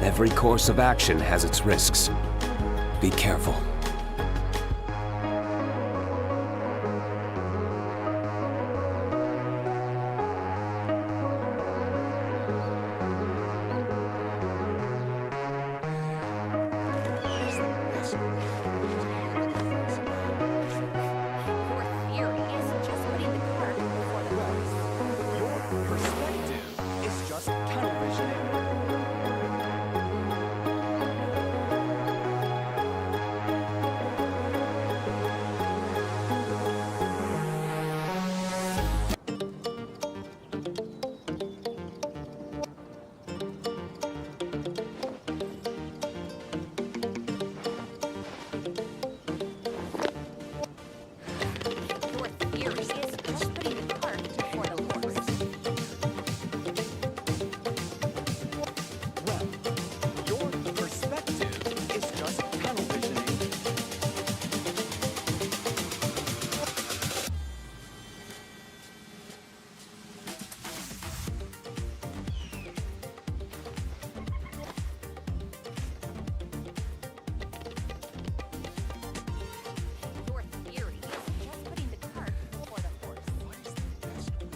Every course of action has its risks. Be careful.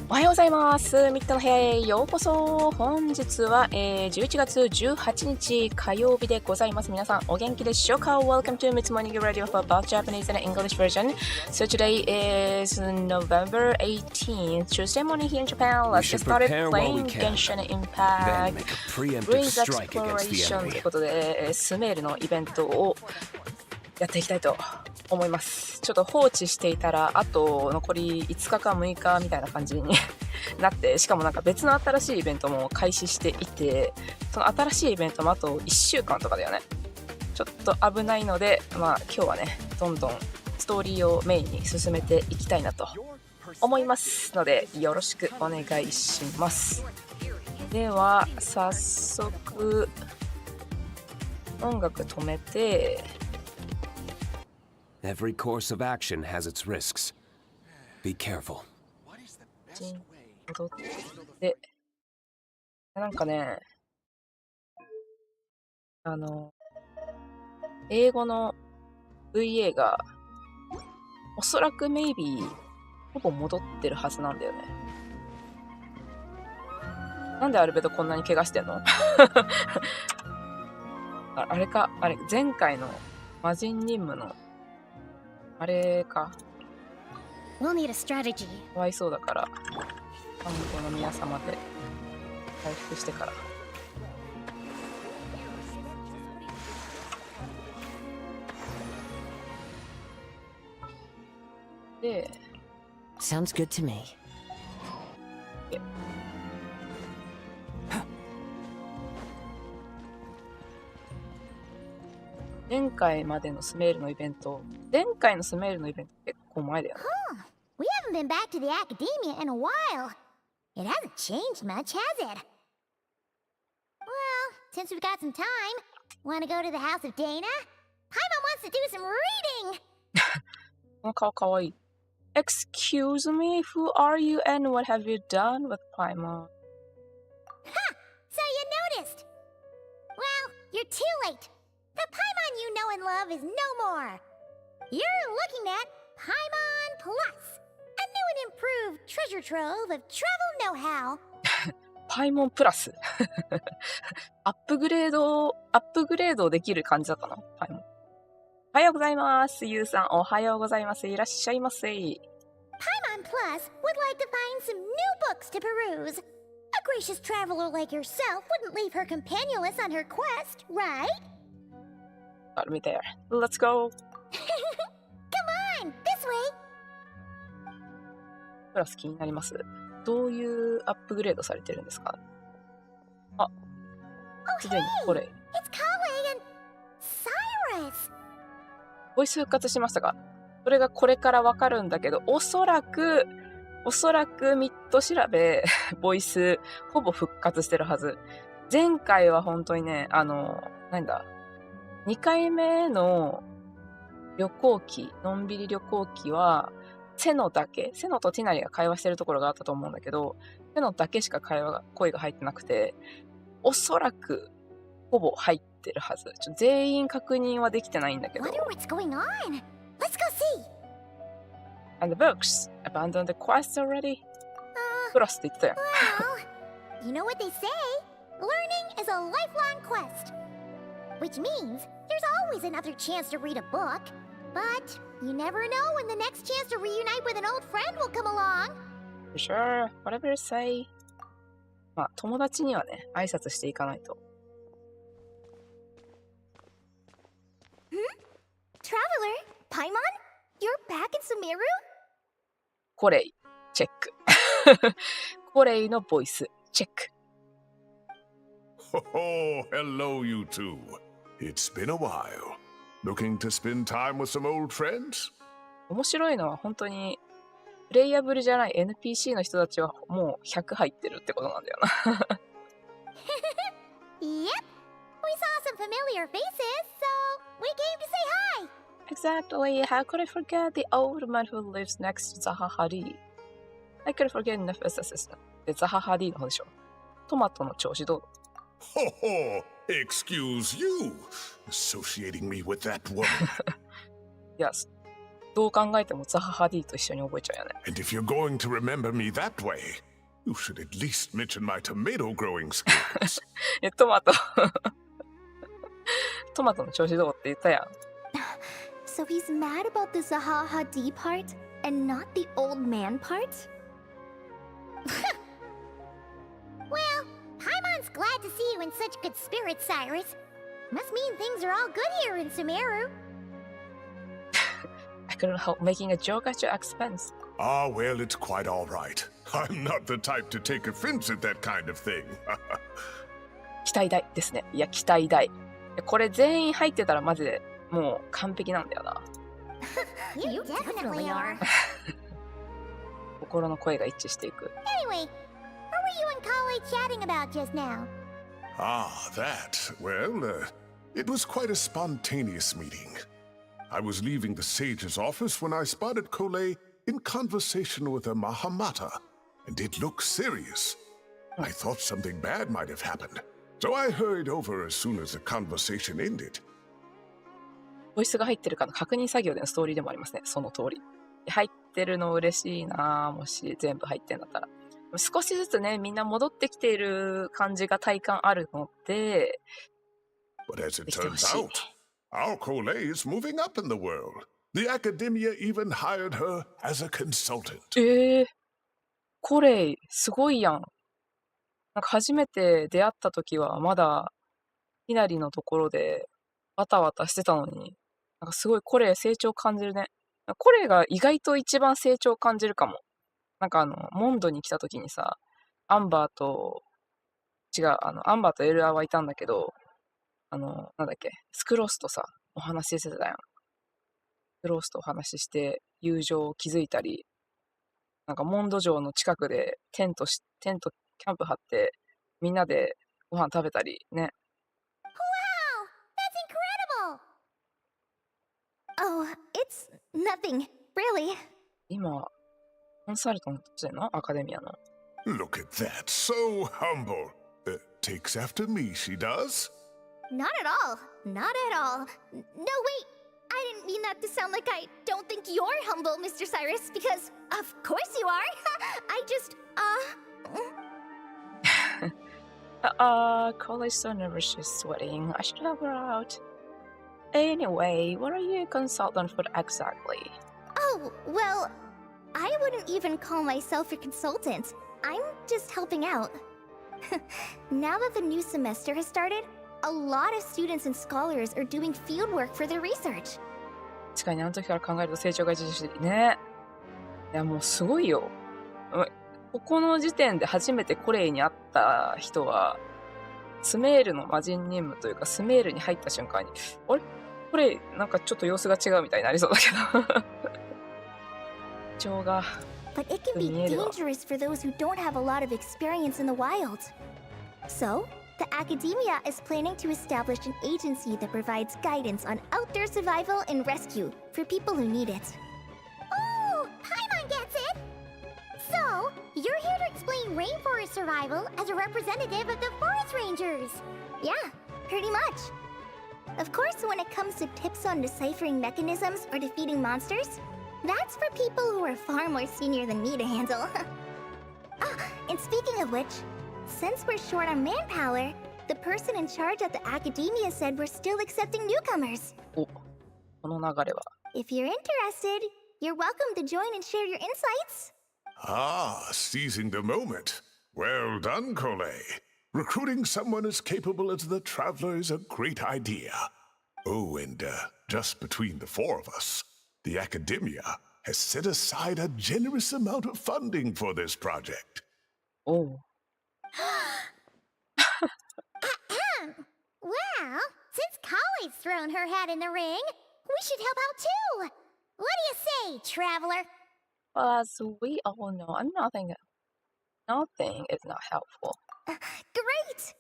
おはようございます。ミッドの部屋へようこそ。本日は、11月18日火曜日でございます。皆さんお元気でしょうか？ Welcome to mitのRadio for both Japanese and English version. So today is November 18th, Tuesday morning here in Japan. Let's get started playing Genshin Impact Breeze Exploration ということで、スメールのイベントをやっていきたいと思います。ちょっと放置していたらあと残り5日か6日みたいな感じになって、しかもなんか別の新しいイベントも開始していて、その新しいイベントもあと1週間とかだよね。ちょっと危ないので、今日はねどんどんストーリーをメインに進めていきたいなと思いますので、よろしくお願いします。では早速音楽止めて、Every course of action has its risks. Be careful. 戻ってなんかね、英語の VA がおそらく maybe ほぼ戻ってるはずなんだよね。なんでアルベドこんなに怪我してんのあれか、あれ前回の魔人任務のあれか。We'll need a strategy. かわいそうだから観光の皆様で回復してから。で Sounds good to me. 前回までのスメールのイベント、前回のスメールのイベント結構前だよね。We haven't been back to the academia in a while. It hasn't changed much, has it? Well, since we've got some time, want to go to the house of Dana? Paimon wants to do some reading. この顔かわいい。Excuse me, who are you and what have you done with Paimon? Ha! So you noticed? Well, you're too late. The Paimon you know and love is no more. You're looking at Paimon Plus, a new and improved treasure trove of travel know-how. パイモンプラスアップグレードできる感じだったな。パイモン。おはようございます。ゆうさん、おはようございます。いらっしゃいませ。Paimon Plus would like to find some new books to peruse. A gracious traveler like yourself wouldn't leave her companionless on her quest, right? Got me there. Let's go. Come on, this way. プラス気になります。どういうアップグレードされてるんですか？あ、すでにこれ。It's Kawe and Cyrus. ボイス復活しましたが、それがこれからわかるんだけど、おそらくミッド調べボイスほぼ復活してるはず。前回は本当にね、なんだ、2回目の旅行記、のんびり旅行記はセノとティナリが会話してるところがあったと思うんだけど、セノだけしか声が入ってなくて、おそらくほぼ入ってるはず。全員確認はできてないんだけど。 Wonder what's going on. Let's go see. And the books abandoned the quest already. プラスって言ってたやん。 Well, you know what they say? Learning is a lifelong quest. Which means there's always another chance to read a book. But you never know when the next chance to reunite with an old friend will come along. For sure, whatever you say. まあ、友達にはね、挨拶していかないと。Traveler, Paimon? You're back in Sumeru? コレイ、チェック。コレイのボイス、チェック。Oh, hello, you two. It's been a while. Looking to spend time with some old friends? 面白いのは本当に、プレイヤブルじゃない NPC の人たちはもう100入ってるってことなんだよな。Yep. We saw some familiar faces, so we came to say hi. Exactly. How could I forget the old man who lives next to Zaha Hadid? I could forget Nef's assistant. で、ザハハディの方でしょ。トマトの調子どう？ Ho ho! Excuse you, associating me with that woman. いや、どう考えてもザハハディと一緒に覚えちゃうよね。And if you're going to remember me that way, you should at least mention my tomato growing skills. トマト。トマトの調子どうって言ったやん。So he's mad about the Zaha Hadid part and not the old man part? Well, Paimon's glad to see you in such good spirits, Cyrus. Must mean things are all good here in Sumeru. I couldn't help making a joke at your expense. Ah, well, it's quite all right. I'm not the type to take offense at that kind of thing. 期待大ですね。いや、期待大。これ全員入ってたらマジでもう完璧なんだよな。You definitely are. 心の声が一致していく。 Anyway, what were you and Kale chatting about just now? Ah, that. Well, it was quite a spontaneous meeting. I was leaving the sage's office when I spotted Kole in conversation with a Mahamata, and it looked serious. I thought something bad might have happened, so I hurried over as soon as the conversation ended. ボイスが入ってるかの確認作業でのストーリーでもありますね。その通り。入ってるの嬉しいな、もし全部入ってんだったら。少しずつね、みんな戻ってきている感じが体感あるので、 But as it できてほ turns しい。 out, our Kole is moving up in the world. The academia even hired her as a consultant. コレイ、すごいやん。なんか初めて出会った時はまだ、ひなりのところでわたわたしてたのに、なんかすごいコレイ成長感じるね。コレイが意外と一番成長感じるかも。なんかモンドに来た時にさ、アンバーとエルアはいたんだけど、なんだっけ、スクロスとさ、お話ししてたやん。スクロスとお話しして、友情を築いたり、なんかモンド城の近くでテントキャンプ張って、みんなでご飯食べたりね。Wow! That's incredible! Oh, it's nothing, really. 今、コンサルタントしてんの？アカデミアの。 Look at that, so humble. Takes after me, she does. Not at all. Not at all. No, wait. I didn't mean that to sound like I don't think you're humble, Mr. Cyrus, because of course you are. I just, College so nervous she's sweating. I should help her out. Anyway, what are you a consultant for exactly? Oh, well, I wouldn't even call myself a consultant. I'm just helping out. Now that the new semester has started, a lot of students and scholars are doing field work for their research. 確かにあの時から考えると成長が著しいね。いやもうすごいよ。ここの時点で初めてコレイに会った人は、スメールの魔人任務というか、スメールに入った瞬間に、あれコレイなんかちょっと様子が違うみたいになりそうだけど。情が。But it can be dangerous for those who don't have a lot of experience in the wild. So, the academia is planning to establish an agency that provides guidance on outdoor survival and rescue for people who need it. Oh, Paimon gets it! So, you're here to explain rainforest survival as a representative of the forest rangers. Yeah, Pretty much. Of course, when it comes to tips on deciphering mechanisms or defeating monsters, that's for people who are far more senior than me to handle. And speaking of which, since we're short on manpower, the person in charge at the academia said we're still accepting newcomers. お、この流れは。If you're interested, you're welcome to join and share your insights. Ah, seizing the moment. Well done, Cole. Recruiting someone as capable as the Traveler is a great idea. Oh, and just between the four of us, the academia has set aside a generous amount of funding for this project. おう。Well, since Collie's thrown her hat in the ring, we should help out too. What do you say, Traveler? Well, as we all know, nothing is not helpful. Great!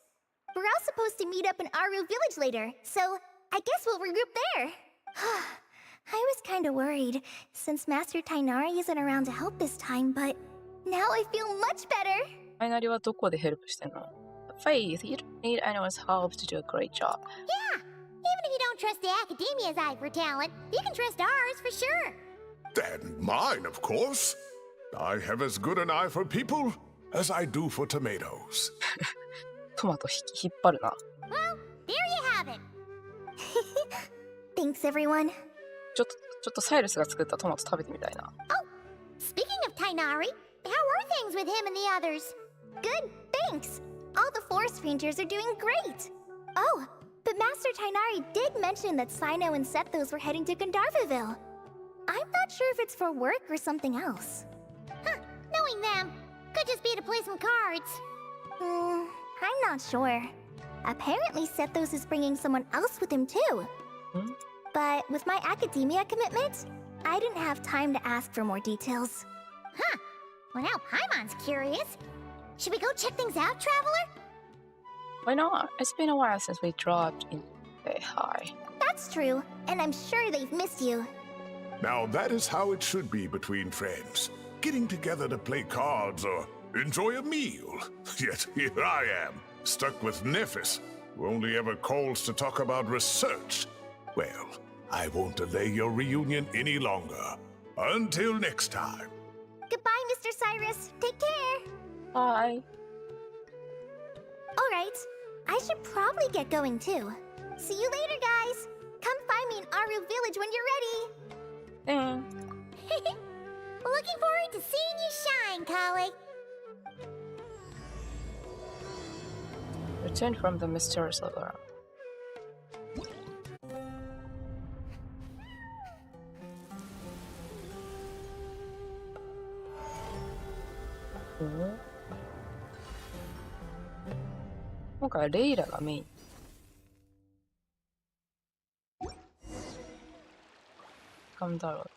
We're all supposed to meet up in Aru Village later, so I guess we'll regroup there. I was kinda worried, since Master Tainari isn't around to help this time, but now I feel much better. マイナリはどこでヘルプしてんの？ Faith, you don't need anyone's help to do a great job. Yeah, even if you don't trust the academia's eye for talent, you can trust ours for sure. And mine, of course. I have as good an eye for people as I do for tomatoes. トマト引っ張るな。Well, there you have it. Thanks, everyone. ちょっとサイルスが作ったトマト食べてみたいな。Oh, speaking of Tainari, how are things with him and the others? Good, thanks. All the forest rangers are doing great. Oh, but Master Tainari did mention that Sino and Sethos were heading to Gandharvaville. I'm not sure if it's for work or something else. Huh, knowing them, could just be to play some cards. I'm not sure. Apparently Sethos is bringing someone else with him too. But with my academia commitment, I didn't have time to ask for more details. Huh, well now Paimon's curious. Should we go check things out, Traveler? Why not? It's been a while since we dropped in to say hi. That's true, and I'm sure they've missed you. Now that is how it should be between friends. Getting together to play cards or enjoy a meal. Yet here I am, stuck with Nephis, who only ever calls to talk about research. Well, I won't delay your reunion any longer. Until next time. Goodbye, Mr. Cyrus. Take care. Bye. Alright, I should probably get going too. See you later, guys. Come find me in Aru Village when you're ready. Thanks. Looking forward to seeing you shine, Collie. Return from the mysterious labyrinth. Oh. 今回はレイラがメイン。なんだろう。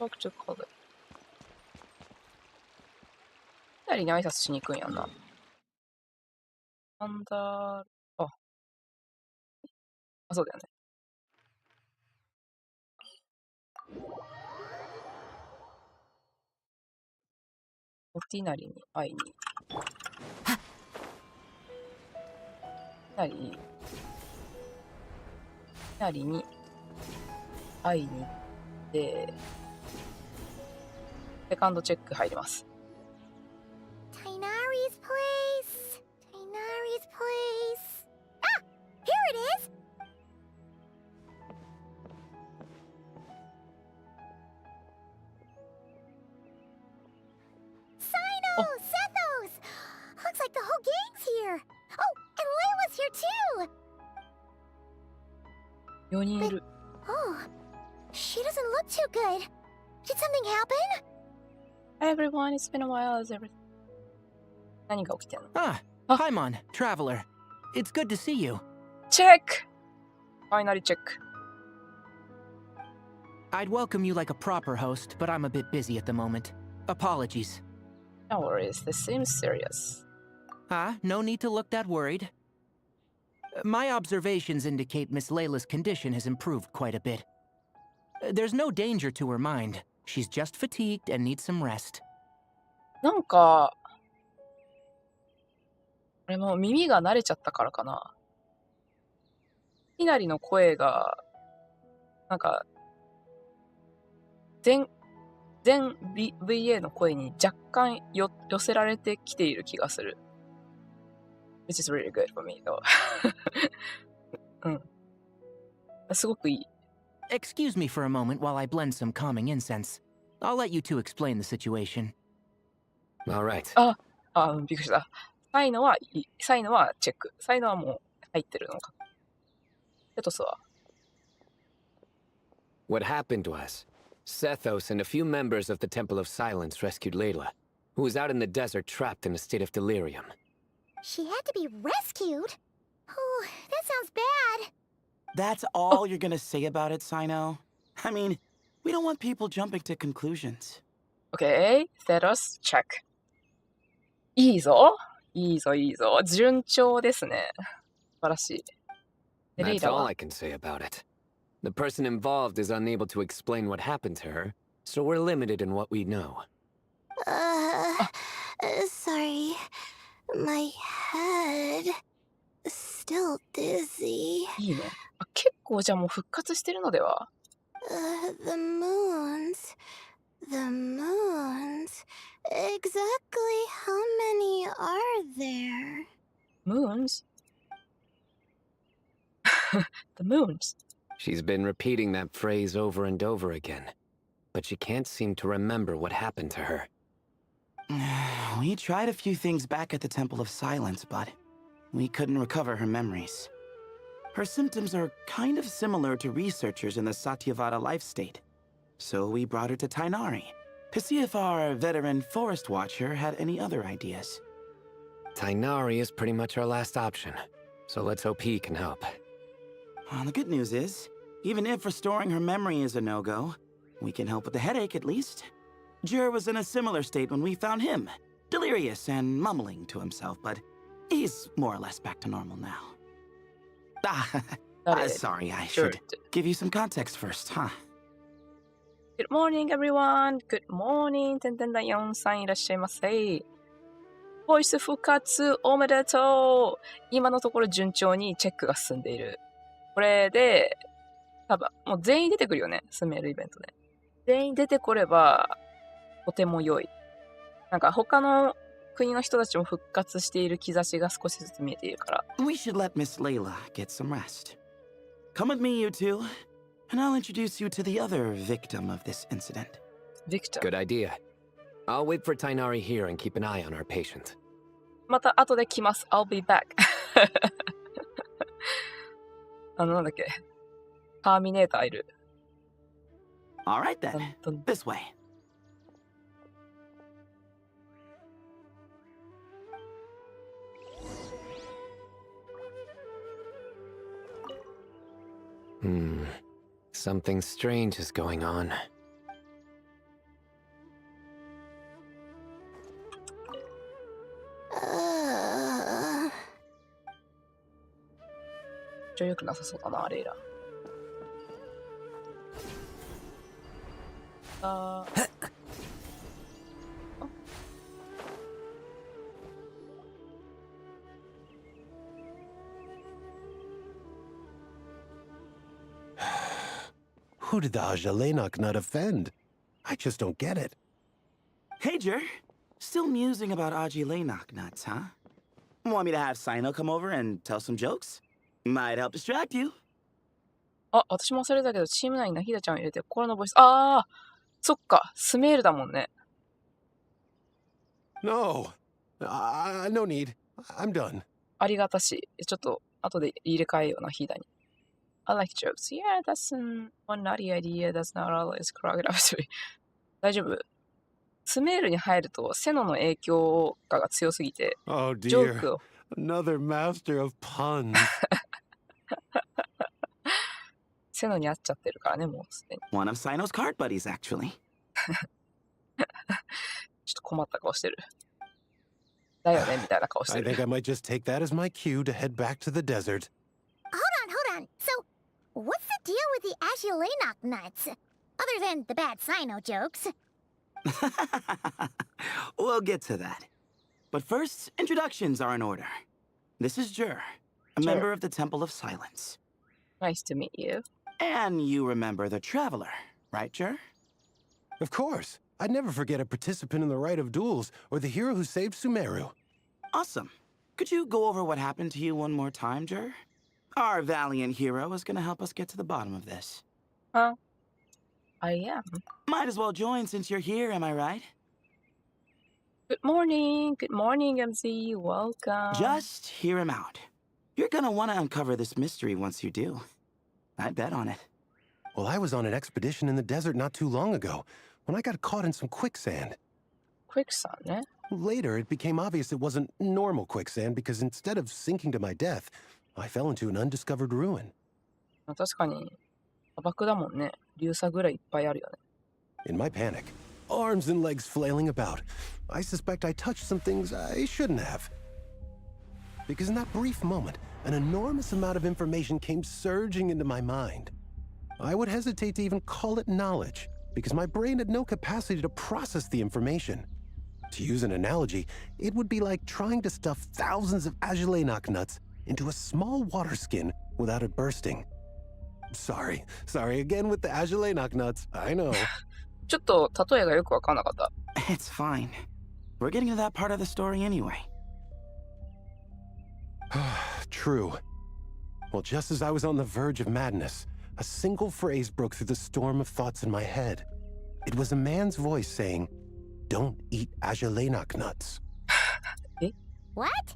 Talk to colleague。二人に挨拶しに行くんやんな。なんだあ、そうだよね。オティナリに会いに。ティナリに会いに行って、セカンドチェック入ります。Tainari's place. Tainari's place. Ah, here it is. Sino, Sethos. Looks like the whole gang's here. Oh, and Layla's here too. 4人いる。Oh, she doesn't look too good. Did something happen? Hi everyone, it's been a while. Is everything? 何が起きてんの？ Paimon, Traveler. It's good to see you. チェック！ファイナリチェック。I'd welcome you like a proper host, but I'm a bit busy at the moment. Apologies. No worries, this seems serious. No need to look that worried. My observations indicate Miss Layla's condition has improved quite a bit. There's no danger to her mind. She's just fatigued and needs some rest. なんか、れも耳が慣れちゃったからかな。いきなりの声が、なんか、全 VA の声に若干寄せられてきている気がする。Which is really good for me, though. うん。すごくいい。Excuse me for a moment while I blend some calming incense. I'll let you two explain the situation. All right. びっくりした。サイノはチェック。サイノはもう入ってるのか。テトスは What happened was, Sethos and a few members of the Temple of Silence rescued Layla, who was out in the desert trapped in a state of delirium. She had to be rescued? Oh, that sounds bad. That's all you're gonna say about it, Sino? I mean, we don't want people jumping to conclusions. OK? テトス、チェック。いいぞ。いいぞ。順調ですね。素晴らしい。で、レイ That's ラ all は I can say about it. The person involved is unable to explain what happened to her, so we're limited in what we know. Sorry. My head. Still dizzy. いいね。結構じゃあもう復活してるのでは The moons. Exactly how many are there? Moons? The moons. She's been repeating that phrase over and over again, but she can't seem to remember what happened to her. We tried a few things back at the Temple of Silence, but we couldn't recover her memories. Her symptoms are kind of similar to researchers in the Satyavada life state. So we brought her to Tainari to see if our veteran forest watcher had any other ideas. Tainari is pretty much our last option, so let's hope he can help. The good news is, even if restoring her memory is a no-go, we can help with the headache at least. Jur was in a similar state when we found him, delirious and mumbling to himself, but he's more or less back to normal now. Sorry, I should give you some context first, huh? Good morning, everyone. Good morning. てんてんだ4さんいらっしゃいませ。ボイス復活おめでとう。今のところ順調にチェックが進んでいる。これで、多分、もう全員出てくるよね。スメールイベントで。全員出てこれば、とても良い。なんか他の国の人たちも復活している兆しが少しずつ見えているから。We should let Miss Layla get some rest. Come with me, you two, and I'll introduce you to the other victim of this incident. Victor. Good idea. I'll wait for Tainari here and keep an eye on our patient. また後で来ます。I'll be back. なんだっけ。ターミネーターいる。All right then. This way. Something strange is going on. ちょよくなさそうだな、レイラ。Who did the Ajalenok not offend? I just don't get it. Hey, Jer. Still musing about Aji Laynok nuts, huh? Want me to have Sino come over and tell some jokes? Might help distract you. 私も忘れたけど、チーム内にナヒダちゃんを入れて、心のボイス。そっか、スメールだもんね。No. No need. I'm done. ありがたし。ちょっと、後で入れ替えような、ヒダに。I like jokes. Yeah, that's one naughty idea. That's not always correct. 大丈夫。スメールに入ると、セノの影響が強すぎて、Oh ジョー dear. クを。Another master of puns. セノに合っちゃってるからね、もうすでに。One of Sino's card buddies, actually. ちょっと困った顔してる。だよね、みたいな顔して I る。 think I might just take that as my cue to head back to the desert. Hold on. So, what's the deal with the Agilenok nuts? Other than the bad Sino jokes. We'll get to that. But first, introductions are in order. This is Jur, a member of the Temple of Silence. Nice to meet you. And you remember the Traveler, right, Jur? Of course. I'd never forget a participant in the Rite of Duels or the hero who saved Sumeru. Awesome. Could you go over what happened to you one more time, Jur? Our valiant hero is gonna help us get to the bottom of this. I am. Might as well join since you're here, am I right? Good morning, MZ. Welcome. Just hear him out. You're gonna want to uncover this mystery once you do. I'd bet on it. Well, I was on an expedition in the desert not too long ago when I got caught in some quicksand. Quicksand, eh? Later, it became obvious it wasn't normal quicksand because instead of sinking to my death, I fell into an undiscovered ruin. 確かに砂漠だもんね。流砂ぐらいいっぱいあるよね。In my panic, arms and legs flailing about, I suspect I touched some things I shouldn't have. Because in that brief moment, an enormous amount of information came surging into my mind. I would hesitate to even call it knowledge, because my brain had no capacity to process the information. To use an analogy, it would be like trying to stuff thousands of Agelenok nuts into a small water skin without it bursting. Sorry again with the Agelenok nuts, I know. ちょっと例えがよくわかんなかった。It's fine. We're getting to that part of the story anyway. True. Well, just as I was on the verge of madness, a single phrase broke through the storm of thoughts in my head. It was a man's voice saying, "Don't eat Agelenok nuts." What?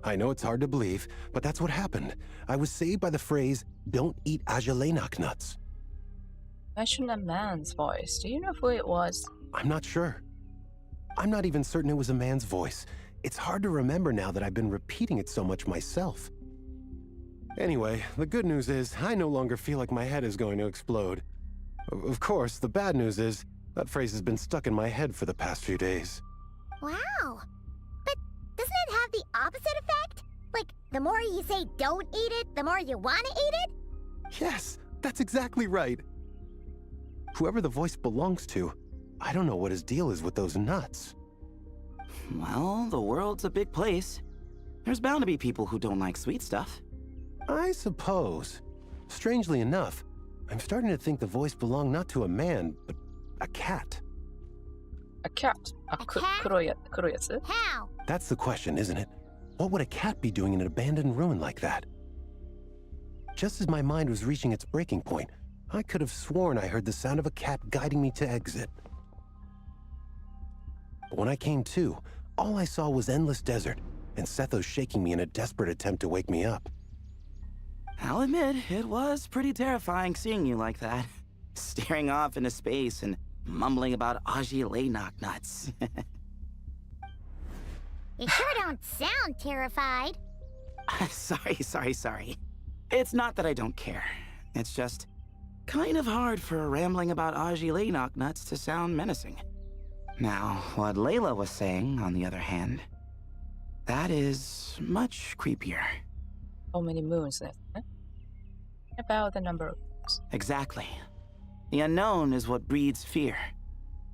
I know it's hard to believe, but that's what happened. I was saved by the phrase, "Don't eat Agelenok nuts." Mention a man's voice. Do you know who it was? I'm not sure. I'm not even certain it was a man's voice. It's hard to remember now that I've been repeating it so much myself. Anyway, the good news is I no longer feel like my head is going to explode. Of course, the bad news is that phrase has been stuck in my head for the past few days. Wow. But doesn't it have the opposite effect? Like, the more you say don't eat it, the more you want to eat it? Yes, that's exactly right. Whoever the voice belongs to, I don't know what his deal is with those nuts. Well, the world's a big place. There's bound to be people who don't like sweet stuff. I suppose. Strangely enough, I'm starting to think the voice belonged not to a man, but a cat. A cat. A cat? 黒いやつ How? That's the question, isn't it? What would a cat be doing in an abandoned ruin like that? Just as my mind was reaching its breaking point, I could have sworn I heard the sound of a cat guiding me to exit. But when I came to, all I saw was endless desert, and Sethos shaking me in a desperate attempt to wake me up. I'll admit, it was pretty terrifying seeing you like that. Staring off into space and mumbling about Agelenok nuts. You sure don't sound terrified. Sorry. It's not that I don't care. It's just kind of hard for rambling about Agelenok nuts to sound menacing. Now, what Layla was saying, on the other hand, that is much creepier. How many moons then? About the number of moons. Exactly. The unknown is what breeds fear.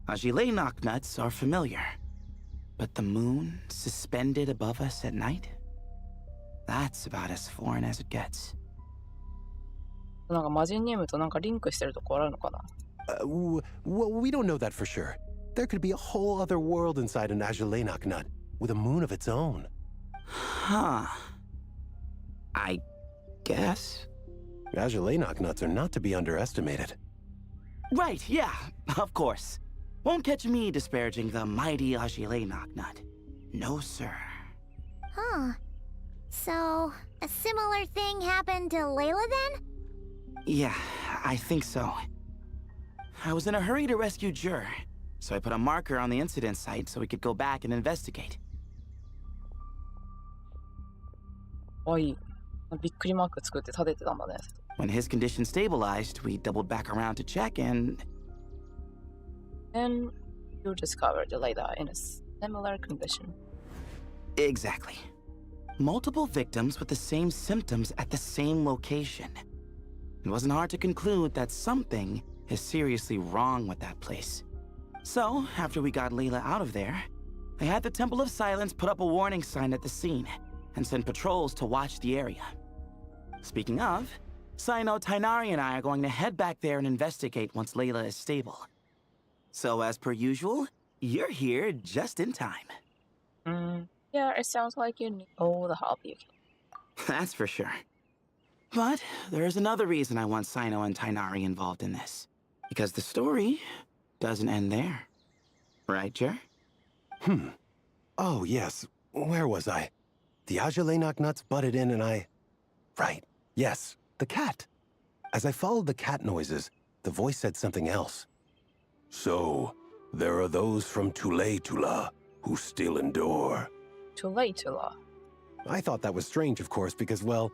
Agelenok nuts are familiar. But the moon suspended above us at night? That's about as foreign as it gets. なんかマジンネームとなんかリンクしてるとこあるのかな Well, we don't know that for sure. There could be a whole other world inside an Agelenok nut, with a moon of its own. Huh. I guess. Agelenok nuts are not to be underestimated. Right, yeah, of course. Won't catch me disparaging the mighty Agelenok nut. No, sir. Huh. So, a similar thing happened to Layla then? Yeah, I think so. I was in a hurry to rescue Jur, so I put a marker on the incident site so we could go back and investigate. おい、びっくりマーク作って立ててたんだね。When his condition stabilized, we doubled back around to check and... Then you discovered Layla in a similar condition. Exactly. Multiple victims with the same symptoms at the same location. It wasn't hard to conclude that something is seriously wrong with that place. So, after we got Layla out of there, They had the Temple of Silence put up a warning sign at the scene and send patrols to watch the area. Speaking of, Sino, Tainari, and I are going to head back there and investigate once Layla is stable. So as per usual, you're here just in time. Yeah, it sounds like you need all the help you can. That's for sure. But there's another reason I want Sino and Tainari involved in this. Because the story doesn't end there. Right, Jer? Oh, yes. Where was I? The Ajalay nuts butted in and I... Right. Yes. The cat. As I followed the cat noises, the voice said something else. So, there are those from Tula who still endure. Tula. I thought that was strange, of course, because, well,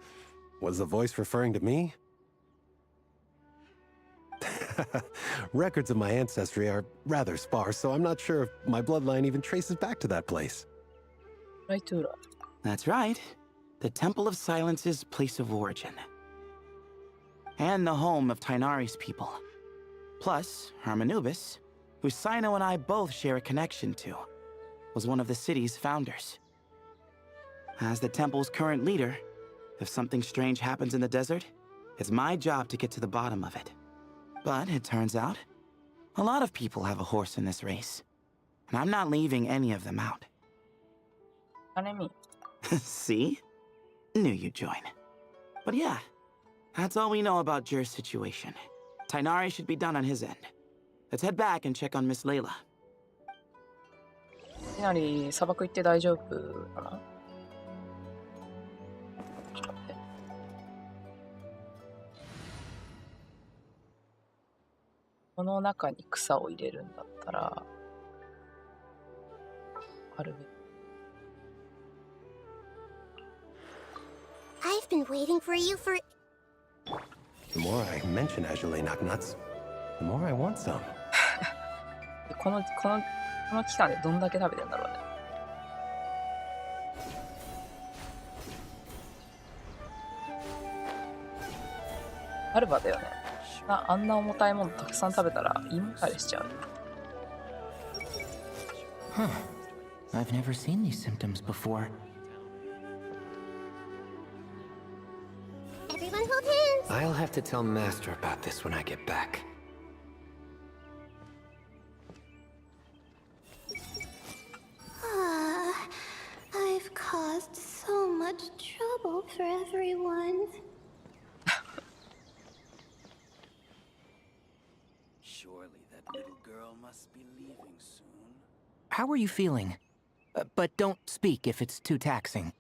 was the voice referring to me? Records of my ancestry are rather sparse, so I'm not sure if my bloodline even traces back to that place. Tula. That's right. The Temple of Silence's place of origin. And the home of Tainari's people. Plus, Harmonubis, who Sino and I both share a connection to, was one of the city's founders. As the temple's current leader, if something strange happens in the desert, it's my job to get to the bottom of it. But it turns out, a lot of people have a horse in this race. And I'm not leaving any of them out. See? Knew you'd join. But yeah, that's all we know about Jer's situation. Tainari should be done on his end. Let's head back and check on Miss Layla. いきなり砂漠行って大丈夫かな？ちょっと待って。この中に草を入れるんだったら、あるね。I've been waiting for you for... The more I mention Ajalay nuts, the more I want some. この期間でどんだけ食べてんだろうね。アルバだよね。あんな重たいものたくさん食べたら胃もたれしちゃう。Huh. I've never seen these symptoms before. Everyone hold hands! I'll have to tell Master about this when I get back. I've caused so much trouble for everyone. Surely that little girl must be leaving soon. How are you feeling? But don't speak if it's too taxing.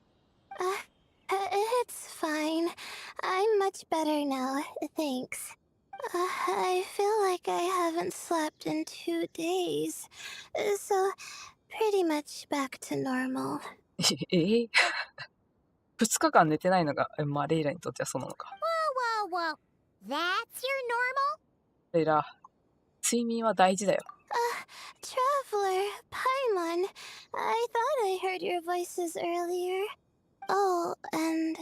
It's fine. I'm much better now, thanks. I feel like I haven't slept in 2 days, so pretty much back to normal. 2日間寝てないのが、まあレイラにとってはそうなのか。Whoa, whoa, whoa. That's your normal? レイラ、睡眠は大事だよ。Traveler, Paimon, I thought I heard your voices earlier. Oh, and,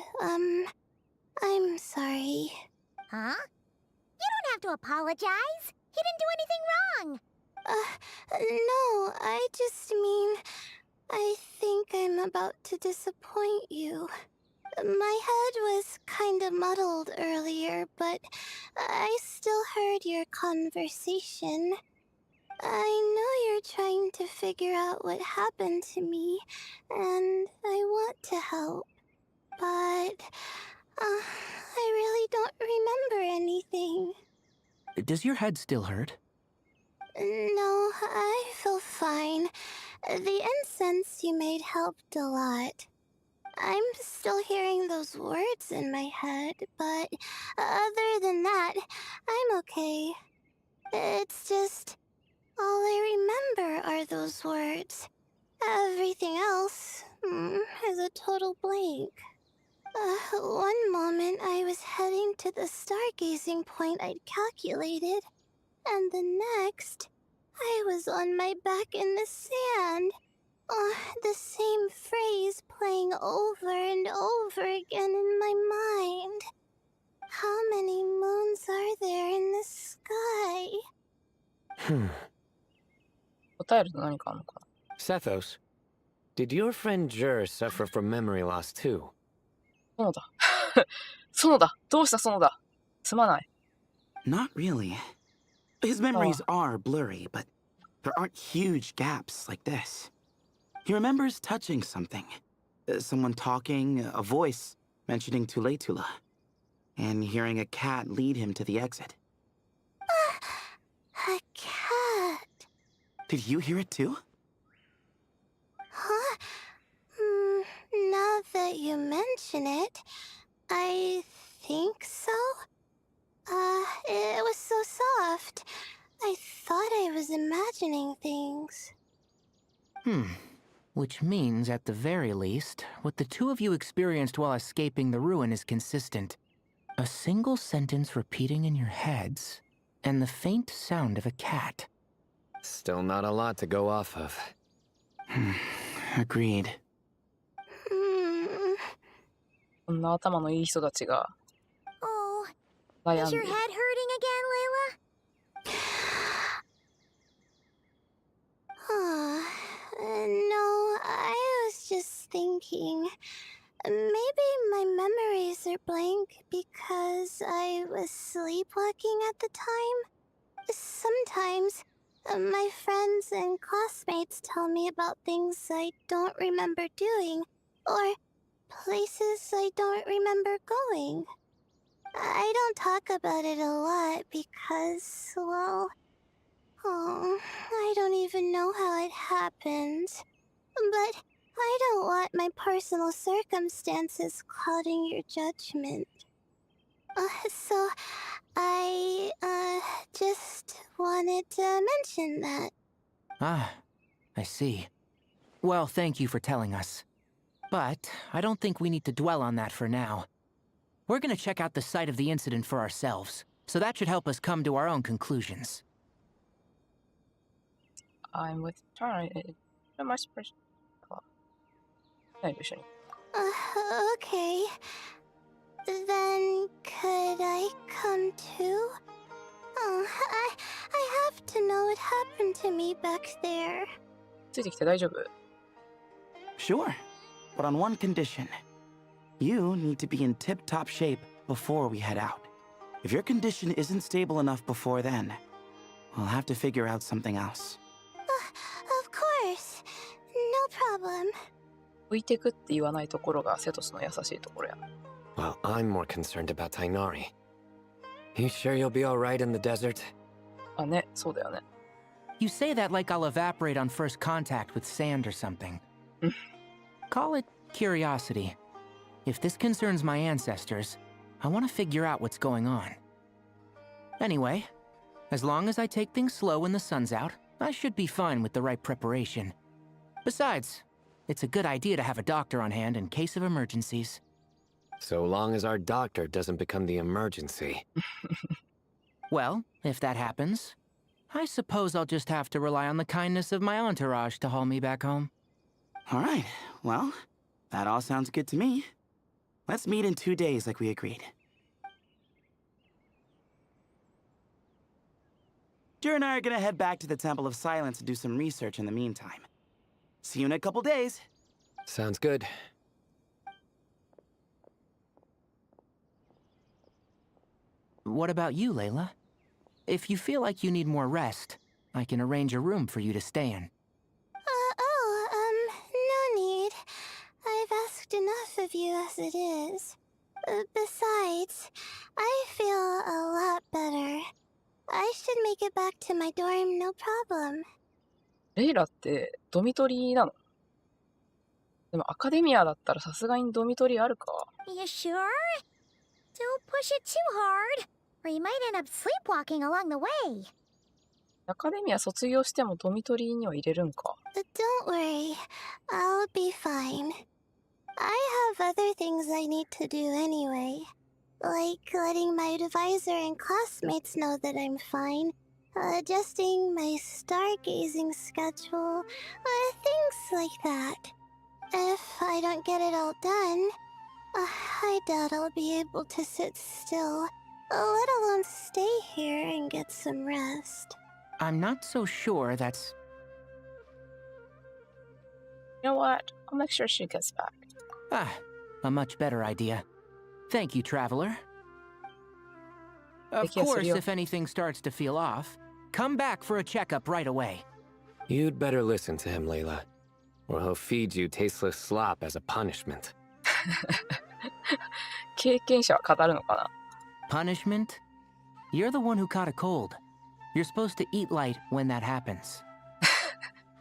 I'm sorry. Huh? You don't have to apologize. He didn't do anything wrong. No, I just mean, I think I'm about to disappoint you. My head was kinda muddled earlier, but I still heard your conversation. I know you're trying to figure out what happened to me, and I want to help. But, I really don't remember anything. Does your head still hurt? No, I feel fine. The incense you made helped a lot. I'm still hearing those words in my head, but other than that, I'm okay. It's just... all I remember are those words. Everything else is a total blank. One moment I was heading to the stargazing point I'd calculated, and the next, I was on my back in the sand. The same phrase playing over and over again in my mind. How many moons are there in the sky? 答えると何かあるのかな？ Sethos, Did your friend Jur suffer from memory loss too? 園田。園田。どうした園田。すまない。Not really. His memories are blurry, but there aren't huge gaps like this. He remembers touching something. Someone talking, a voice mentioning Tuletula, and hearing a cat lead him to the exit. A cat. Did you hear it too? Huh? Now that you mention it, I think so. It was so soft. I thought I was imagining things. Which means, at the very least, what the two of you experienced while escaping the ruin is consistent. A single sentence repeating in your heads, and the faint sound of a cat. Still not a lot to go off of. Agreed. こんな頭のいい人たちが Oh, 悩 is んで your る。 head hurting again, Layla? No, I was just thinking. Maybe my memories are blank because I was sleepwalking at the time. Sometimes, my friends and classmates tell me about things I don't remember doing, or places I don't remember going. I don't talk about it a lot because, well, I don't even know how it happened. But I don't want my personal circumstances clouding your judgment. So I, just wanted to mention that. Ah, I see. Well, thank you for telling us. But I don't think we need to dwell on that for now. We're gonna check out the site of the incident for ourselves, so that should help us come to our own conclusions. I'm with Tara. Am I supposed to? はい、一緒に。Okay. Then could I come too? I have to know what happened to me back there. ついてきて大丈夫？ Sure, but on one condition. You need to be in tip-top shape before we head out. If your condition isn't stable enough before then, we'll have to figure out something else. Of course. No problem. 置いてくって言わないところがセトスの優しいところや。Well, I'm more concerned about Tainari. You sure you'll be alright in the desert? あ、ね、そうだよね。You say that like I'll evaporate on first contact with sand or something. Call it curiosity. If this concerns my ancestors, I want to figure out what's going on. Anyway, as long as I take things slow when the sun's out, I should be fine with the right preparation. Besides, it's a good idea to have a doctor on hand in case of emergencies. So long as our doctor doesn't become the emergency. Well, if that happens, I suppose I'll just have to rely on the kindness of my entourage to haul me back home. All right, well, that all sounds good to me. Let's meet in 2 days like we agreed. Jer and I are gonna head back to the Temple of Silence to do some research in the meantime. See you in a couple days. Sounds good. What about you, Layla? If you feel like you need more rest, I can arrange a room for you to stay in. No need. I've asked enough of you as it is. Besides, I feel a lot better. I should make it back to my dorm, no problem. レイラってドミトリーなの？でもアカデミアだったらさすがにドミトリーあるか。 You sure? Don't push it too hard, or you might end up sleepwalking along the way. アカデミア卒業してもドミトリーには入れるんか。Don't worry. I'll be fine. I have other things I need to do anyway. Like letting my advisor and classmates know that I'm fine. Adjusting my stargazing schedule. Things like that. If I don't get it all done, I doubt I'll be able to sit still, let alone stay here and get some rest. I'm not so sure that's... You know what? I'll make sure she gets back. Ah, a much better idea. Thank you, traveler. Of course, if anything starts to feel off, come back for a checkup right away. You'd better listen to him, Layla, or he'll feed you tasteless slop as a punishment. 経験者は語るのかな Punishment? You're the one who caught a cold. You're supposed to eat light when that happens.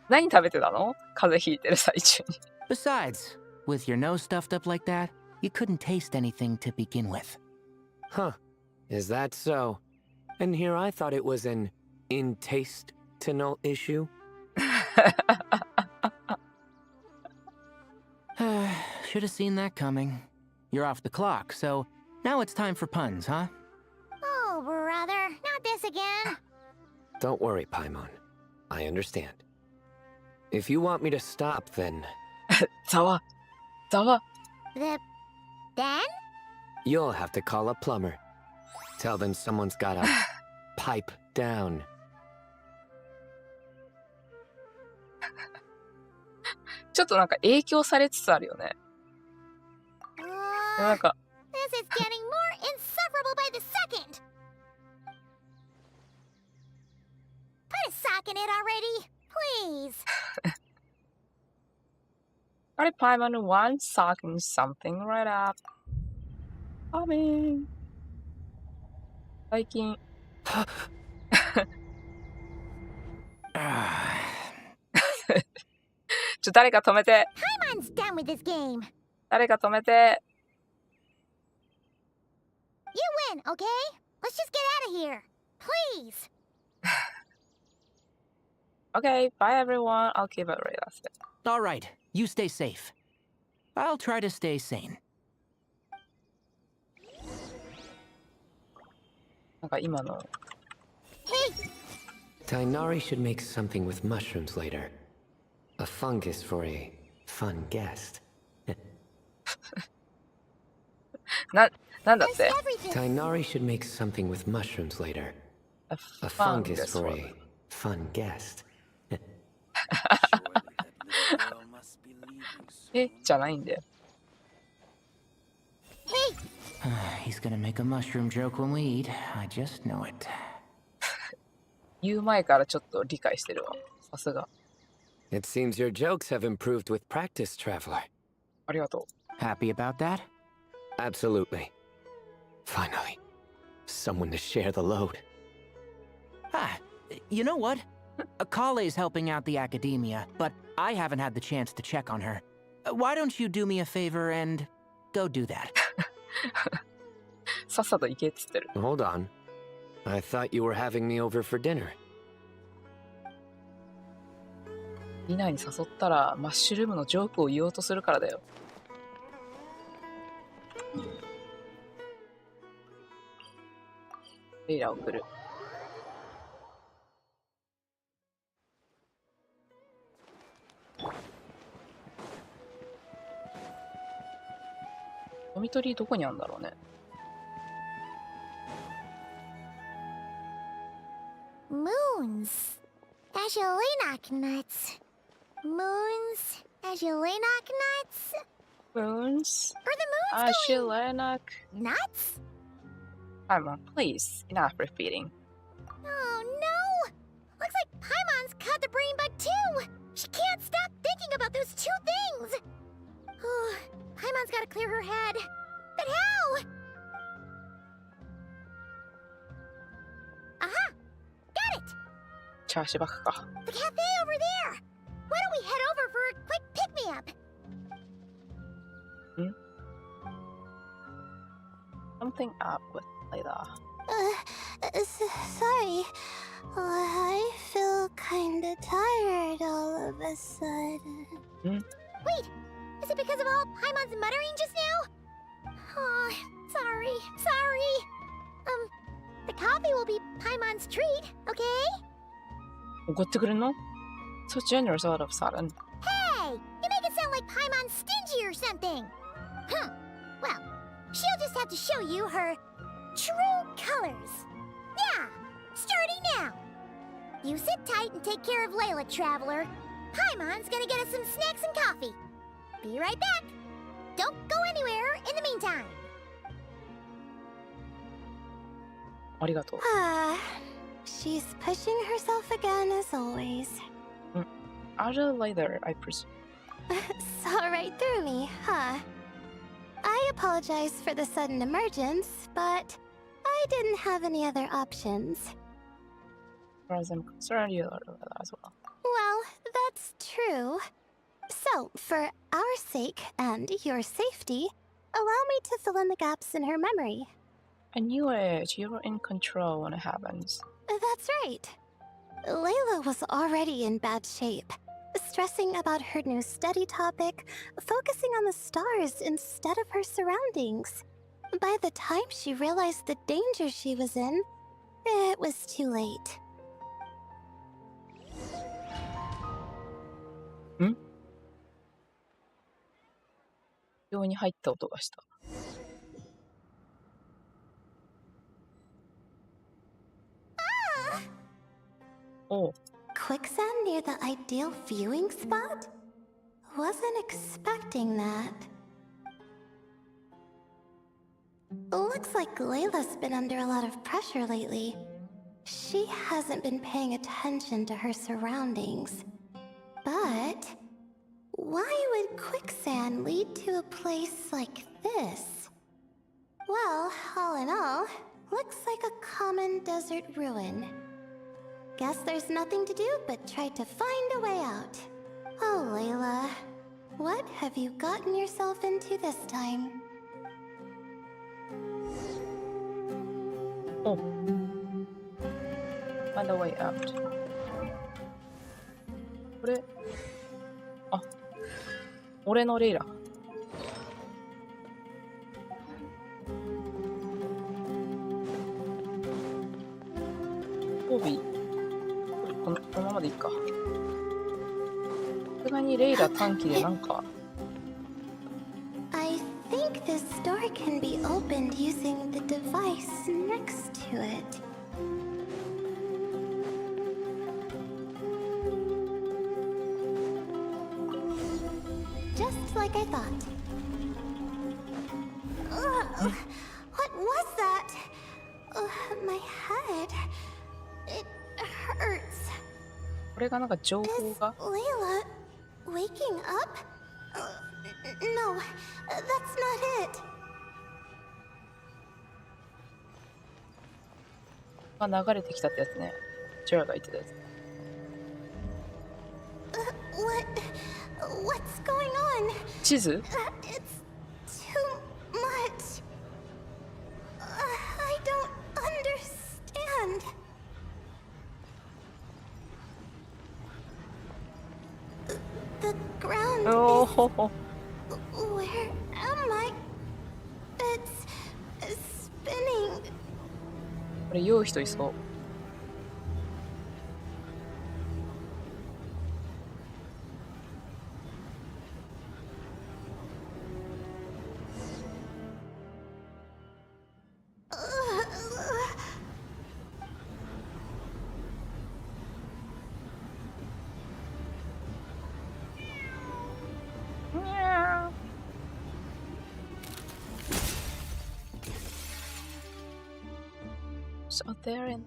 何食べてたの風邪ひいてる最中に。Besides, with your nose stuffed up like that, you couldn't taste anything to begin with. Huh. Is that so? And here I thought it was an in-taste-to-no issue? Should have seen that coming. You're off the clock, so now it's time for puns, huh? Oh, brother, not this again. Don't worry, Paimon. I understand. If you want me to stop, then ざわ。ざわ。 Then? you'll have to call a plumber. Tell them someone's gotta pipe down. ちょっとなんか影響されつつあるよね。なんか This is getting more insufferable by the second. Put a sock in it already, please. Alright, Paimon, one sucking something right up. Coming. 最近。誰か止めて。Paimon's done with this game. 誰か止めて。You win, okay? Let's just get out of here. Please. Okay, bye everyone. I'll keep it right. That's it. All right, you stay safe. I'll try to stay sane. なんか今の。Hey! Tainari should make something with mushrooms later. A fungus for a fun guest. なんだって Tainari should make something with mushrooms later. A fungus for a fun guest. え、じゃないんだよ。He's gonna make a mushroom joke when we eat. I just know it. 言う前からちょっと理解してるわ。さすが。It seems your jokes have improved with practice, traveler. ありがとう。Happy about that? Absolutely. Finally, someone to share the load. Ah, you know what? Kale's helping out the academia, but I haven't had the chance to check on her. Why don't you do me a favor and go do that? さっさと行けっつってる。Hold on. I thought you were having me over for dinner. ディナーに誘ったらマッシュルームのジョークを言おうとするからだよ。レイラ送る。ドミトリーどこにあるんだろうね。Moons. As you knock nuts. Moons. As you knock nuts. Moons? Are the moons Ashilena. nuts? Paimon, please, enough repeating. Oh no! Looks like Paimon's caught the brain bug too! She can't stop thinking about those two things! Oh, Paimon's gotta clear her head. But how? Aha! Got it! チャーシバクか。 The cafe over there! Why don't we head over for a quick pick-me-up? Something up with Layla. Sorry. I feel kinda tired all of a sudden. Wait! Is it because of all Paimon's muttering just now? Oh, sorry. The coffee will be Paimon's treat, okay? おごってくれんの So generous all of a sudden. Hey! You make it sound like Paimon's stingy or something! Huh. Well, she'll just have to show you her true colors. Yeah! Starting now! You sit tight and take care of Layla, traveler. Paimon's gonna get us some snacks and coffee. Be right back. Don't go anywhere in the meantime. ありがとう。She's pushing herself again as always. A little later, I presume. Saw right through me, huh? I apologize for the sudden emergence, but I didn't have any other options. As far as I'm concerned, you are as well. Well, that's true. So, for our sake and your safety, allow me to fill in the gaps in her memory. I knew it. You're in control when it happens. That's right. Layla was already in bad shape, stressing about her new study topic, focusing on the stars instead of her surroundings. By the time she realized the danger she was in, it was too late. 病に入った音がした。Oh. Quicksand near the ideal viewing spot? Wasn't expecting that. Looks like Layla's been under a lot of pressure lately. She hasn't been paying attention to her surroundings. But why would quicksand lead to a place like this? Well, all in all, looks like a common desert ruin. Guess there's nothing to do but try to find a way out. Oh, Layla, what have you gotten yourself into this time? Oh. Find a way out. これ、あ、俺のレイラ。ホビー。このままでいいか。さすがにレイラ短期でなんか。I think this door can be opened using the device next to it. Just like I thought. Ugh, what was that? My head. It hurts. これがなんか情報 Is が。 Layla waking up? No, that's not it. が流れてきたってやつね。チェラが言ってたやつ。What's going on? 地図 It's too much. I don't understand. The ground おおほほ。 is... Where am I? It's spinning. これ酔う人いそう。Out there in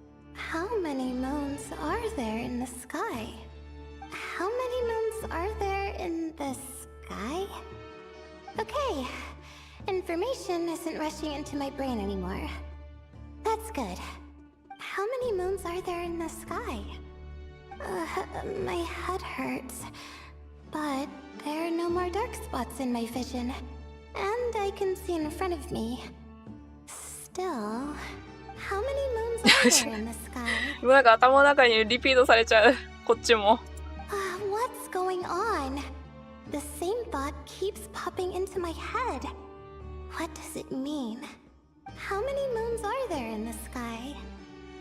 How many moons are there in the sky? How many moons are there in the sky? Okay, information isn't rushing into my brain anymore. That's good. How many moons are there in the sky? My head hurts, but there are no more dark spots in my vision, and I can see in front of me. Still, how many moons are there in the sky? もうなんか頭の中にリピートされちゃう。こっちも。What's going on? The same thought keeps popping into my head. What does it mean? How many moons are there in the sky?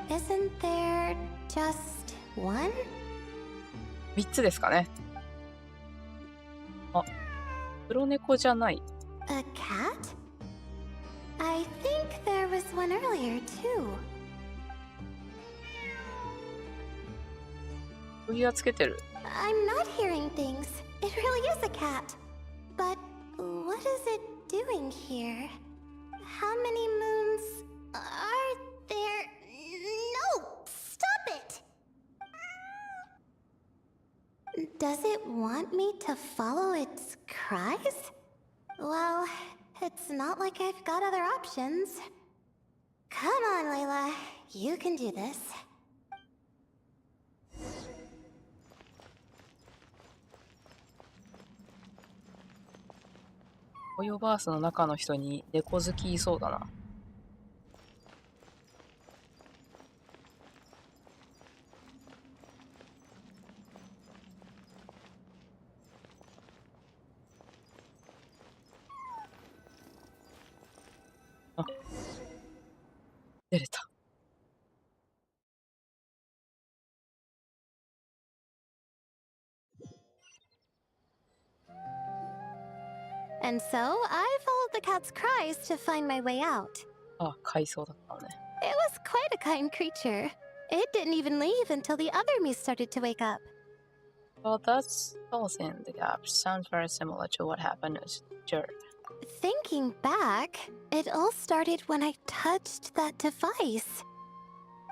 Isn't there just one? 3つですかね。あ、黒猫じゃない。A cat? I think there was one earlier too. 首輪つけてる。I'm not hearing things. It really is a cat. But what is it doing here? How many moons are there? No! Stop it! Does it want me to follow its cries? Well, it's not like I've got other options. Come on, Layla. You can do this. オヨバースの中の人に猫好きいそうだな。あ、出れた。And so, I followed the cat's cries to find my way out. あ、飼いそうだったのね。It was quite a kind creature. It didn't even leave until the other me started to wake up. Well, that's also in the gap. Sounds very similar to what happened with Jared. Thinking back, it all started when I touched that device.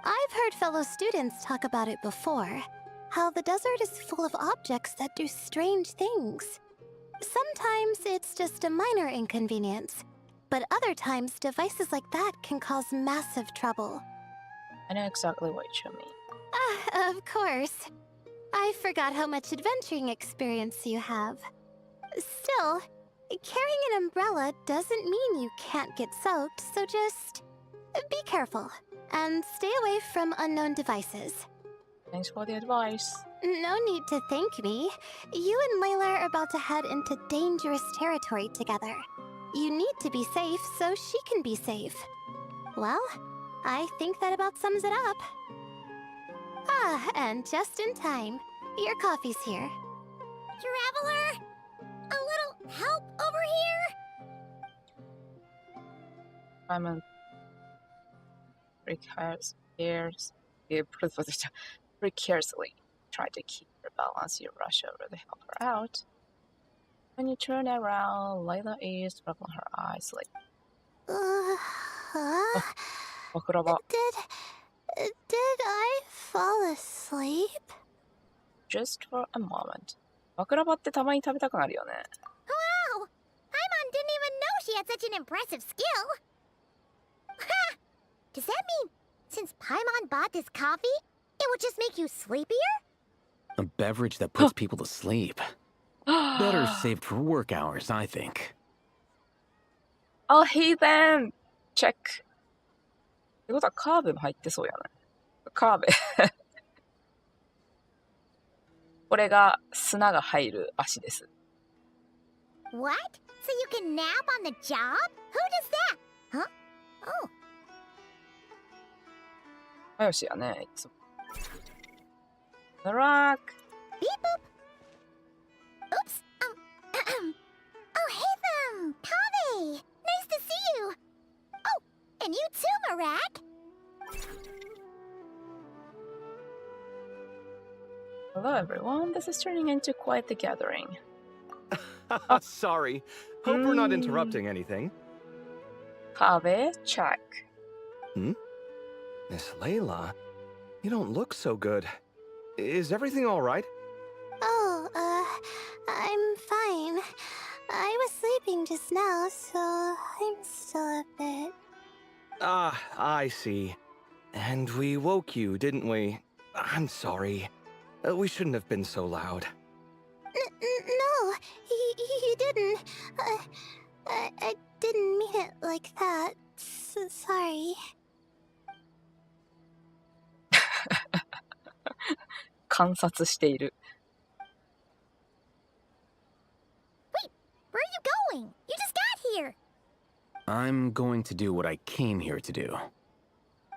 I've heard fellow students talk about it before. How the desert is full of objects that do strange things. Sometimes it's just a minor inconvenience, but other times devices like that can cause massive trouble. I know exactly what you mean. Of course. I forgot how much adventuring experience you have. Still, carrying an umbrella doesn't mean you can't get soaked, so just be careful and stay away from unknown devices. Thanks for the advice. No need to thank me. You and Layla are about to head into dangerous territory together. You need to be safe so she can be safe. Well, I think that about sums it up. Ah, and just in time. Your coffee's here. Traveler! A little help over here? I'm precariously try to keep her balance. You rush over to help her out. When you turn around, Layla is rubbing her eyes like. Bakuraba. Did I fall asleep? Just for a moment. バクラバってたまに食べたくなるよね。Wow! Paimon didn't even know she had such an impressive skill! Ha! Does that mean since Paimon bought this coffee, it would just make you sleepier? A beverage that puts people to sleep. Better saved for work hours, I think. Oh, heathen! Check. ってことはカーベも入ってそうやね。カーベ。これが砂が入る足です。What? So you can nap on the job? Who does that? Huh? Oh. 仲良しやね、いつも。The Rock! Beep boop! Oops! Oh, hey them! Kave! Nice to see you! Oh, and you too, Marak! Hello everyone, this is turning into quite the gathering. Sorry. Hope we're not interrupting anything. Kave, check. Miss Layla, you don't look so good. Is everything all right? Oh, I'm fine. I was sleeping just now, so I'm still a bit... Ah, I see. And we woke you, didn't we? I'm sorry. We shouldn't have been so loud. No, you didn't. I didn't mean it like that. Sorry. 観察している。Wait, where are you going? You just got here! I'm going to do what I came here to do.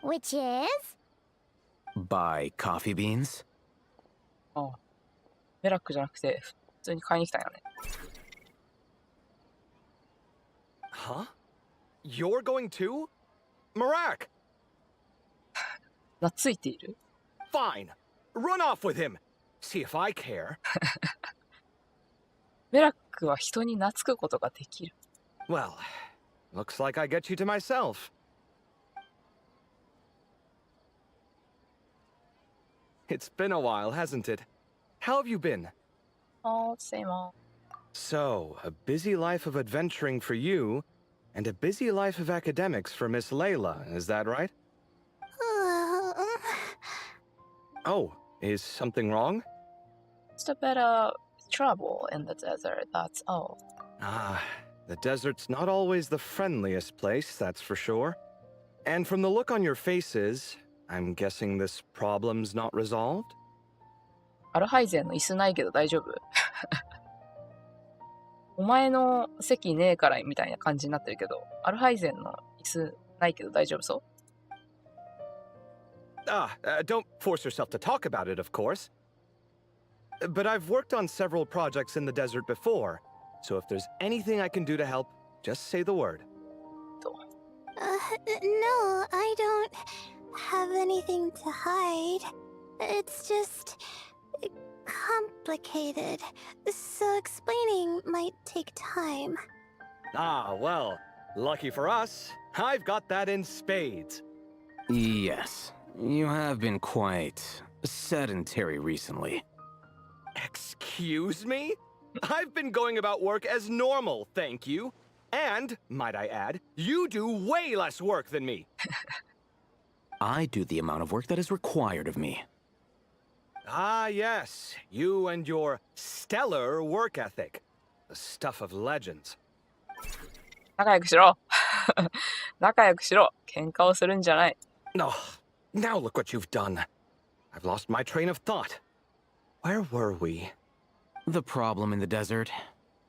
Which is? Buy coffee beans. ああ、ベラックじゃなくて普通に買いに来たんやね。Huh? You're going too? Marak! 懐いている Fine. Run off with him. See if I care. ベラックは人に懐くことができる。Well, looks like I get you to myself. It's been a while, hasn't it? How have you been? Oh, same old. So, a busy life of adventuring for you, and a busy life of academics for Miss Layla, is that right? Oh, is something wrong? Just a bit of trouble in the desert, that's all. Ah, the desert's not always the friendliest place, that's for sure. And from the look on your faces, I'm guessing this problem's not resolved? アルハイゼンの椅子ないけど大丈夫？お前の席ねえからみたいな感じになってるけど、アルハイゼンの椅子ないけど大丈夫そう？ Don't force yourself to talk about it, of course. But I've worked on several projects in the desert before, so if there's anything I can do to help, just say the word. No, I don't have anything to hide. It's just complicated, so explaining might take time. Ah, well, lucky for us, I've got that in spades. Yes, you have been quite sedentary recently. Excuse me? I've been going about work as normal, thank you. And, might I add, you do way less work than me. I do the amount of work that is required of me. Ah, yes, you and your stellar work ethic. The stuff of legends. 仲良くしろ。仲良くしろ。喧嘩をするんじゃない。Oh, now look what you've done. I've lost my train of thought. Where were we? The problem in the desert.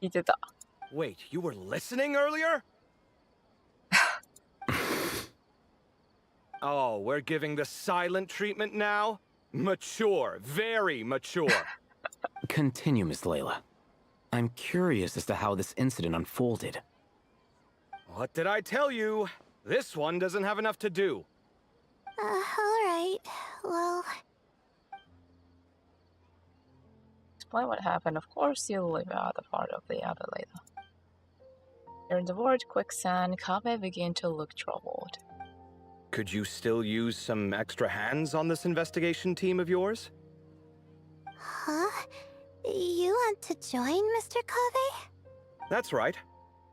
聞いてた。Wait, you were listening earlier? Oh, we're giving the silent treatment now? Mature, very mature. Continue, Miss Layla. I'm curious as to how this incident unfolded. What did I tell you? This one doesn't have enough to do. Alright, well... Explain what happened. Of course, you'll leave out the part of the other later. During the word quicksand, Kabe began to look troubled. Could you still use some extra hands on this investigation team of yours? Huh? You want to join, Mr. Kave? That's right.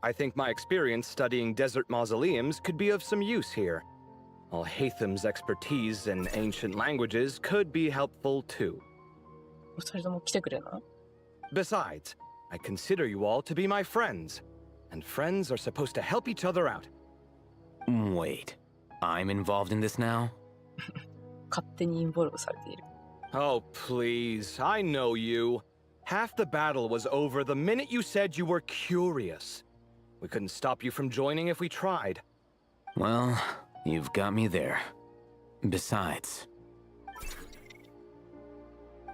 I think my experience studying desert mausoleums could be of some use here. Al-Haytham's expertise in ancient languages could be helpful too. 二人とも来てくれるの？ Besides, I consider you all to be my friends, and friends are supposed to help each other out. Wait, I'm involved in this now? 勝手にインボルブされている。Oh, please, I know you. Half the battle was over the minute you said you were curious. We couldn't stop you from joining if we tried. Well, you've got me there. Besides...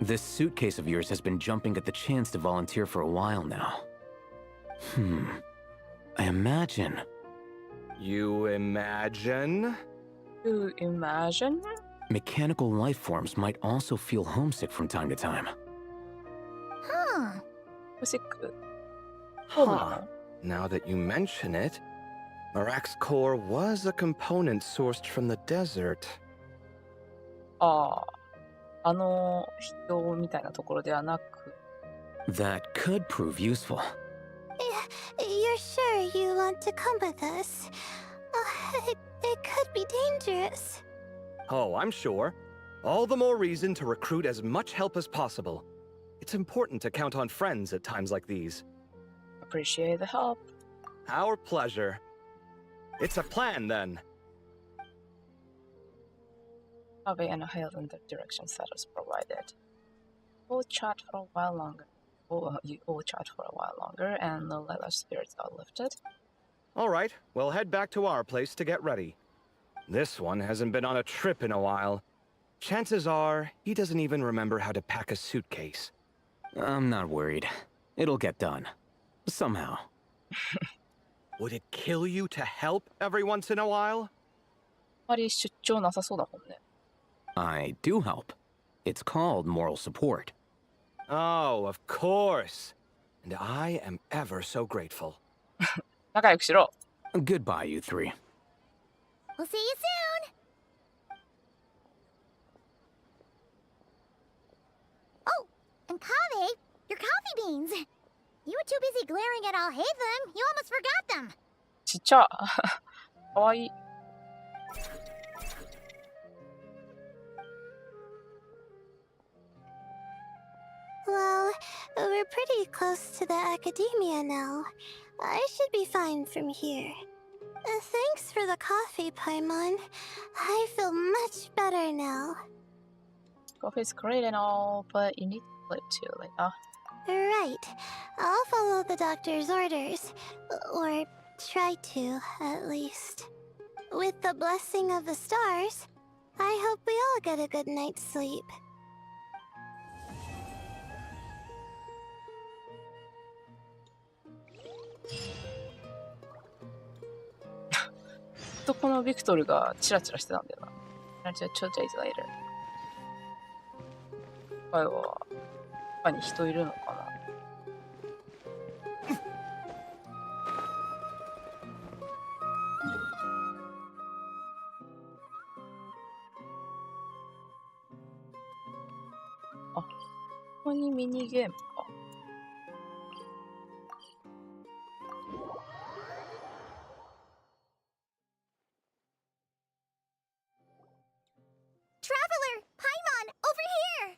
This suitcase of yours has been jumping at the chance to volunteer for a while now. I imagine... You imagine? You imagine? Mechanical life forms might also feel homesick from time to time. Huh. ムシック。そうな Huh. の？ Now that you mention it, Marak's core was a component sourced from the desert. ああ。あの人みたいなところではなく。That could prove useful. You're sure you want to come with us? It could be dangerous. Oh, I'm sure. All the more reason to recruit as much help as possible. It's important to count on friends at times like these. Appreciate the help. Our pleasure. It's a plan, then. Kabe and hailed in the direction Satos provided. We'll chat for a while longer. You all chat for a while longer, and the Layla's spirits are lifted. All right, we'll head back to our place to get ready. This one hasn't been on a trip in a while. Chances are, he doesn't even remember how to pack a suitcase. I'm not worried. It'll get done. Somehow. Would it kill you to help every once in a while? あまり出張なさそうだもんね。 I do help. It's called moral support. Oh, of course. And I am ever so grateful. 仲良くしろ。 Goodbye, you three. We'll see you soon! Oh, and Kaveh, your coffee beans! You were too busy glaring at Alhaitham, you almost forgot them! ちっちゃ。かわいい。Well, we're pretty close to the academia now. I should be fine from here. Thanks for the coffee, Paimon. I feel much better now. Coffee's great and all, but you need to sleep too later. Right. I'll follow the doctor's orders. Or try to, at least. With the blessing of the stars, I hope we all get a good night's sleep. ずっとこのビクトルがチラチラしてたんだよな。じゃあ、ちょっとdays later。前は、他に人いるのかな。あ、ここにミニゲームか。Traveler, Paimon, over here!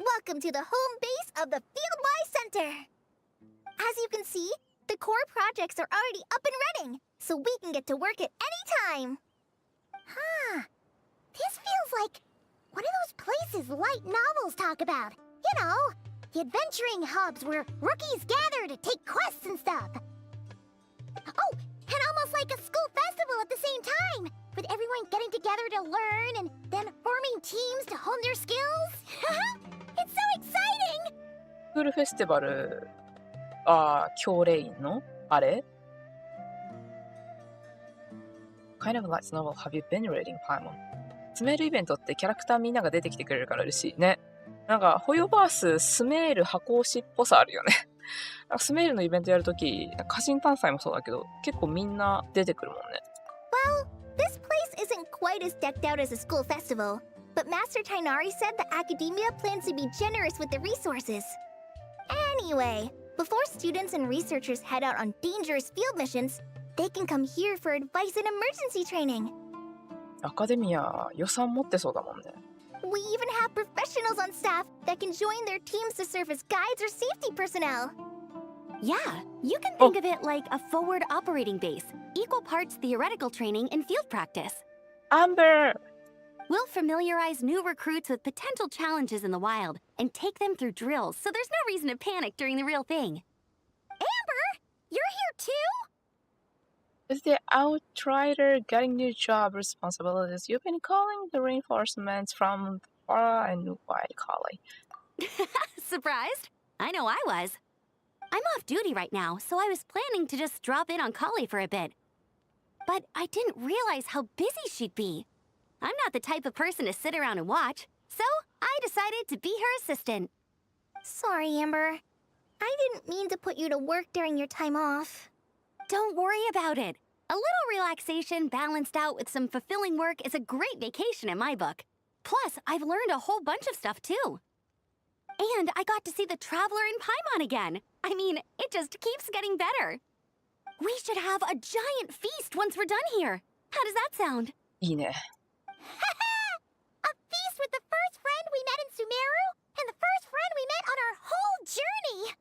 Welcome to the home base of the Field-wise Center! As you can see, the core projects are already up and running, so we can get to work at any time! Huh. This feels like one of those places light novels talk about. You know, the adventuring hubs where rookies gather to take quests and stuff. Oh, and almost like a school festival at the same time, with everyone getting together to learn and then forming teams to hone their skills. It's so exciting! スクールフェスティバル、教令員のあれ Kind of light novel have you been reading, Paimon? スメールイベントってキャラクターみんなが出てきてくれるから嬉しいね。なんか、ホヨバース、スメール箱推しっぽさあるよね。スメールのイベントやるとき、家臣探査もそうだけど、結構みんな出てくるもんね。Well, this place isn't quite as decked out as a school festival, but Master Tainari said the academia plans to be generous with the resources. Anyway, before students and researchers head out on dangerous field missions, they can come here for advice and emergency training. アカデミア、予算持ってそうだもんね。We even have professionals on staff that can join their teams to serve as guides or safety personnel. Yeah, you can think of it like a forward operating base, equal parts theoretical training and field practice. Amber! We'll familiarize new recruits with potential challenges in the wild and take them through drills so there's no reason to panic during the real thing. Amber, you're here too? Is the outrider getting new job responsibilities? You've been calling the reinforcements from far and wide, Collie. Surprised? I know I was. I'm off duty right now, so I was planning to just drop in on Collie for a bit. But I didn't realize how busy she'd be. I'm not the type of person to sit around and watch, so I decided to be her assistant. Sorry, Amber. I didn't mean to put you to work during your time off. Don't worry about it. A little relaxation balanced out with some fulfilling work is a great vacation in my book. Plus, I've learned a whole bunch of stuff too. And I got to see the Traveler in Paimon again. I mean, it just keeps getting better. We should have a giant feast once we're done here. How does that sound? いいね。 A feast with the first friend we met in Sumeru and the first friend we met on our whole journey.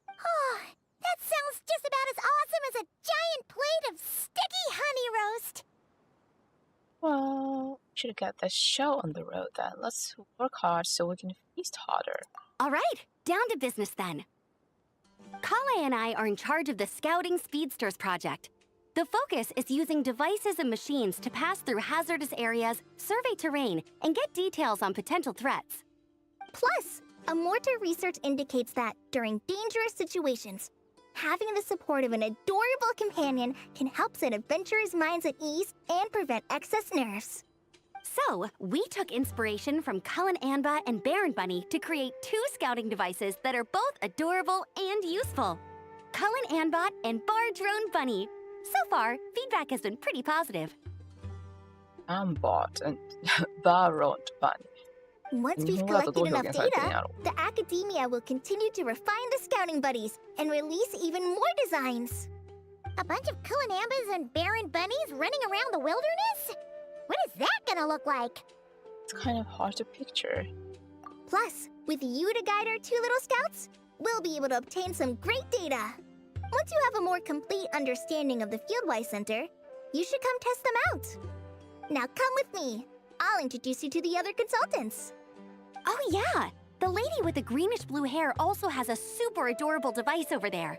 Oh, that sounds just about as awesome as a giant plate of sticky honey roast. Well, should get the show on the road then. Let's work hard so we can feast harder. All right, down to business then. Kale and I are in charge of the Scouting Speedsters project. The focus is using devices and machines to pass through hazardous areas, survey terrain, and get details on potential threats. Plus, a mortar research indicates that during dangerous situations, having the support of an adorable companion can help set adventurers' minds at ease and prevent excess nerves. So, we took inspiration from Cullen Anba and Baron Bunny to create 2 scouting devices that are both adorable and useful. Cullen Anbot and Bar Drone Bunny. So far, feedback has been pretty positive. Ambot and Baron Bunny. Once we've collected enough data, the academia will continue to refine the scouting buddies and release even more designs. A bunch of Kulanambas and Baron Bunnies running around the wilderness? What is that gonna look like? It's kind of hard to picture. Plus, with you to guide our 2 little scouts, we'll be able to obtain some great data. Once you have a more complete understanding of the Fieldwise Center, you should come test them out. Now come with me. I'll introduce you to the other consultants. Oh yeah! The lady with the greenish-blue hair also has a super adorable device over there.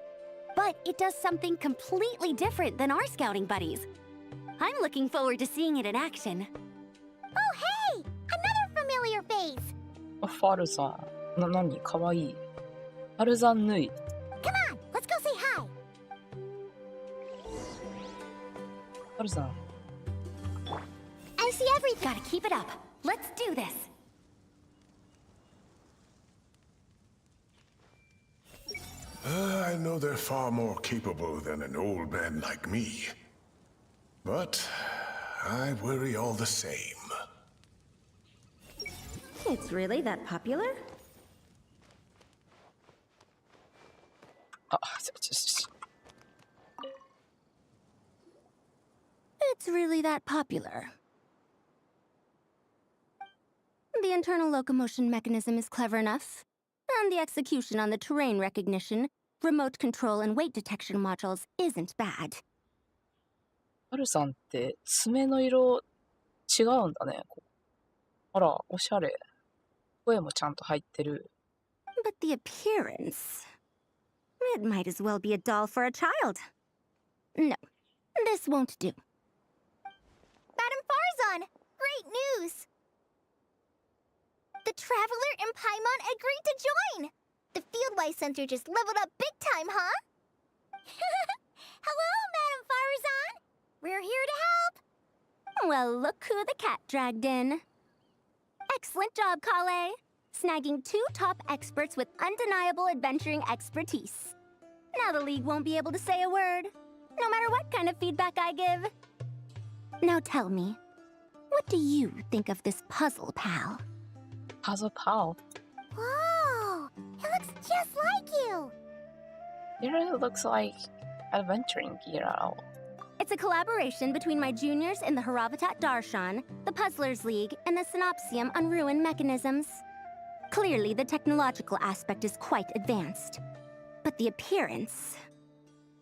But it does something completely different than our scouting buddies. I'm looking forward to seeing it in action. Oh hey! Another familiar face! ファルさん。何かわいい。ファルザンヌイ。Come on, let's go say hi! ファルさん。I see everything! Gotta keep it up. Let's do this. I know they're far more capable than an old man like me. But I worry all the same. It's really that popular? It's really that popular. The internal locomotion mechanism is clever enough, and the execution on the terrain recognition, remote control, and weight detection modules isn't bad. ファルさんって爪の色違うんだね。あら、おしゃれ。声もちゃんと入ってる。But the appearance... It might as well be a doll for a child. No, this won't do. Madam Farzan, great news! The Traveler and Paimon agreed to join! The Fieldwise Center just leveled up big time, huh? Hello, Madam Farzan! We're here to help! Well, look who the cat dragged in. Excellent job, Kale. Snagging 2 top experts with undeniable adventuring expertise. Now the League won't be able to say a word, no matter what kind of feedback I give. Now tell me, what do you think of this puzzle, pal? Puzzle pal. Whoa! It looks just like you! It really looks like adventuring gear. It's a collaboration between my juniors in the Haravatat Darshan, the Puzzlers League, and the Synopsium on Ruin Mechanisms. Clearly, the technological aspect is quite advanced. But the appearance...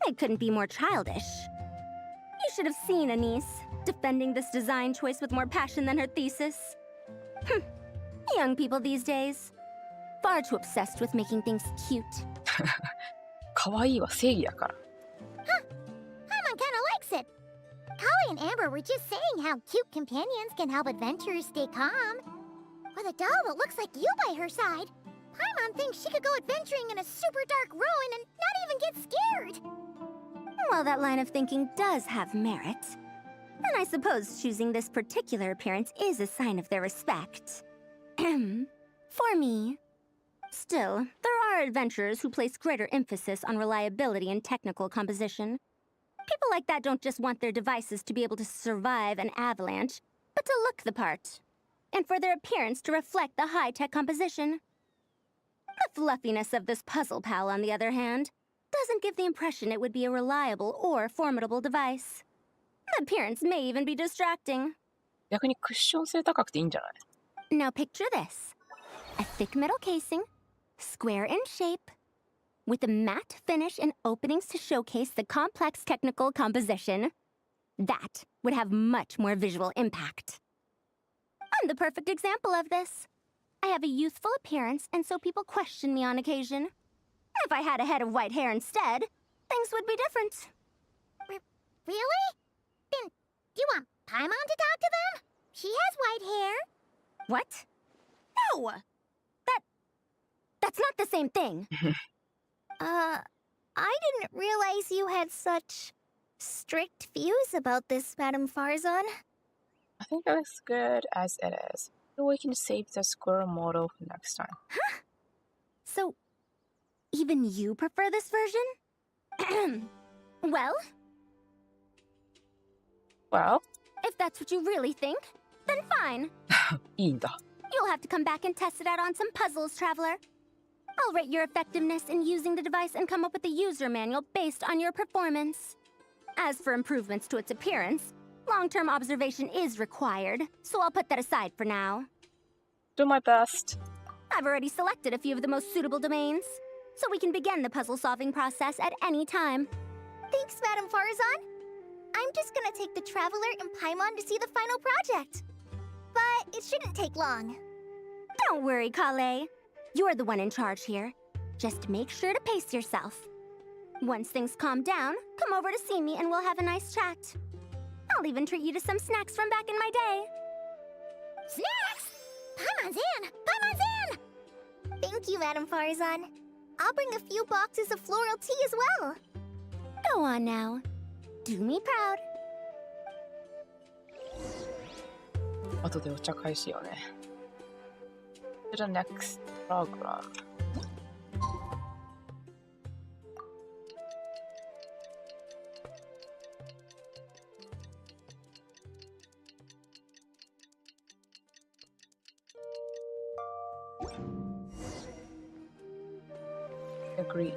It couldn't be more childish. You should have seen Anise, defending this design choice with more passion than her thesis. Young people these days. Far too obsessed with making things cute. 可愛いは正義やから。Huh. Paimon kinda likes it. Kali and Amber were just saying how cute companions can help adventurers stay calm. With a doll that looks like you by her side, Paimon thinks she could go adventuring in a super dark ruin and not even get scared. Well, that line of thinking does have merit. And I suppose choosing this particular appearance is a sign of their respect. For me. Still, there are adventurers who place greater emphasis on reliability and technical composition. People like that don't just want their devices to be able to survive an avalanche, but to look the part. And for their appearance to reflect the high-tech composition. The fluffiness of this puzzle pal, on the other hand, doesn't give the impression it would be a reliable or formidable device. The appearance may even be distracting. 逆にクッション性高くていいんじゃない？ Now picture this. A thick metal casing, square in shape, with a matte finish and openings to showcase the complex technical composition. That would have much more visual impact. I'm the perfect example of this. I have a youthful appearance, and so people question me on occasion. If I had a head of white hair instead, things would be different. Really? Then, do you want Paimon to talk to them? She has white hair. What? No! That's not the same thing. I didn't realize you had such strict views about this, Madam Farzan. I think it looks good as it is. We can save the squirrel model for next time. So, even you prefer this version? Well, if that's what you really think, then fine. いいんだ。 You'll have to come back and test it out on some puzzles, Traveler. I'll rate your effectiveness in using the device and come up with a user manual based on your performance. As for improvements to its appearance, long-term observation is required, so I'll put that aside for now. Do my best. I've already selected a few of the most suitable domains, so we can begin the puzzle-solving process at any time. Thanks, Madam Farazan. I'm just gonna take the Traveler and Paimon to see the final project. But it shouldn't take long. Don't worry, Kale. You're the one in charge here. Just make sure to pace yourself. Once things calm down, come over to see me and we'll have a nice chat. I'll even treat you to some snacks from back in my day. Snacks! Paimon's in! Paimon's in! Thank you, Madam Farazan. I'll bring a few boxes of floral tea as well. Go on now. Do me proud. 後でお茶返しよね。To the next program. Agreed.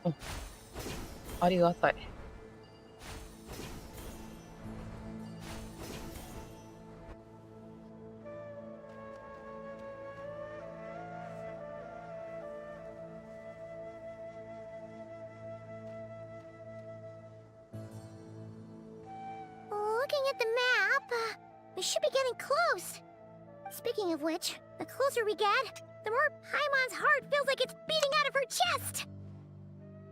Oh, ありがたい。Looking at the map, we should be getting close. Speaking of which, the closer we get, the more Paimon's heart feels like it's beating out of her chest.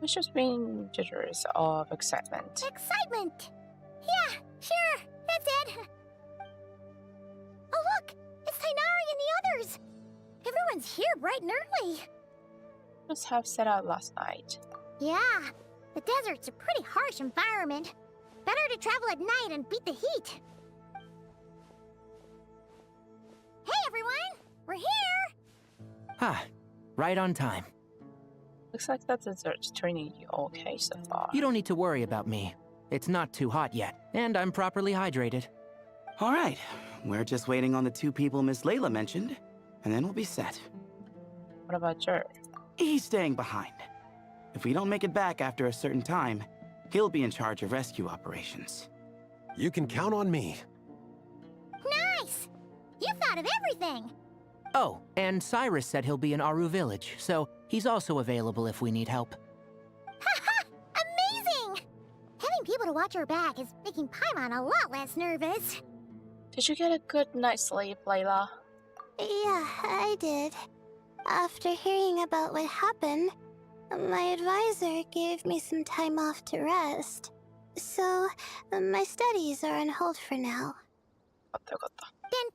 It's just being jitters of excitement. Excitement! Yeah, sure, that's it. Oh look, it's Tainari and the others. Everyone's here bright and early. Must have set out last night. Yeah, the desert's a pretty harsh environment. Better to travel at night and beat the heat. Hey everyone, we're here! Ah, right on time. Looks like that dessert's treating you okay so far. You don't need to worry about me. It's not too hot yet, and I'm properly hydrated. All right, we're just waiting on the two people Miss Layla mentioned, and then we'll be set. What about Jer? He's staying behind. If we don't make it back after a certain time, he'll be in charge of rescue operations. You can count on me. Nice! You thought of everything! Oh, and Cyrus said he'll be in Aru Village, so he's also available if we need help. Haha! Amazing! Having people to watch our back is making Paimon a lot less nervous. Did you get a good night's sleep, Layla? Yeah, I did. After hearing about what happened, my advisor gave me some time off to rest. So, my studies are on hold for now. Then,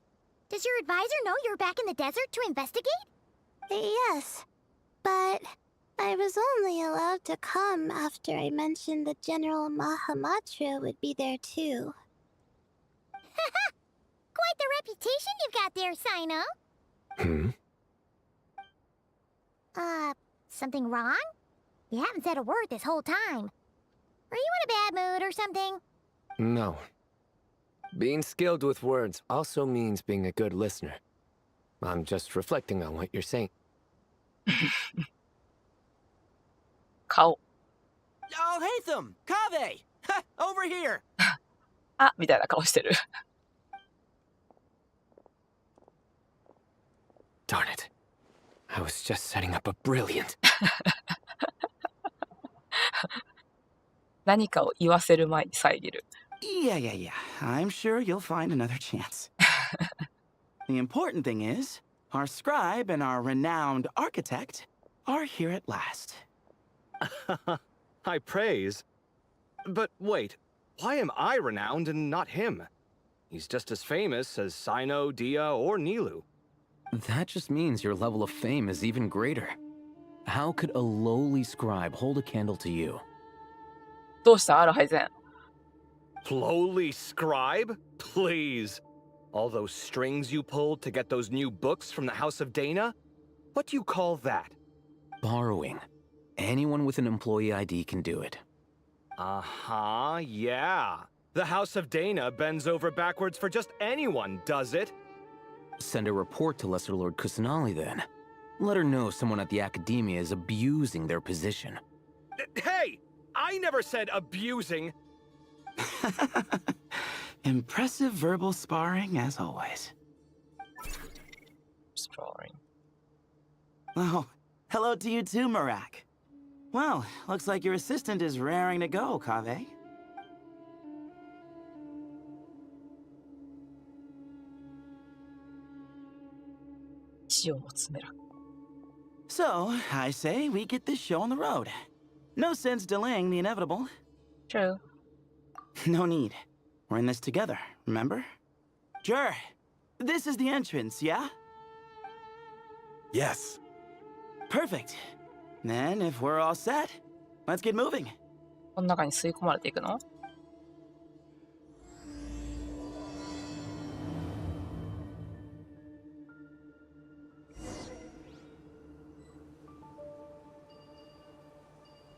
does your advisor know you're back in the desert to investigate? Yes, but I was only allowed to come after I mentioned that General Mahamatra would be there too. Haha! Quite the reputation you've got there, Sino. Something wrong? You haven't said a word this whole time. Are you in a bad mood or something? No. Being skilled with words also means being a good listener. I'm just reflecting on what you're saying. 顔。 Oh, Hatham! Kaveh! Ha, over here! あ、みたいな顔してる。Darn it. I was just setting up a brilliant... 何かを言わせる前に遮る。Yeah. I'm sure you'll find another chance. The important thing is, our scribe and our renowned architect are here at last. High praise. But wait, Why am I renowned and not him? He's just as famous as Sino, Dia, or Nilu. That just means your level of fame is even greater. How could a lowly scribe hold a candle to you? どうしたアルハイゼン。 Lowly scribe? Please. All those strings you pulled to get those new books from the House of Dana? What do you call that? Borrowing. Anyone with an employee ID can do it. Uh-huh, yeah. The House of Dana bends over backwards for just anyone, does it? Send a report to Lesser Lord Kusanali then. Let her know someone at the Academia is abusing their position. Hey! I never said abusing! Impressive verbal sparring, as always. Sparring. Oh, hello to you too, Marak. Well, looks like your assistant is raring to go, Kaveh. So, I say we get this show on the road. No sense delaying the inevitable. True. No need. We're in this together, remember? Sure. This is the entrance, yeah? Yes. Perfect. Then, if we're all set, let's get moving. この中に吸い込まれていくの？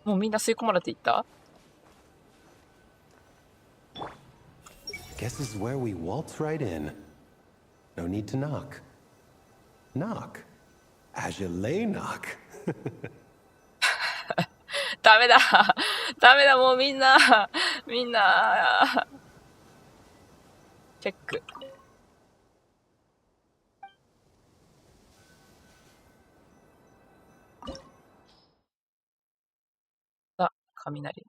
もうみんな吸い込まれていった？ Guess this is where we waltz right in. No need to knock. Knock. As you lay knock. ダメだダメだもうみんなチェック。あ、雷。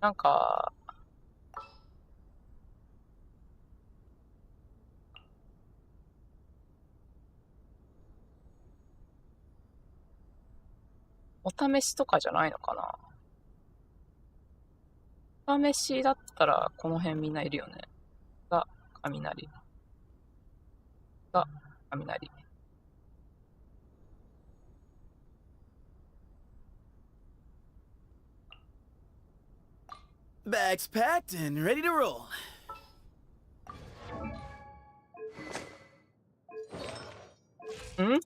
なんかお試しとかじゃないのかな。お試しだったらこの辺みんないるよね。が雷が雷。Bags packed and ready to roll. ん？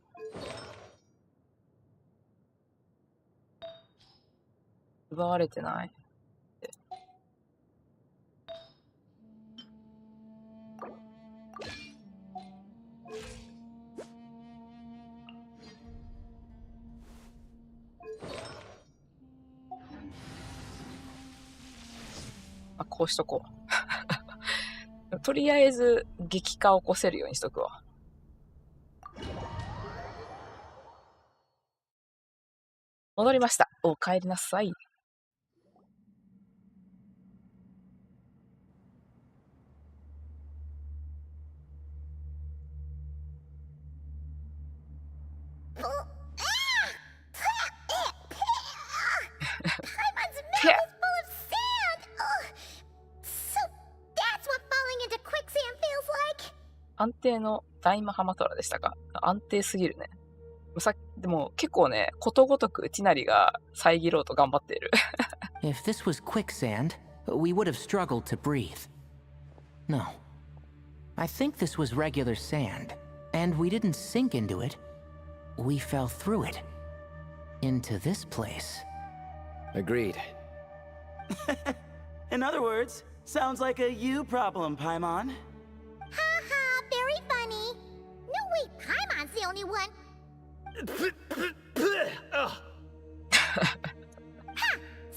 奪われてない。あ、こうしとこう。とりあえず激化を起こせるようにしとくわ。戻りました。お帰りなさい。安定の大マハマトラでしたか。安定すぎるね。でも結構ね、ことごとくティナリが遮ろうと頑張っている。If this was quicksand, we would have struggled to breathe. No. I think this was regular sand, and we didn't sink into it. We fell through it. Into this place. Agreed. In other words, sounds like a you problem, Paimon. Haha, very funny. No, wait, Paimon's the only one.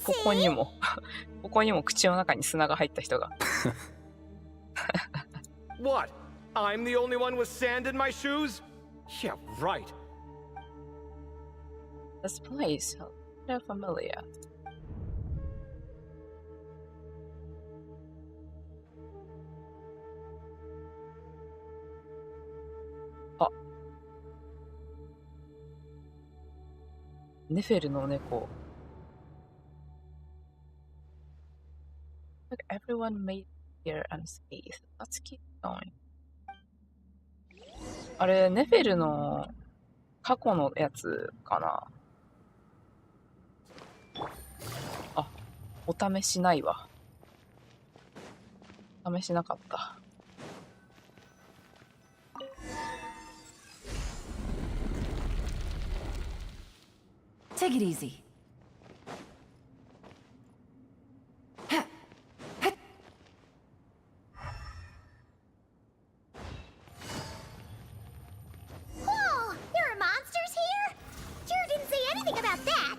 ここにも口の中に砂が入った人が。What? I'm the only one with sand in my shoes? Yeah, right. This place, so familiar. あ、ネフェルの猫。Like everyone made here unscathed. Let's keep going. あれ、ネフェルの過去のやつかな。あ、お試しないわ。試しなかった。Take it easy. Whoa! There are monsters here? Jared didn't say anything about that.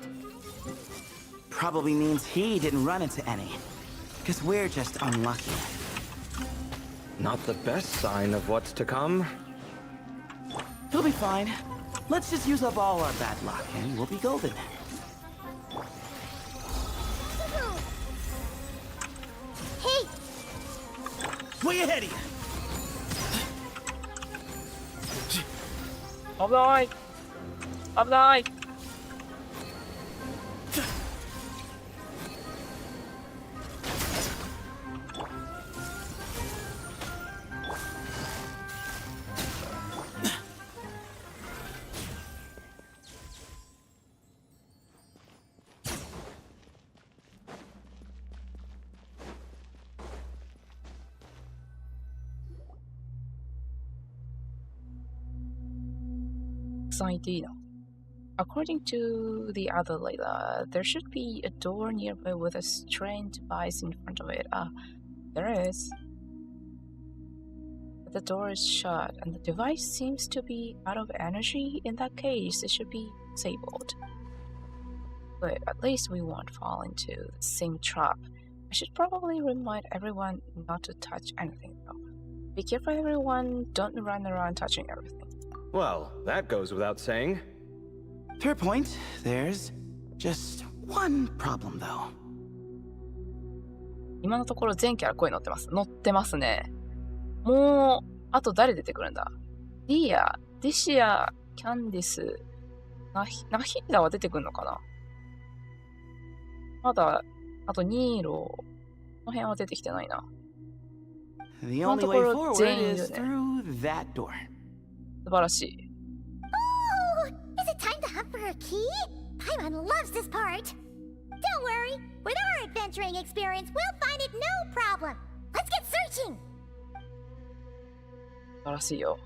Probably means he didn't run into any. Because we're just unlucky. Not the best sign of what's to come. He'll be fine. Let's just use up all our bad luck, and we'll be golden. Hey! Way ahead of you! 危ない危ないたくさんいていいな。According to the other Layla, there should be a door nearby with a strange device in front of it. Ah, there is. But the door is shut, and the device seems to be out of energy. In that case, it should be disabled. But at least we won't fall into the same trap. I should probably remind everyone not to touch anything, though. Be careful, everyone. Don't run around touching everything. Well, that goes without saying. Fair point. There's just one problem, though. 今のところ全キャラ声乗ってます。乗ってますね。もう、あと誰出てくるんだ？ディア、ディシア、キャンディス、ナヒンダは出てくるのかな？まだ、あとニーロ、この辺は出てきてないな。The 今の only とこ way ろ forward 全員い is るね。 through that door. 素晴らしい。Oh! Is it time to hunt for a key? Paimon loves this part. Don't worry. With our adventuring experience, we'll find it no problem. Let's get searching. 素晴らしいよ。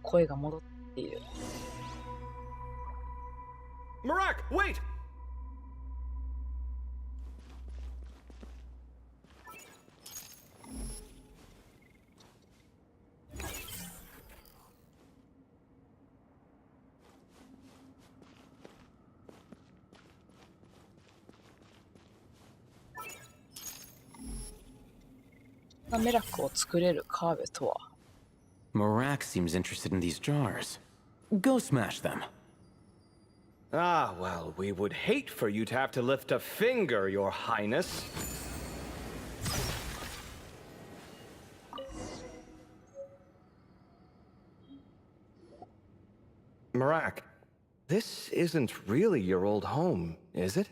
声が戻っている。Marak, wait! メラクを作れるカーベとは。Marak seems interested in these jars. Go smash them. Ah, well, we would hate for you to have to lift a finger, Your Highness. Marak, this isn't really your old home, is it?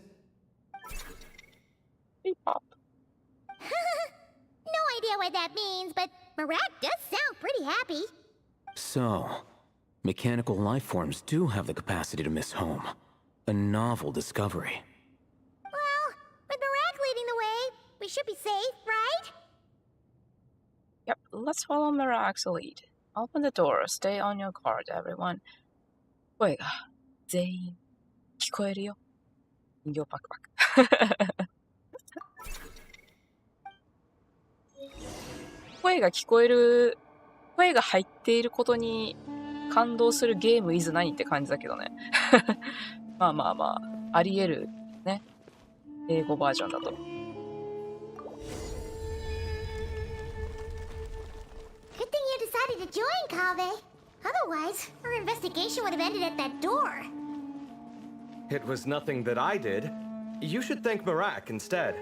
P-pop. No idea what that means, but Marat does sound pretty happy. So, mechanical life forms do have the capacity to miss home. A novel discovery. Well, with Marat leading the way, we should be safe, right? Yep, let's follow Marak's lead. Open the door, stay on your guard, everyone. 声が全員聞こえるよ。人形パクパク。声が聞こえる、声が入っていることに感動するゲームイズ何って感じだけどね。まあまあまあ、あり得るね。英語バージョンだと。Good thing you decided to join, Kave. Otherwise, our investigation would have ended at that door. It was nothing that I did. You should thank Marak instead.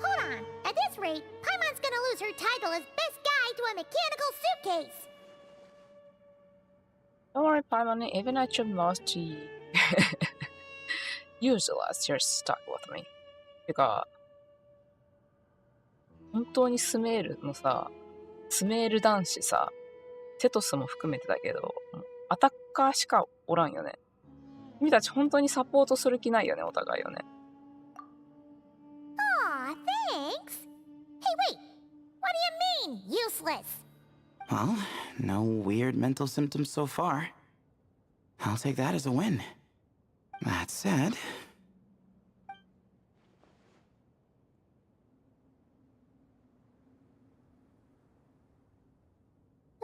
Hold on. At this rate, Paimon's gonna lose her title as best guy to a mechanical suitcase. Don't worry, Paimon, even at your most useless, you're stuck with me. てか、本当にスメールのさ、スメール男子さ、セトスも含めてだけど、アタッカーしかおらんよね。君たち本当にサポートする気ないよね、お互いよね。Aw, thanks. Hey, wait. What do you mean, useless? Well, no weird mental symptoms so far. I'll take that as a win. That said...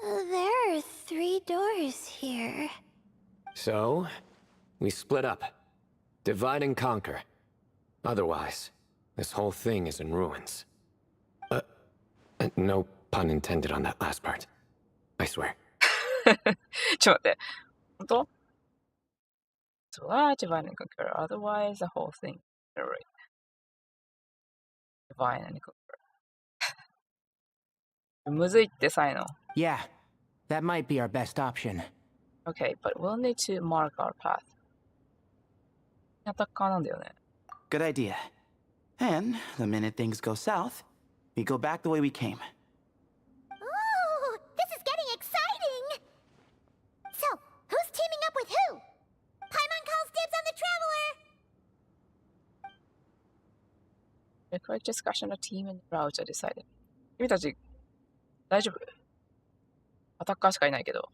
There are 3 doors here. So, we split up. Divide and conquer. Otherwise, this whole thing is in ruins. No pun intended on that last part. I swear. ちょっと待って。本当？So divide and conquer. Otherwise, the whole thing. Right. Divide and conquer. むずいってさいの。Yeah, that might be our best option. Okay, but we'll need to mark our path. アタッカーなんだよね。Good idea. And the minute things go south, we go back the way we came. Ooh, this is getting exciting! So, who's teaming up with who? Paimon calls dibs on the traveler! The correct discussion of team and routes are decided. 君たち、大丈夫？アタッカーしかいないけど。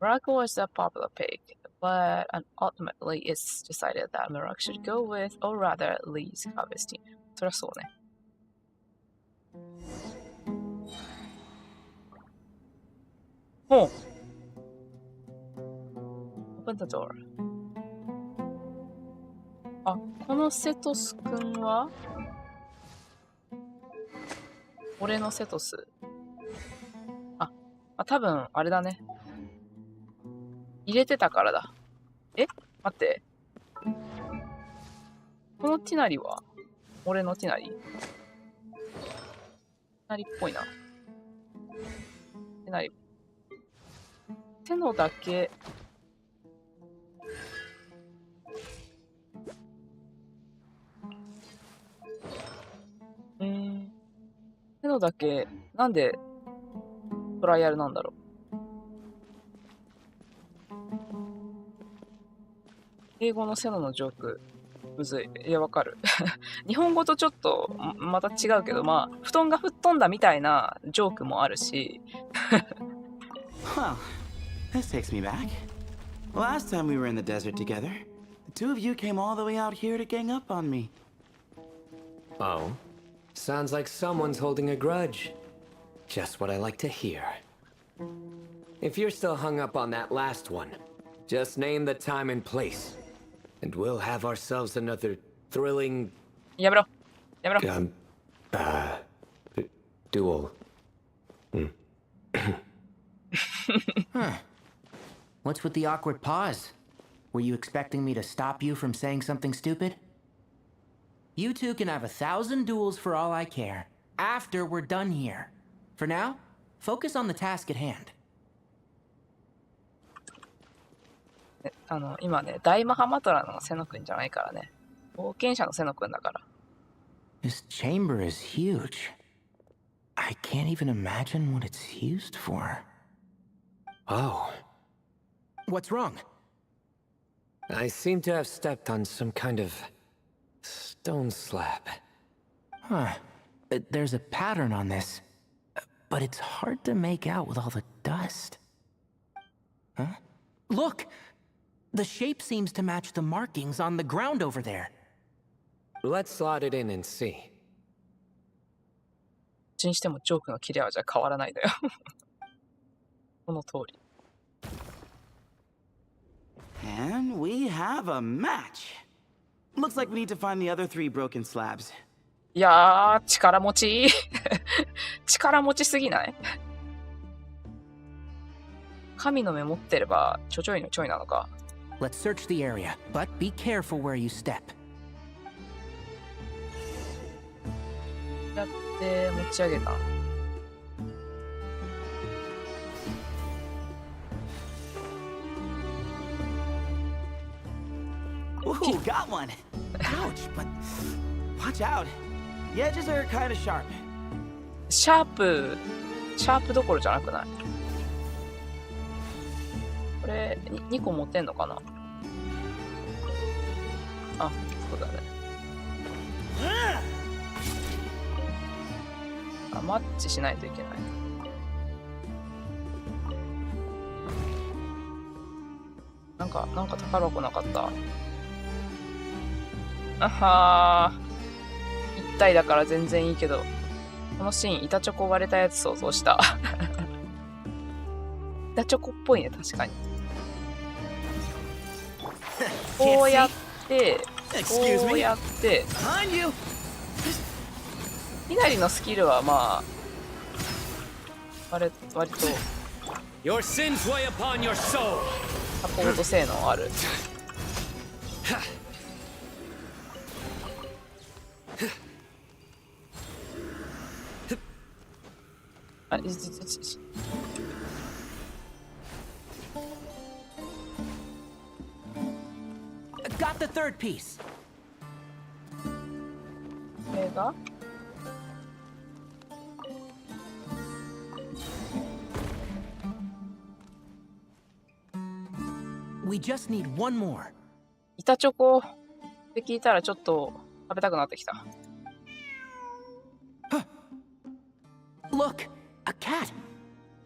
Miracle was the popular pick, but ultimately it's decided that Miracle should go with, or rather, Lee's Harvest team. そりゃそうね。ほう。Open the door. あ、このセトスくんは俺のセトス。多分、あれだね。入れてたからだ。え？待って。このティナリは俺のティナリ？ティナリっぽいな。ティナリ。手のだけ。手のだけ、なんでトライアルなんだろう。英語のセノのジョーク、むずい。いや、わかる。日本語とちょっとまた違うけど、まあ、布団が吹っ飛んだみたいなジョークもあるし。Well, this takes me back. Last time we were in the desert together, the two of you came all the way out here to gang up on me. Oh? Sounds like someone's holding a grudge. Just what I like to hear. If you're still hung up on that last one, just name the time and place, and we'll have ourselves another thrilling... やめろ。やめろ。duel. Huh. What's with the awkward pause? Were you expecting me to stop you from saying something stupid? You two can have 1,000 duels for all I care, after we're done here. For now, focus on the task at hand. 今ね、大マハマトラのセノ君じゃないからね。冒険者のセノ君だから。This chamber is huge. I can't even imagine what it's used for. Oh. What's wrong? I seem to have stepped on some kind of stone slab. Huh. There's a pattern on this, but it's hard to make out with all the dust. Huh? Look! The shape seems to match the markings on the ground over there. Let's slot it in and see. どっちにしてもジョークの切れ味は変わらないんだよ。この通り。And we have a match. Looks like we need to find the other 3 broken slabs. いやー、力持ち。力持ちすぎない？神の目持ってればちょちょいのちょいなのか。Let's search the area, but be careful where you step. やって持ち上げた。Ooh, got one. Ouch, but watch out. The edges are kind of sharp. シャープどころじゃなくない？これ2個持ってんのかな？あ、そうだね。あ、マッチしないといけない。なんか宝箱なかった？あはー、1体だから全然いいけど、このシーン板チョコ割れたやつ想像した板チョコっぽいね、確かに。こうやってこうやって左のスキルはまあ割とサポート性能ある。あ、Got the third piece. これがWe just need one more. 板チョコって聞いたらちょっと食べたくなってきた。Look, a cat.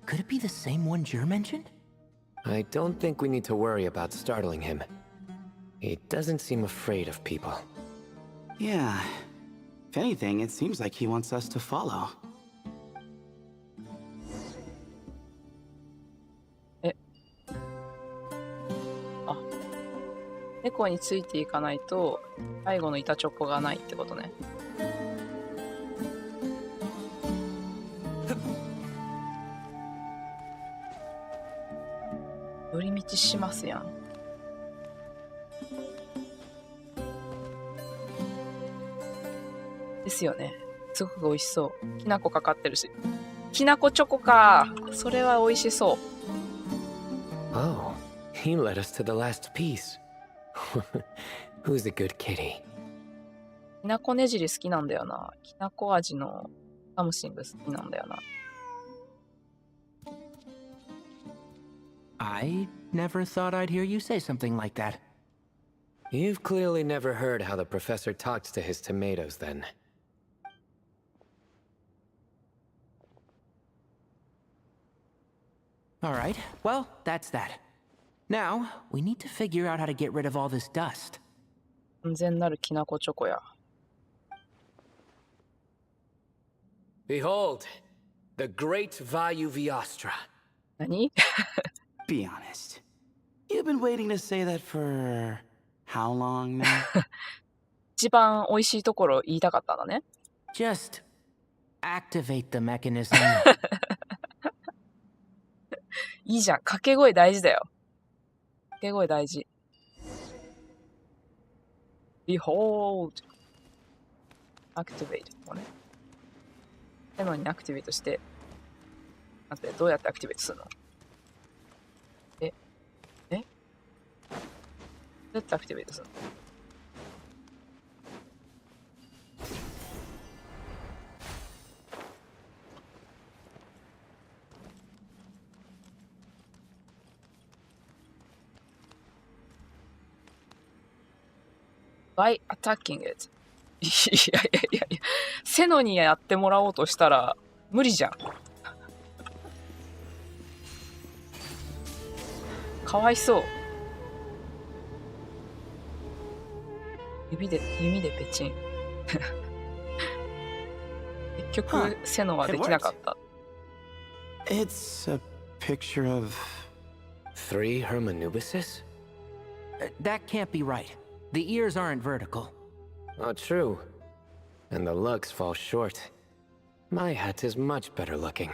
Could it be the same one Jer mentioned? I don't think we need to worry about startling him. He doesn't seem afraid of people. Yeah. If anything, it seems like he wants us to follow. あ、猫についていかないと最後の板チョコがないってことね。寄り道しますやん。ですよね。すごく美味しそう。きな粉かかってるし。きな粉チョコか。それは美味しそう。Oh, he led us to the last piece. Who's a good kitty? きなこねじり好きなんだよな。きなこ味のサムシング好きなんだよな。I never thought I'd hear you say something like that. You've clearly never heard how the professor talks to his tomatoes, then. All right, well, that's that. Now, we need to figure out how to get rid of all this dust. 完全なるきなこチョコや。Behold, the great Vayu Viastra. 何Be honest. You've been waiting to say that for how long now? 一番美味しいところ言いたかったんだね。Just activate the mechanism. いいじゃん。掛け声大事だよ。掛け声大事。Behold! Activate もね。なのにアクティベートして。待って、どうやってアクティベートするの？どうやってアクティベートするの？By attacking it. いや、セノにやってもらおうとしたら無理じゃん。かわいそう。弓でペチン。結局セノはできなかった。It's a picture of 3 Hermanubises? That can't be right. The ears aren't vertical. Oh, true. And the lugs fall short. My hat is much better looking.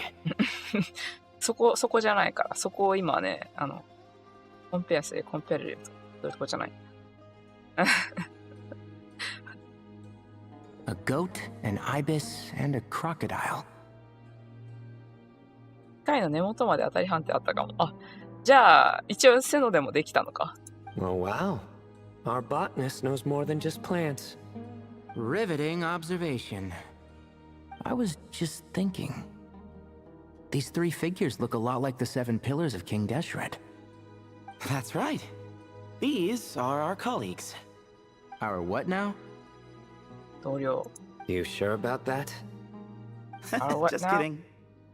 そこじゃないから。そこを今ね、コンペアしてコンペアれると。そういうとこじゃない。A goat, an ibis, and a crocodile. 機械の根元まで当たり判定あったかも。あ、じゃあ一応セノでもできたのか。Oh, wow. Our botanist knows more than just plants. Riveting observation. I was just thinking. These three figures look a lot like the 7 pillars of King Deshret. That's right. These are our colleagues. Our what now? 同僚。 You sure about that? Our what Just now? kidding.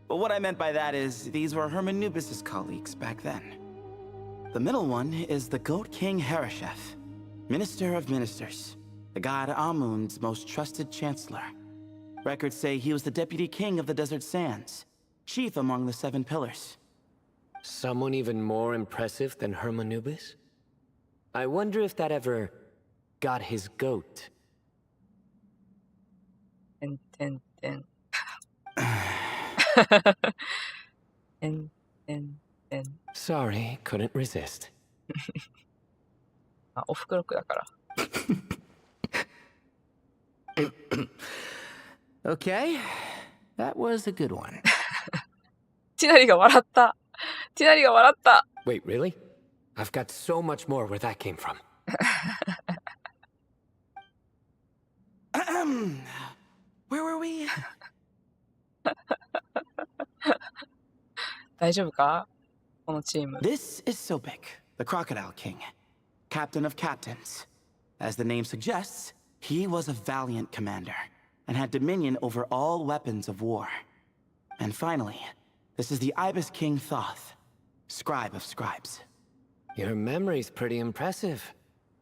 But what I meant by that is these were Hermanubis' colleagues back then. The middle one is the Goat King Harashef, Minister of Ministers, the god Amun's most trusted chancellor. Records say he was the deputy king of the Desert Sands, chief among the 7 pillars. Someone even more impressive than Hermanubis? I wonder if that ever got his goat. てんてんてん。てんてんてん。Sorry, couldn't resist. あ、オフクロックだから。Okay, that was a good one. ティナリが笑った。ティナリが笑った。Wait, really? I've got so much more where that came from. Where were we? 大丈夫かこのチーム。 This is Sobek, the Crocodile King, captain of captains. As the name suggests, he was a valiant commander and had dominion over all weapons of war. And finally, this is the Ibis King Thoth, scribe of scribes. Your memory's pretty impressive.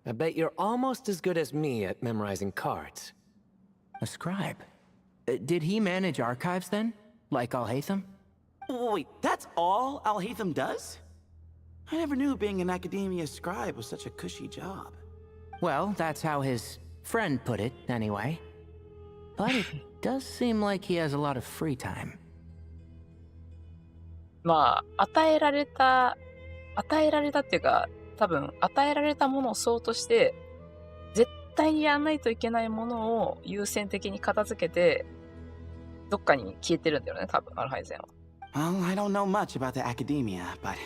I bet you're almost as good as me at memorizing cards. A scribe. Did he manage archives then? Like Al-Haytham? Wait, that's all Al-Haytham does? I never knew being an academia scribe was such a cushy job. Well, that's how his friend put it, anyway. But it does seem like he has a lot of free time. まあ、与えられたっていうか、多分、与えられたものをそうとして、絶対にやらないといけないものを優先的に片付けて、どっかに消えてるんだよね、多分、アルハイゼンは。Well, I don't know much about the academia, but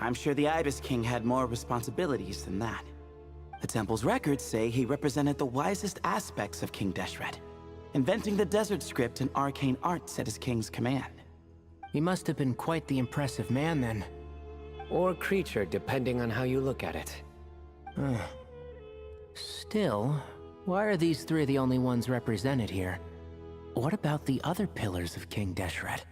I'm sure the Ibis King had more responsibilities than that. The temple's records say he represented the wisest aspects of King Deshret, inventing the desert script and arcane arts at his king's command. He must have been quite the impressive man then. Or creature, depending on how you look at it. Still, why are these three the only ones represented here? What about the other pillars of King Deshret?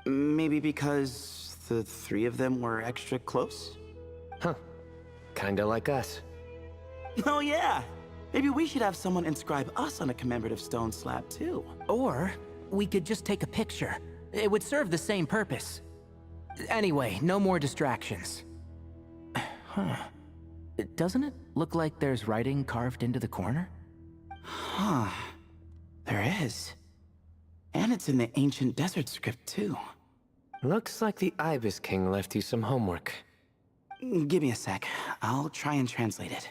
Maybe because the 3 of them were extra close? Huh. Kinda like us. Oh yeah! Maybe we should have someone inscribe us on a commemorative stone slab too. Or we could just take a picture. It would serve the same purpose. Anyway, no more distractions. Huh. Doesn't it look like there's writing carved into the corner? Huh. There is. And it's in the ancient desert script too. Looks like the Ibis King left you some homework. Give me a sec. I'll try and translate it.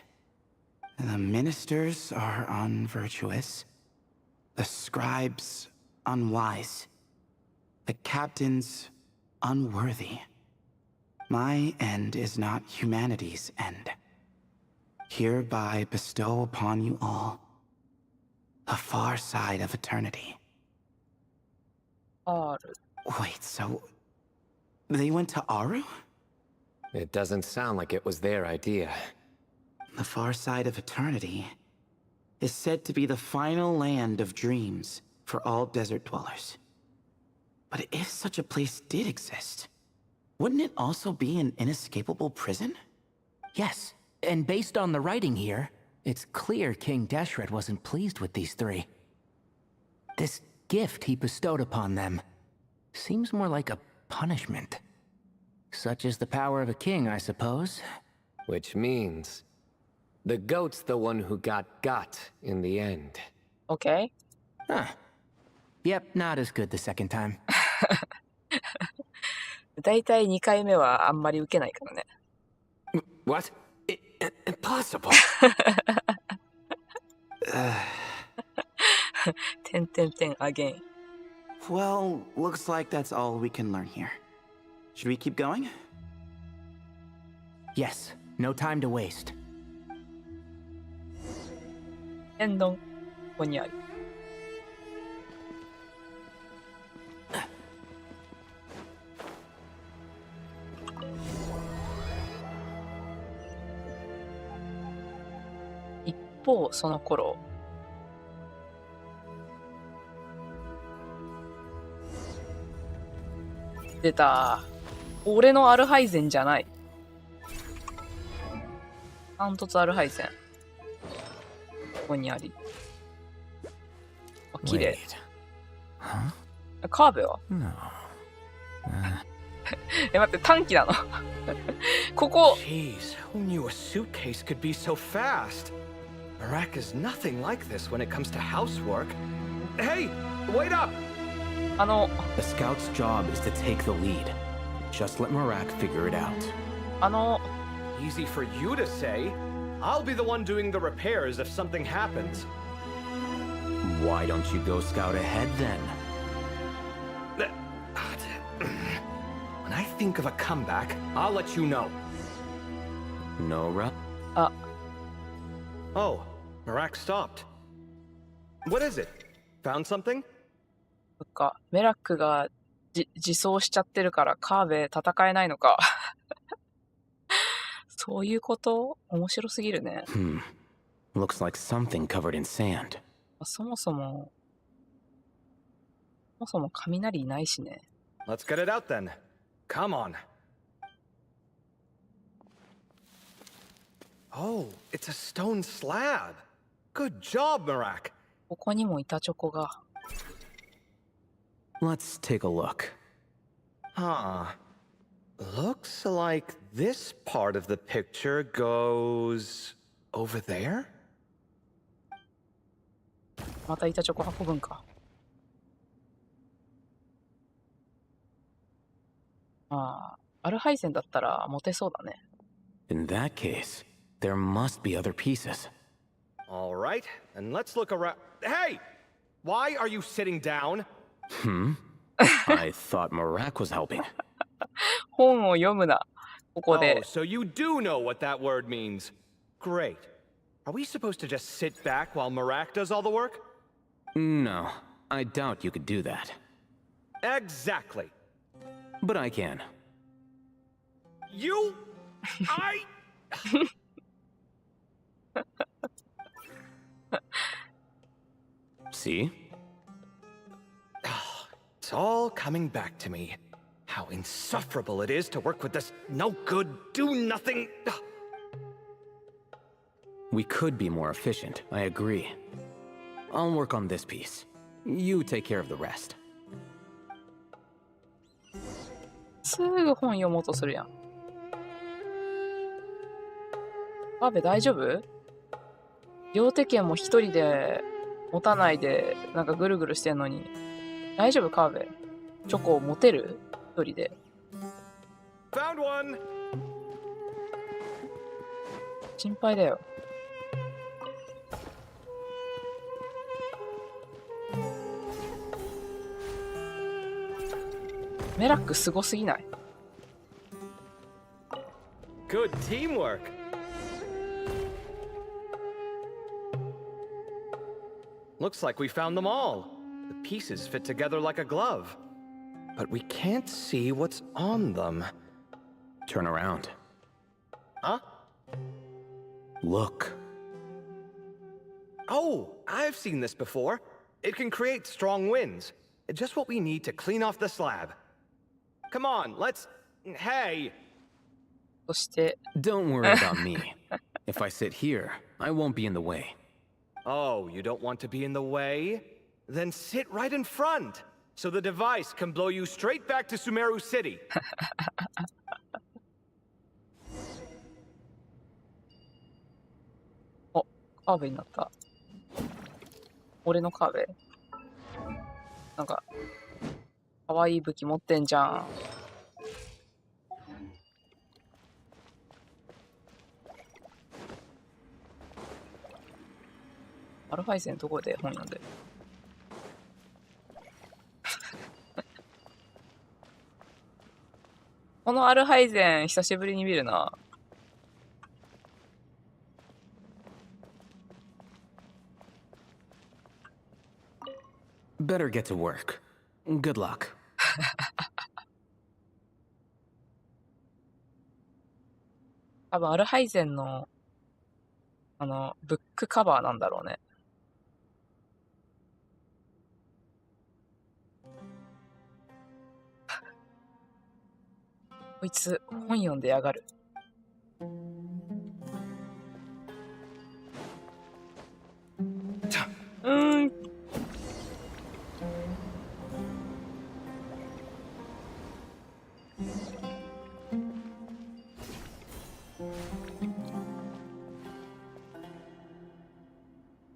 The ministers are unvirtuous. The scribes unwise. The captains unworthy. My end is not humanity's end. Hereby bestow upon you all the far side of eternity. Wait, so they went to Aru? It doesn't sound like it was their idea. The far side of eternity is said to be the final land of dreams for all desert dwellers. But if such a place did exist, wouldn't it also be an inescapable prison? Yes, and based on the writing here, it's clear King Deshret wasn't pleased with these three. This gift he bestowed upon them seems more like a punishment. Such is the power of a king, I suppose. Which means the goat's the one who got in the end. Okay. Huh. Yep, not as good the second time. だいたい2回目はあんまり受けないからね。What? Impossible! again. Well, looks like that's all we can learn here. Should we keep going? Yes, no time to waste. 天丼、ここにある。一方、その頃、出た。俺のアルハイゼンじゃない。ダントツアルハイゼン。ここにあり。あ、綺麗。カーベはえ、待って、短期なのここ。Jeez, who knew a suitcase could be so fast? Marak is nothing like this when it comes to housework. Hey, wait up! The scout's job is to take the lead. Just let Marak figure it out. Easy for you to say. I'll be the one doing the repairs if something happens. Why don't you go scout ahead then? When I think of a comeback, I'll let you know. Nora? Oh, Marak stopped. What is it? Found something? そっか、メラックが自走しちゃってるからカーベ戦えないのか。そういうこと？面白すぎるね。Looks like something covered in sand. そもそも雷いないしね。Let's get it out then. Come on. Oh, it's a stone slab. Good job, Marak. ここにも板チョコが。Let's take a look. Huh. Looks like this part of the picture goes over there? また板チョコ運ぶんか。ああ、アルハイゼンだったらモテそうだね。In that case, there must be other pieces. All right, and let's look around. Hey! Why are you sitting down? I thought Marak was helping. 本を読むな。ここで。Oh, so you do know what that word means. Great. Are we supposed to just sit back while Marak does all the work? No, I doubt you could do that. Exactly. But I can. You... I... See? It's all coming back to me. How insufferable it is to work with this no-good, do-nothing... We could be more efficient, I agree. I'll work on this piece. You take care of the rest. すぐ本読もうとするやん。アベ大丈夫？両手剣も一人で持たないでなんかぐるぐるしてんのに大丈夫カーベ？チョコを持てる？一人で。Found one. 心配だよ。メラックすごすぎない？ Good teamwork. Looks like we found them all. The pieces fit together like a glove. But we can't see what's on them. Turn around. Huh? Look. Oh, I've seen this before. It can create strong winds. Just what we need to clean off the slab. Come on, let's... Hey! そして Don't worry about me. If I sit here, I won't be in the way. Oh, you don't want to be in the way? Then sit right in front, so the device can blow you straight back to Sumeru City. お、カーベになった。俺のカーベ。なんか、かわいい武器持ってんじゃん。アルファイゼンどこで本読んでる？このアルハイゼン久しぶりに見るな。Better get to work. Good luck. 多分アルハイゼンのブックカバーなんだろうね。こいつ本読んでやがる。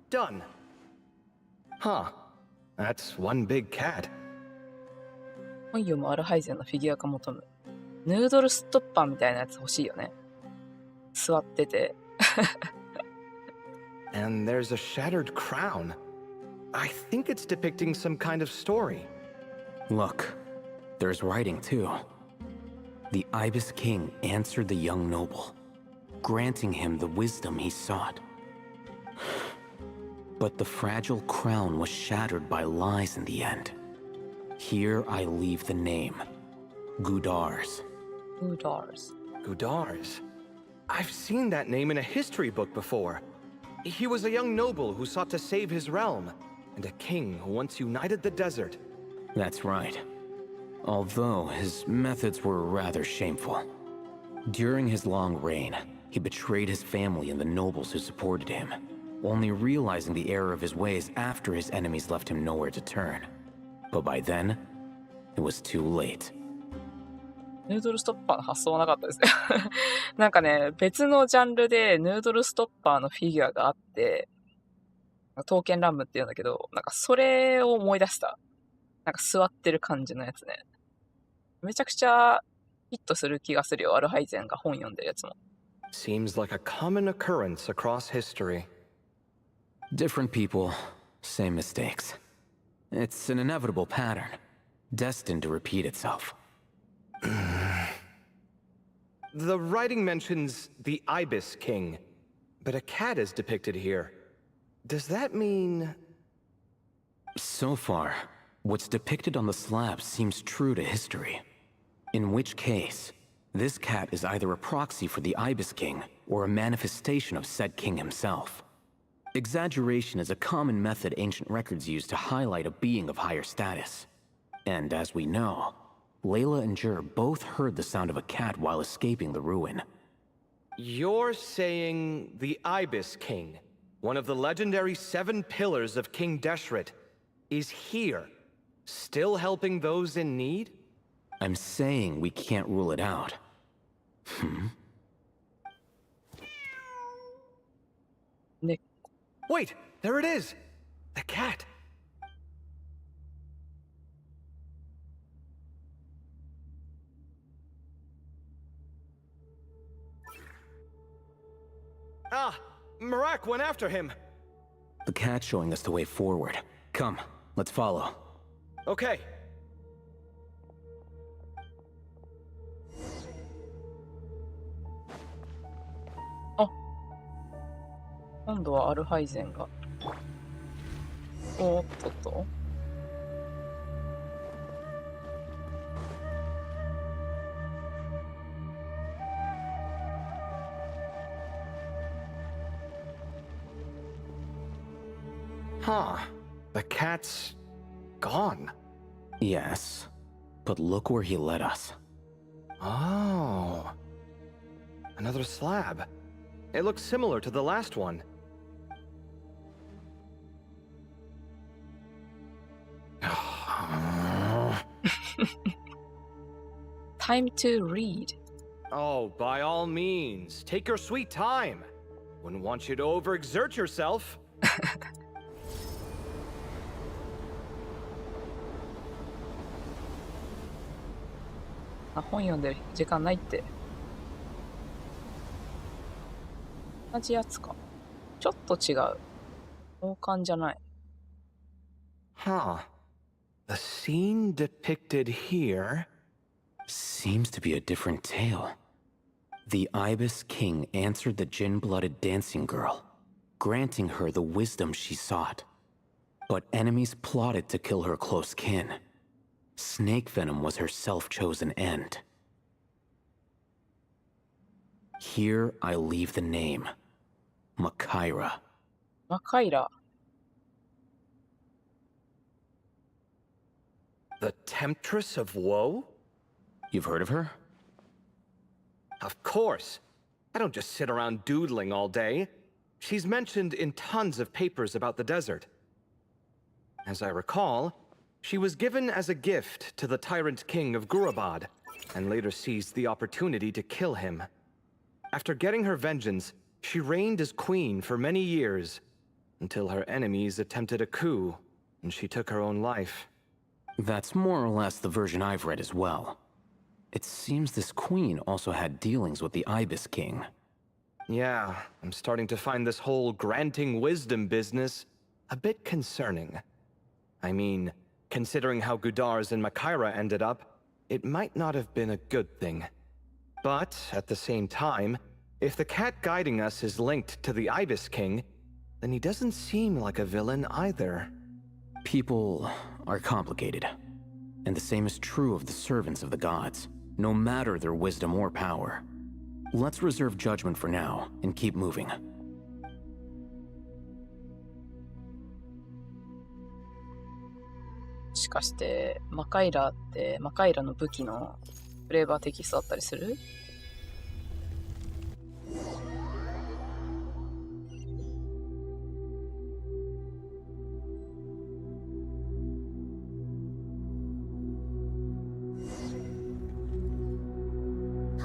Done. Huh. That's one big cat. 本読むアルハイゼンのフィギュア化求む。ヌードルストッパーみたいなやつ欲しいよね。座ってて。And there's a shattered crown. I think it's depicting some kind of story. Look, there's writing too. The Ibis King answered the young noble, granting him the wisdom he sought. But the fragile crown was shattered by lies in the end. Here I leave the name, Gudars. Gudars. Gudars. I've seen that name in a history book before. He was a young noble who sought to save his realm, and a king who once united the desert. That's right. Although his methods were rather shameful. During his long reign, he betrayed his family and the nobles who supported him, only realizing the error of his ways after his enemies left him nowhere to turn. But by then, it was too late. ヌードルストッパーの発想はなかったですね。なんかね、別のジャンルでヌードルストッパーのフィギュアがあって、刀剣乱舞って言うんだけど、なんかそれを思い出した。なんか座ってる感じのやつね。めちゃくちゃヒットする気がするよ、アルハイゼンが本読んでるやつも。Seems like a common occurrence across history. Different people, same mistakes. It's an inevitable pattern, destined to repeat itself. The writing mentions the Ibis King, but a cat is depicted here. Does that mean... So far, what's depicted on the slab seems true to history. In which case, this cat is either a proxy for the Ibis King or a manifestation of said king himself. Exaggeration is a common method ancient records use to highlight a being of higher status. And as we know, Layla and Jur both heard the sound of a cat while escaping the ruin. You're saying the Ibis King, one of the legendary 7 pillars of King Deshret, is here, still helping those in need? I'm saying we can't rule it out. Nick. Wait, there it is! The cat! Ah! Marak went after him! The cat's showing us the way forward. Come, let's follow. Okay. 今度はアルハイゼンが。おーっとっと。Huh. The cat's... gone. Yes, but look where he led us. Oh. Another slab. It looks similar to the last one. Time to read. Oh, by all means, take your sweet time. Wouldn't want you to overexert yourself. 本読んでる時間ないって。同じやつか。ちょっと違う。王冠じゃない。Huh. The scene depicted here Seems to be a different tale. The Ibis King answered the gin-blooded dancing girl, granting her the wisdom she sought. But enemies plotted to kill her close kin. Snake venom was her self-chosen end. Here I leave the name, Makaira. Makaira. The Temptress of Woe? You've heard of her? Of course. I don't just sit around doodling all day. She's mentioned in tons of papers about the desert. As I recall, she was given as a gift to the tyrant king of Gurabad, and later seized the opportunity to kill him. After getting her vengeance, she reigned as queen for many years, until her enemies attempted a coup, and she took her own life. That's more or less the version I've read as well. It seems this queen also had dealings with the Ibis King. Yeah, I'm starting to find this whole granting wisdom business a bit concerning. I mean, considering how Gudar's and Makaira ended up, it might not have been a good thing. But, at the same time, if the cat guiding us is linked to the Ibis King, then he doesn't seem like a villain either. People are complicated. And the same is true of the servants of the gods, no matter their wisdom or power. Let's reserve judgment for now, and keep moving. しかして、マカイラってマカイラの武器のフレーバーテキストあったりする？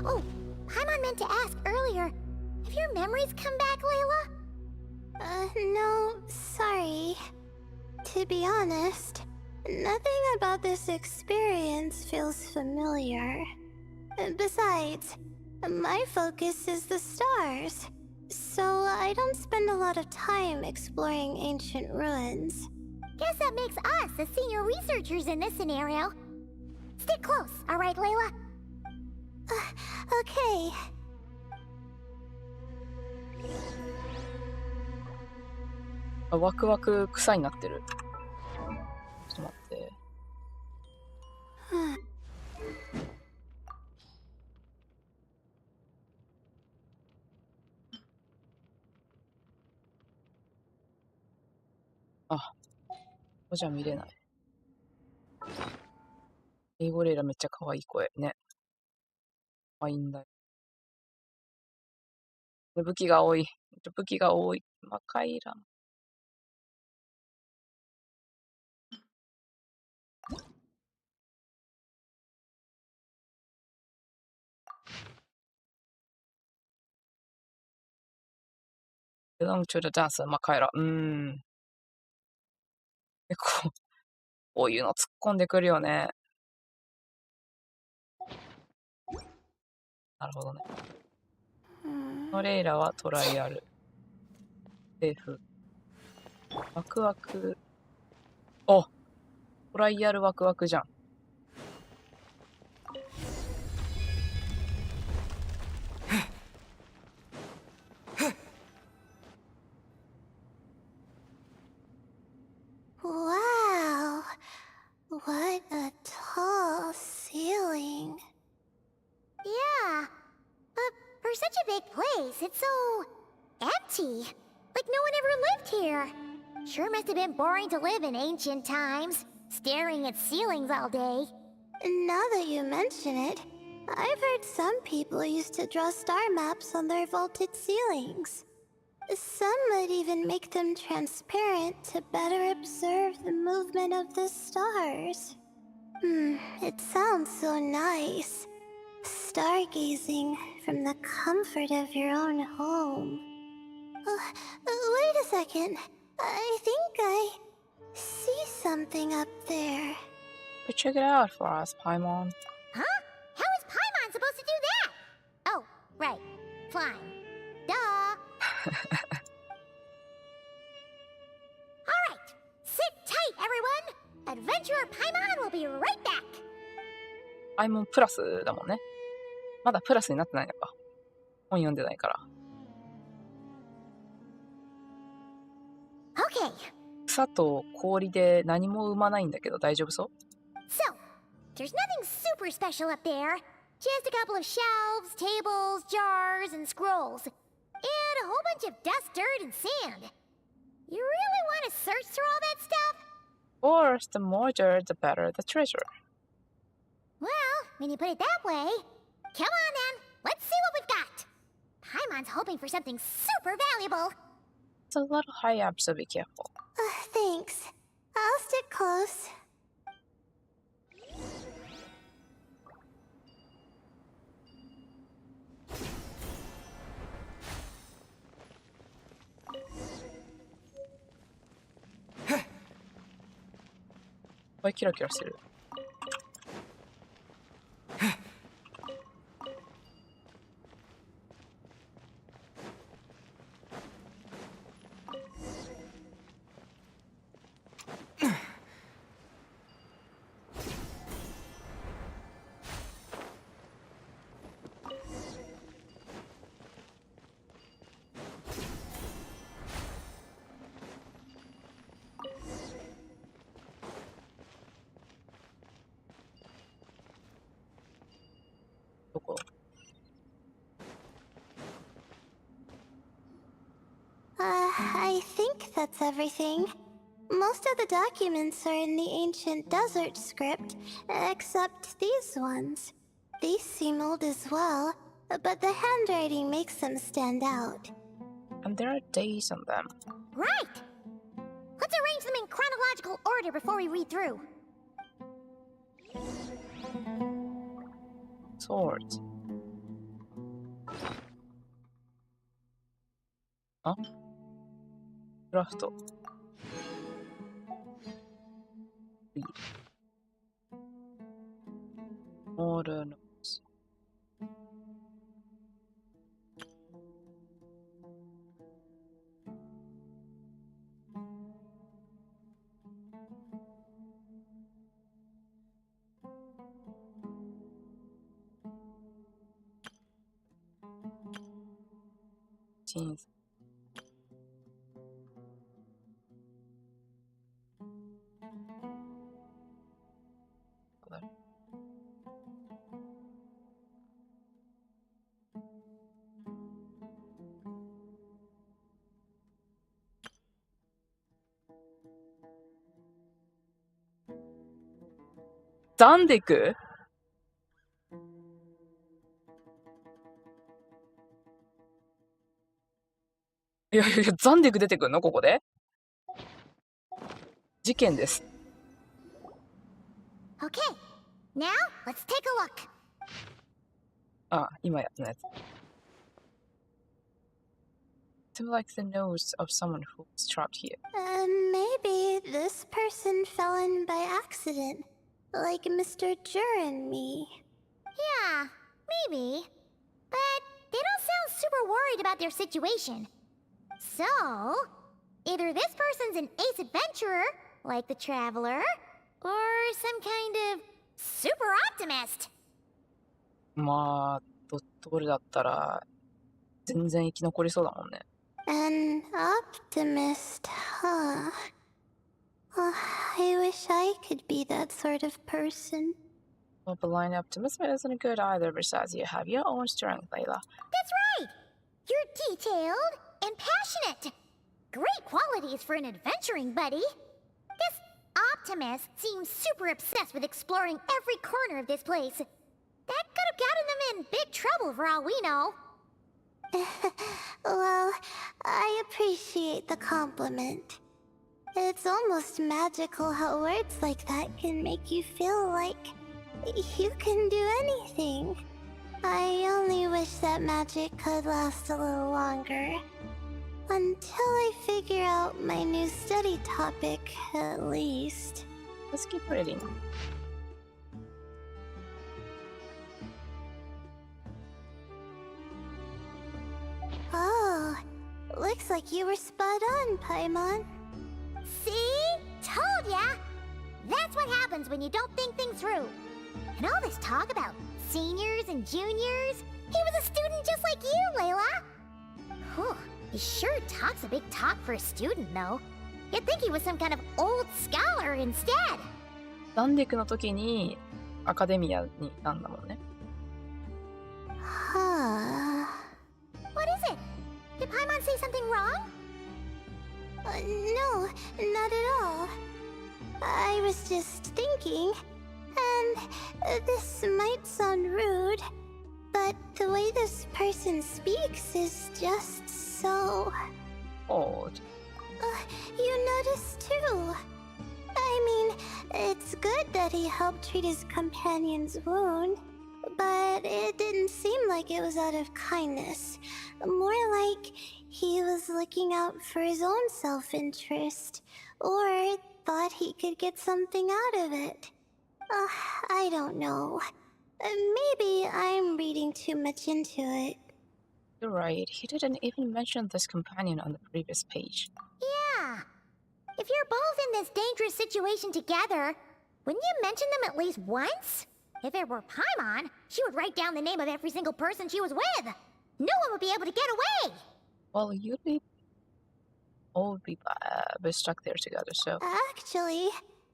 Oh, Paimon meant to ask earlier. Have your memories come back, Layla? No, sorry. To be honest, nothing about this experience feels familiar. Besides, my focus is the stars, so I don't spend a lot of time exploring ancient ruins. Guess that makes us the senior researchers in this scenario. Stick close, alright, Layla? Okay. あ、ワクワク草になってる。ちょっと待って。あ、ここじゃ見れない。英語レイラめっちゃ可愛い声ね。可愛いんだよ。武器が多い。武器が多い。マカイラ。belong to the dancer マカイラ。結構、こういうの突っ込んでくるよね。なるほどね。ノレイラはトライアル。セーフ。ワクワク。お、トライアルワクワクじゃん。Wow, what a tall ceiling. Yeah, but for such a big place, it's so empty. Like no one ever lived here. Sure must have been boring to live in ancient times, staring at ceilings all day. Now that you mention it, I've heard some people used to draw star maps on their vaulted ceilings. Some might even make them transparent to better observe the movement of the stars. It sounds so nice. Stargazing from the comfort of your own home. Wait a second. I think I see something up there. Check it out for us, Paimon. Huh? How is Paimon supposed to do that? Oh, right. Flying. Duh. Alright, sit tight, everyone! Adventurer Paimon will be right back! アイモンプラスだもんね。まだプラスになってないのか。本読んでないから。Okay. 草と氷で何も生まないんだけど大丈夫そう？ So, there's nothing super special up there. Just a couple of shelves, tables, jars, and scrolls. And a whole bunch of dust, dirt, and sand. You really want to search through all that stuff? Of course, the more dirt, the better the treasure. Well, when you put it that way, come on then. Let's see what we've got. Paimon's hoping for something super valuable. It's a little high up, so be careful. Thanks. I'll stick close. Why キラキラしてる？どこ？ I think that's everything. Most of the documents are in the ancient desert script, except these ones. These seem old as well, but the handwriting makes them stand out. And there are days on them. Right! Let's arrange them in chronological order before we read through. Swords. あ？クラフト。モールノーズ。チーズ。ザンデク？いやいやいや、ザンデク出てくんのここで？事件です。Okay, now let's take a look. あ、今やったやつ。Seems like the nose of someone who was trapped here. Maybe this person fell in by accident, like Mr. Jur and me. Yeah, maybe. But they don't sound super worried about their situation. So, either this person's an ace adventurer, like the Traveler, or some kind of super optimist. まあ、どれだったら全然生き残りそうだもんね。An optimist, huh? I wish I could be that sort of person. Well, blind optimism isn't good either, besides you have your own strength, Layla. That's right! You're detailed and passionate. Great qualities for an adventuring buddy. This optimist seems super obsessed with exploring every corner of this place. That could have gotten them in big trouble for all we know. Well, I appreciate the compliment. It's almost magical how words like that can make you feel like you can do anything. I only wish that magic could last a little longer. Until I figure out my new study topic, at least. Let's keep reading. Oh, looks like you were spot on, Paimon. See? Told ya! That's what happens when you don't think things through. And all this talk about seniors and juniors. He was a student just like you, Layla. Whew, he sure talks a big talk for a student, though. You'd think he was some kind of old scholar instead. ダンデクの時にアカデミアにいたんだもんね。Huh. What is it? Did Paimon say something wrong? No, not at all. I was just thinking, and this might sound rude, but the way this person speaks is just so... Odd. You noticed too. I mean, it's good that he helped treat his companion's wound, but it didn't seem like it was out of kindness. More like he was looking out for his own self-interest, or thought he could get something out of it. I don't know. Maybe I'm reading too much into it. You're right, he didn't even mention this companion on the previous page. Yeah. If you're both in this dangerous situation together, wouldn't you mention them at least once? If it were Paimon, she would write down the name of every single person she was with. No one would be able to get away. Well, all would be stuck there together, so... Actually,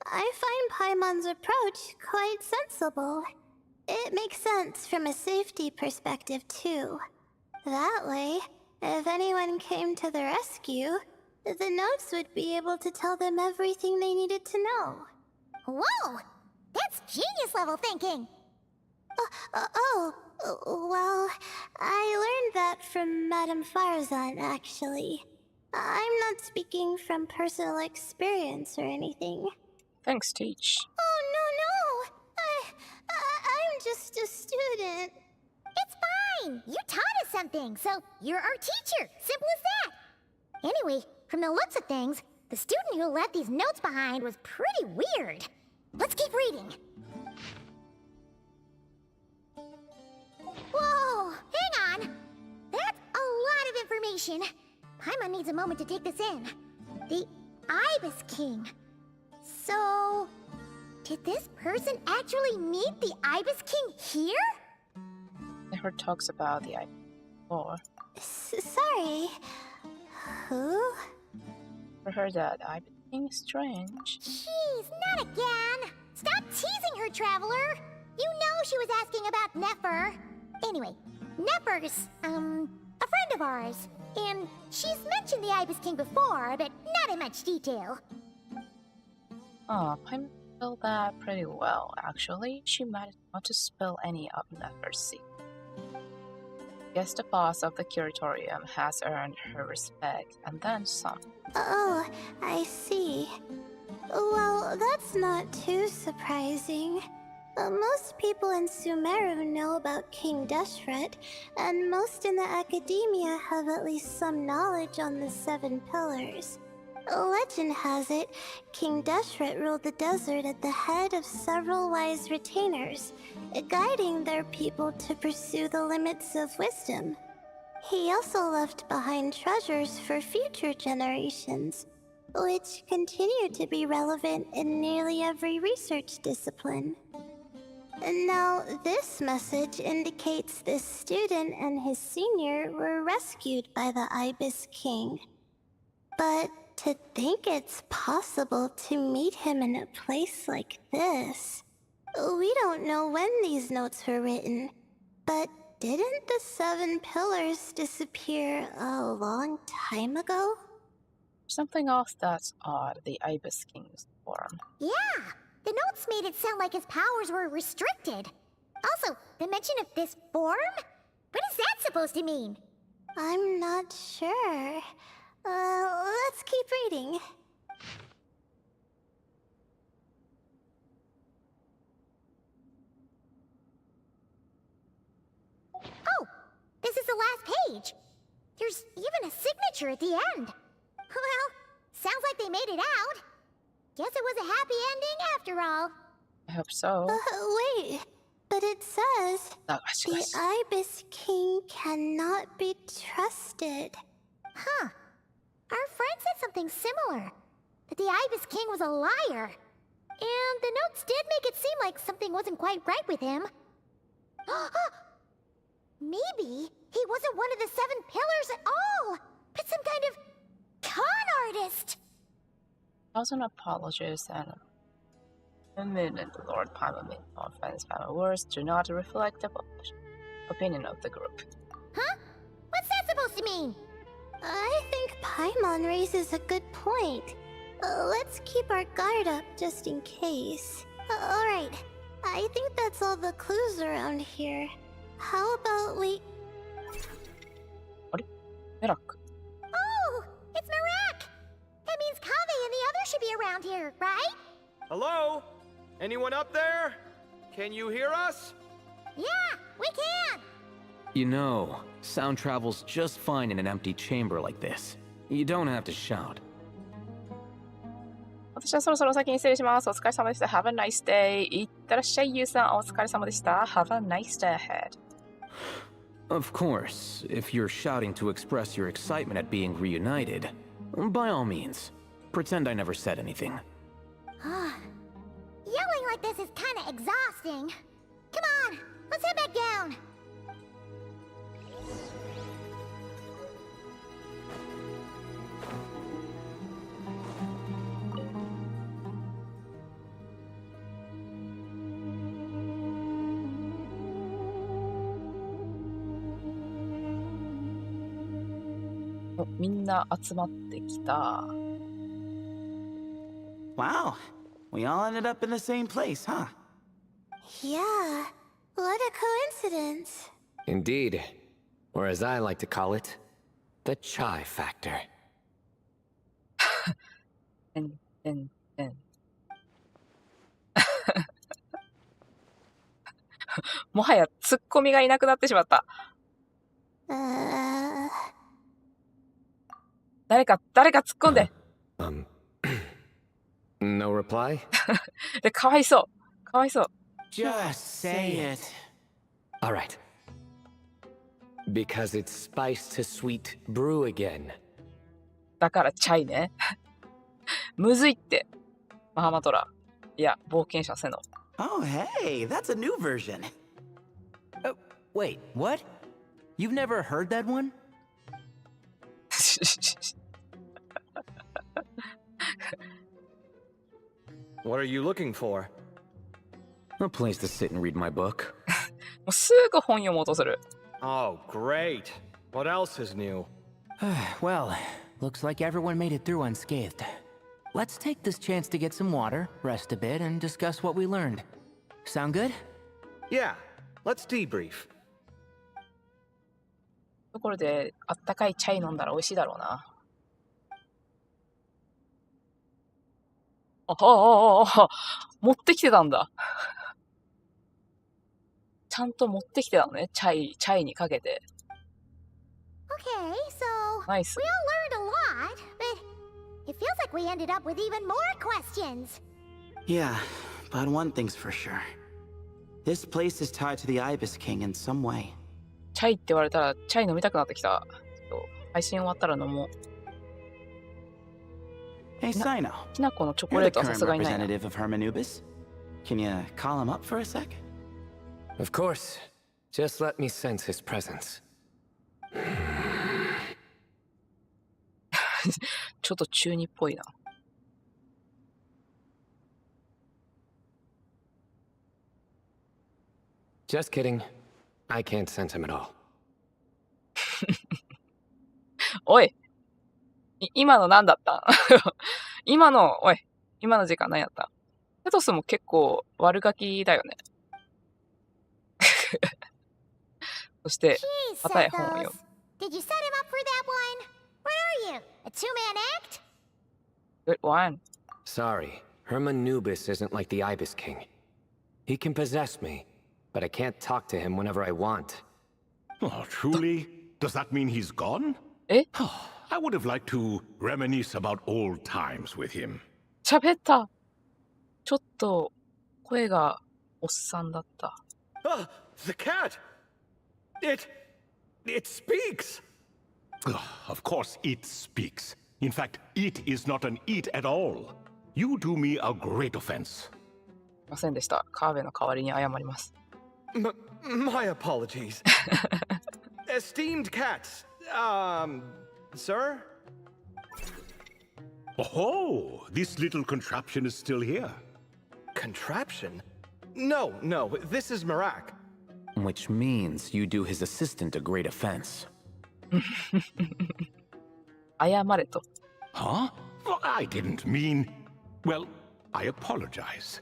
I find Paimon's approach quite sensible. It makes sense from a safety perspective, too. That way, if anyone came to the rescue, the notes would be able to tell them everything they needed to know. Whoa! That's genius-level thinking! Well, I learned that from Madame Farazan, actually. I'm not speaking from personal experience or anything. Thanks, Teach. Oh, no! I'm just a student. It's fine! You taught us something, so you're our teacher! Simple as that! Anyway, from the looks of things, the student who left these notes behind was pretty weird. Let's keep reading. Whoa! Hang on! That's a lot of information. Paimon needs a moment to take this in. The Ibis King. So... did this person actually meet the Ibis King here? I heard talks about the Ibis before. Sorry. Who? I heard that Ibis King is strange. Jeez, not again! Stop teasing her, Traveler! You know she was asking about Nefer. Anyway, Nefer's, a friend of ours. And she's mentioned the Ibis King before, but not in much detail. Oh, Paimon spelled that pretty well, actually. She managed not to spill any of Nefer's secret. Guess the boss of the curatorium has earned her respect, and then some. Oh, I see. Well, that's not too surprising. Most people in Sumeru know about King Deshret, and most in the academia have at least some knowledge on the 7 pillars. Legend has it, King Deshret ruled the desert at the head of several wise retainers, guiding their people to pursue the limits of wisdom. He also left behind treasures for future generations, which continue to be relevant in nearly every research discipline. Now, this message indicates this student and his senior were rescued by the Ibis King. But to think it's possible to meet him in a place like this... We don't know when these notes were written, but didn't the 7 pillars disappear a long time ago? Something else that's odd, the Ibis King's form. Yeah! The notes made it sound like his powers were restricted. Also, the mention of this form? What is that supposed to mean? I'm not sure. Let's keep reading. Oh! This is the last page! There's even a signature at the end. Well, sounds like they made it out. Guess it was a happy ending after all. I hope so. Wait, but it says the Ibis King cannot be trusted. Huh. Our friend said something similar. That the Ibis King was a liar. And the notes did make it seem like something wasn't quite right with him. Maybe he wasn't one of the 7 pillars at all, but some kind of con artist. 1,000 apologies and a minute, Lord Paimon. Offense, Paimon words do not reflect the opinion of the group. Huh? What's that supposed to mean? I think Paimon raises a good point. Let's keep our guard up just in case. Alright, I think that's all the clues around here. How about we... Merak. Oh, it's Marak! That means Kave and the others should be around here, right? Hello? Anyone up there? Can you hear us? Yeah, we can! You know, sound travels just fine in an empty chamber like this. You don't have to shout. 私はそろそろ先に失礼します。お疲れ様でした。Have a nice day. いってらっしゃい、ゆうさん。お疲れ様でした。Have a nice day ahead. Of course, if you're shouting to express your excitement at being reunited, by all means, pretend I never said anything. Yelling like this is kinda exhausting. Come on, let's head back down. Oh, みんな集まってきた。Wow, we all ended up in the same place, huh? Yeah, what a coincidence. Indeed. Or as I like to call it, the chai factor. もはやツッコミがいなくなってしまった。誰か突っ込んで。No reply? で、かわいそう。かわいそう。Just say it. Alright. Because it's spiced to sweet brew again. だからチャイね。むずいって。マハマトラ。いや、冒険者セノ。Oh, hey, that's a new version. Oh, wait, what? You've never heard that one? What are you looking for? A place to sit and read my book. もうすぐ本読もうとする。Oh, great. What else is new? Well, looks like everyone made it through unscathed. Let's take this chance to get some water, rest a bit, and discuss what we learned. Sound good? Yeah, let's debrief. ところで、あったかいチャイ飲んだら美味しいだろうな。持ってきてたんだ。ちゃんと持ってきてたのね、チャイにかけて。Okay, so Nice. we all learned a lot, but it feels like we ended up with even more questions. Yeah, but one thing's for sure. This place is tied to the Ibis King in some way. チャイって言われたら、チャイ飲みたくなってきた。ちょっと配信終わったら飲もう。Hey, Sino. きな粉のチョコ You're レー the トはさ current すがにないな。 representative of Hermanubis. Can you call him up for a sec? Of course. Just let me sense his presence. ちょっと中二っぽいな。Just kidding. I can't sense him at all. おい今の何だった今の時間何やったテトスも結構悪ガキだよね。そして、片や本を読む。Did you set him up for that one? What are you, a two-man act? Good one. Sorry, Hermanubis isn't like the Ibis King. He can possess me, but I can't talk to him whenever I want. Oh, truly? Does that mean he's gone? え I would have liked to reminisce about old times with him. 喋った。ちょっと声がおっさんだった。Ah, the cat! It speaks! Of course it speaks. In fact, it is not an it at all. You do me a great offense. すいませんでした。川辺の代わりに謝ります。My apologies. Esteemed cats, sir? Oh, this little contraption is still here. Contraption? No, this is Marak. Which means you do his assistant a great offense. 謝れと。Huh? Well, I didn't mean... Well, I apologize.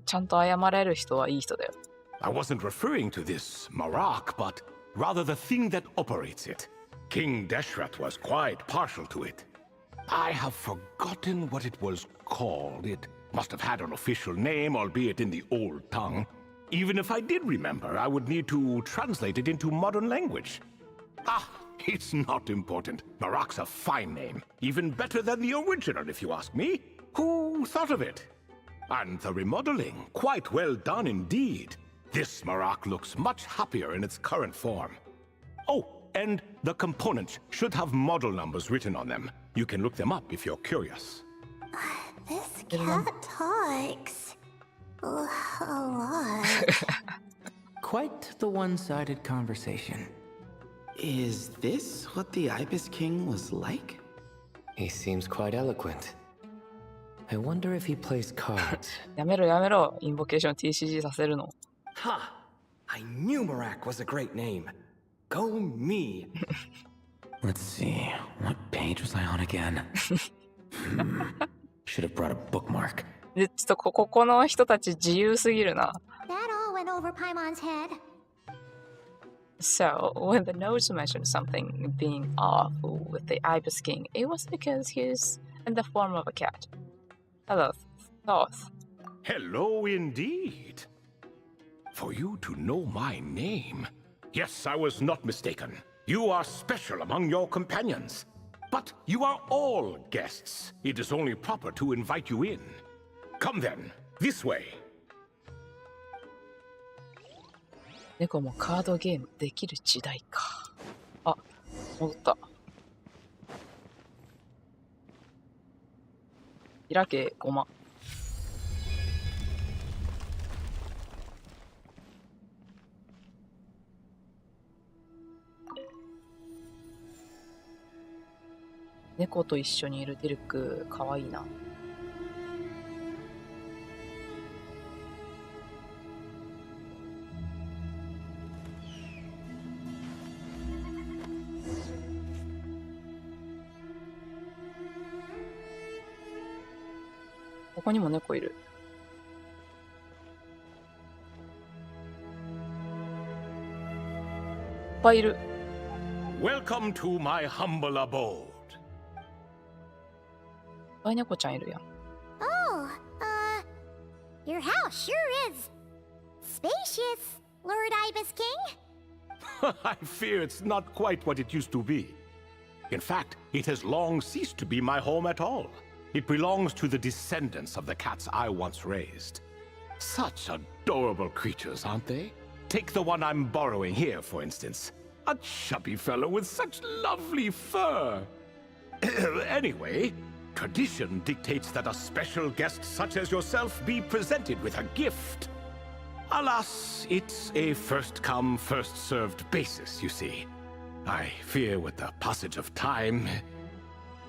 ちゃんと謝れる人はいい人だよ。I wasn't referring to this Marak, but rather the thing that operates it. King Deshret was quite partial to it. I have forgotten what it was called. It must have had an official name, albeit in the old tongue. Even if I did remember, I would need to translate it into modern language. Ah, it's not important. Marak's a fine name. Even better than the original, if you ask me. Who thought of it? And the remodeling, quite well done indeed. This Marak looks much happier in its current form. Oh, and the components should have model numbers written on them. You can look them up if you're curious. This cat talks a lot. Quite the one-sided conversation. Is this what the Ibis King was like? He seems quite eloquent. I wonder if he plays cards. やめろやめろ。インボケーション TCG させるの。Ha! I knew Marak was a great name. Go me. Let's see, what page was I on again? Should have brought a bookmark. で、ちょっとここの人たち自由すぎるな。That all went over Paimon's head. So, when the notes mentioned something being off with the Ibis King, it was because he's in the form of a cat. Hello, Thoth. Hello indeed. For you to know my name. Yes, I was not mistaken. You are special among your companions. But you are all guests. It is only proper to invite you in. Come then, this way. 猫もカードゲームできる時代か。あ、戻った。開け、ごま。猫と一緒にいるデルク、かわいいな。ここにも猫いる。いっぱいいる。Welcome to my humble abode. いっぱい猫ちゃんいるやん。Oh, your house sure is spacious, Lord Ibis King. I fear it's not quite what it used to be. In fact, it has long ceased to be my home at all. It belongs to the descendants of the cats I once raised. Such adorable creatures, aren't they? Take the one I'm borrowing here, for instance. A chubby fellow with such lovely fur. Anyway, tradition dictates that a special guest such as yourself be presented with a gift. Alas, it's a first-come, first-served basis, you see. I fear with the passage of time,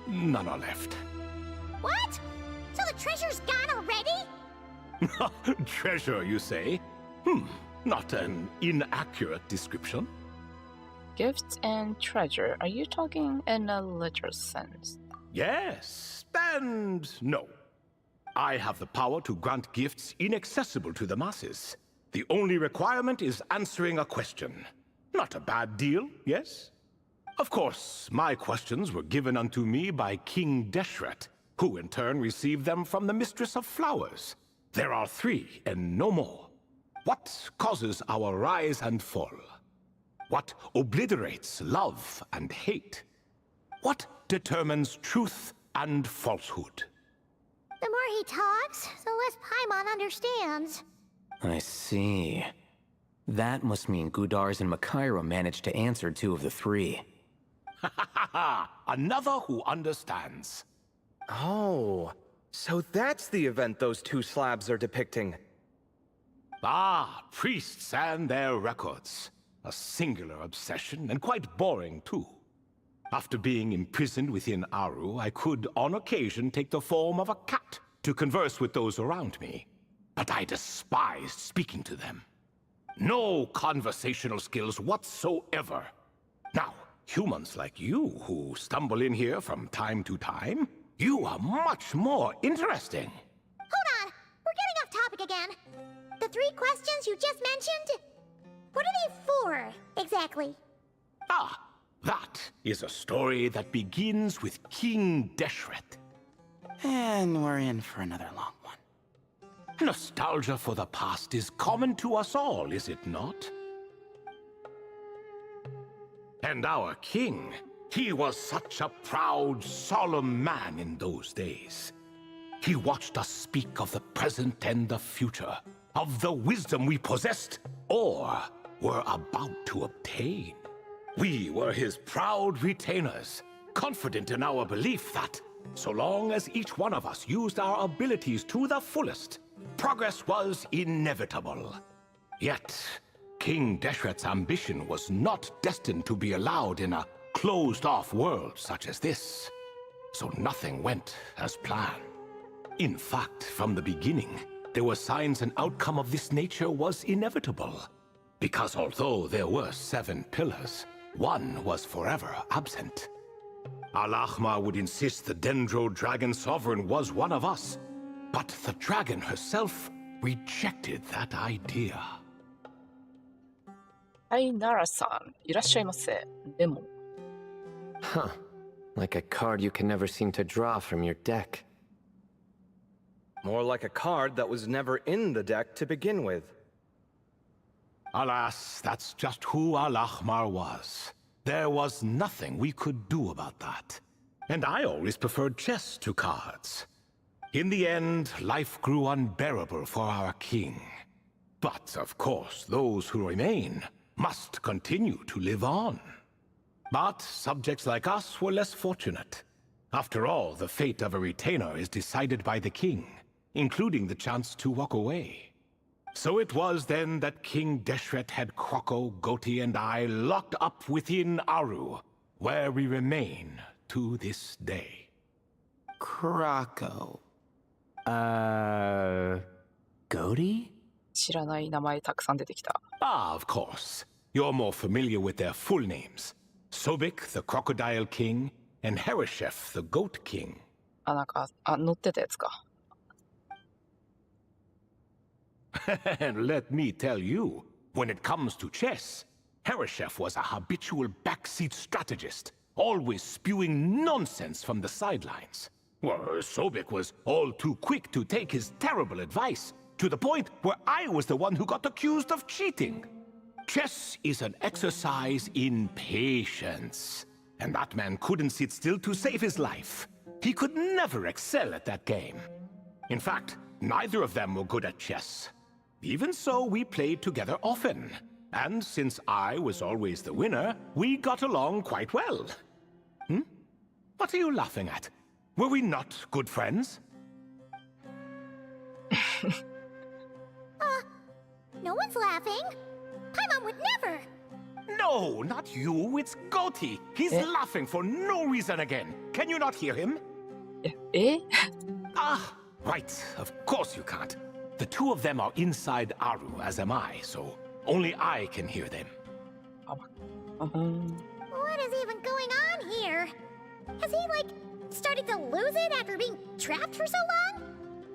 none are left. What? So the treasure's gone already? Treasure, you say? Not an inaccurate description. Gifts and treasure. Are you talking in a literal sense? Yes, and no. I have the power to grant gifts inaccessible to the masses. The only requirement is answering a question. Not a bad deal, yes? Of course, my questions were given unto me by King Deshret, who in turn received them from the Mistress of Flowers. There are 3 and no more. What causes our rise and fall? What obliterates love and hate? What determines truth and falsehood? The more he talks, the less Paimon understands. I see. That must mean Gudars and Makaira managed to answer 2 of the 3. Another who understands. Oh, So that's the event those two slabs are depicting. Ah, priests and their records. A singular obsession, and quite boring too. After being imprisoned within Aru, I could, on occasion, take the form of a cat to converse with those around me. But I despised speaking to them. No conversational skills whatsoever. Now, humans like you who stumble in here from time to time, you are much more interesting. Hold on! We're getting off topic again. The 3 questions you just mentioned? What are they for, exactly? Ah, that is a story that begins with King Deshret. And we're in for another long one. Nostalgia for the past is common to us all, is it not? And our king, he was such a proud, solemn man in those days. He watched us speak of the present and the future, of the wisdom we possessed, or were about to obtain. We were his proud retainers, confident in our belief that, so long as each one of us used our abilities to the fullest, progress was inevitable. Yet, King Deshret's ambition was not destined to be allowed in a closed-off world such as this. So nothing went as planned. In fact, from the beginning, there were signs an outcome of this nature was inevitable. Because although there were 7 pillars, one was forever absent. Al-Ahmar would insist the Dendro Dragon Sovereign was one of us, but the dragon herself rejected that idea. はい、ナラさん、いらっしゃいませ。でも。Huh. Like a card you can never seem to draw from your deck. More like a card that was never in the deck to begin with. Alas, that's just who Al-Ahmar was. There was nothing we could do about that. And I always preferred chess to cards. In the end, life grew unbearable for our king. But, of course, those who remain must continue to live on. But subjects like us were less fortunate. After all, the fate of a retainer is decided by the king, including the chance to walk away. So it was then that King Deshret had Kroko, Goti, and I locked up within Aru, where we remain to this day. Kroko. Goti? 知らない名前たくさん出てきた。Ah, of course. You're more familiar with their full names. Sobek, the Crocodile King, and Hereshef, the Goat King. あ、なんか、乗ってたやつか。And let me tell you, when it comes to chess, Hereshef was a habitual backseat strategist, always spewing nonsense from the sidelines. Well, Sobek was all too quick to take his terrible advice, to the point where I was the one who got accused of cheating. Chess is an exercise in patience, and that man couldn't sit still to save his life. He could never excel at that game. In fact, neither of them were good at chess. Even so, we played together often. And since I was always the winner, we got along quite well. What are you laughing at? Were we not good friends? No one's laughing. Paimon would never. No, not you. It's Goti. He's laughing for no reason again. Can you not hear him? Ah, right. Of course you can't. The two of them are inside Aru, as am I, so only I can hear them. What is even going on here? Has he, started to lose it after being trapped for so long?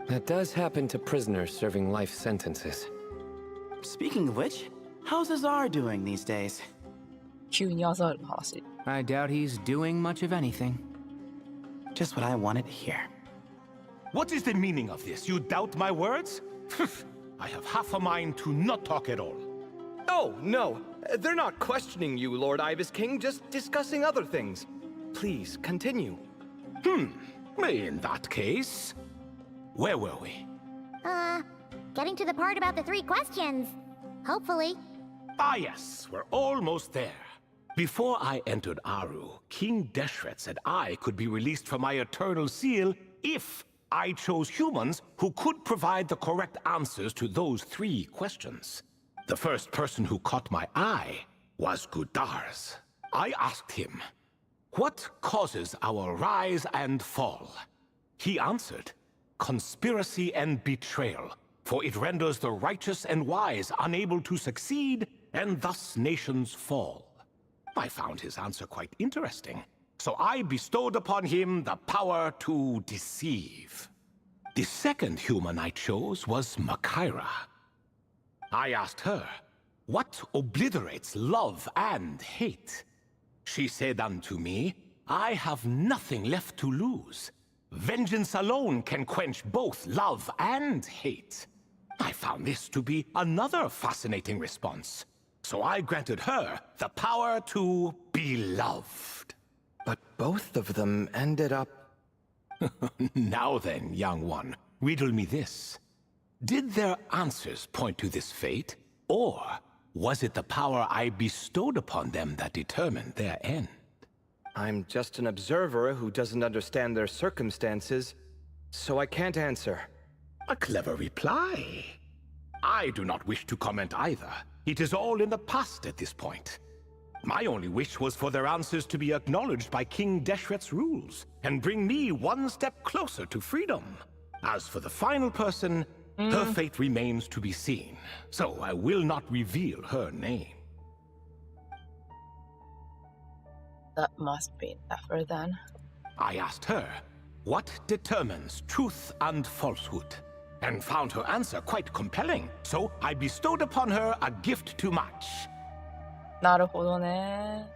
That does happen to prisoners serving life sentences. Speaking of which, how's Azar doing these days? 急にアザールの話。I doubt he's doing much of anything. Just what I wanted to hear. What is the meaning of this? You doubt my words? I have half a mind to not talk at all. Oh, no. They're not questioning you, Lord Ibis King, just discussing other things. Please, continue. In that case, where were we? Getting to the part about the 3 questions. Hopefully. Ah, yes, we're almost there. Before I entered Aru, King Deshret said I could be released from my eternal seal if I chose humans who could provide the correct answers to those 3 questions. The first person who caught my eye was Gudars. I asked him, "What causes our rise and fall?" He answered, "Conspiracy and betrayal, for it renders the righteous and wise unable to succeed, and thus nations fall." I found his answer quite interesting, so I bestowed upon him the power to deceive. The second human I chose was Makaira. I asked her, "What obliterates love and hate?" She said unto me, "I have nothing left to lose. Vengeance alone can quench both love and hate." I found this to be another fascinating response, so I granted her the power to be loved. But both of them ended up... Now then, young one, riddle me this. Did their answers point to this fate, or was it the power I bestowed upon them that determined their end? I'm just an observer who doesn't understand their circumstances, so I can't answer. A clever reply. I do not wish to comment either. It is all in the past at this point. My only wish was for their answers to be acknowledged by King Deshret's rules, and bring me one step closer to freedom. As for the final person, her fate remains to be seen, so I will not reveal her name. That must be Nefer then. I asked her, "What determines truth and falsehood?" and found her answer quite compelling, so I bestowed upon her a gift to match. なるほどね。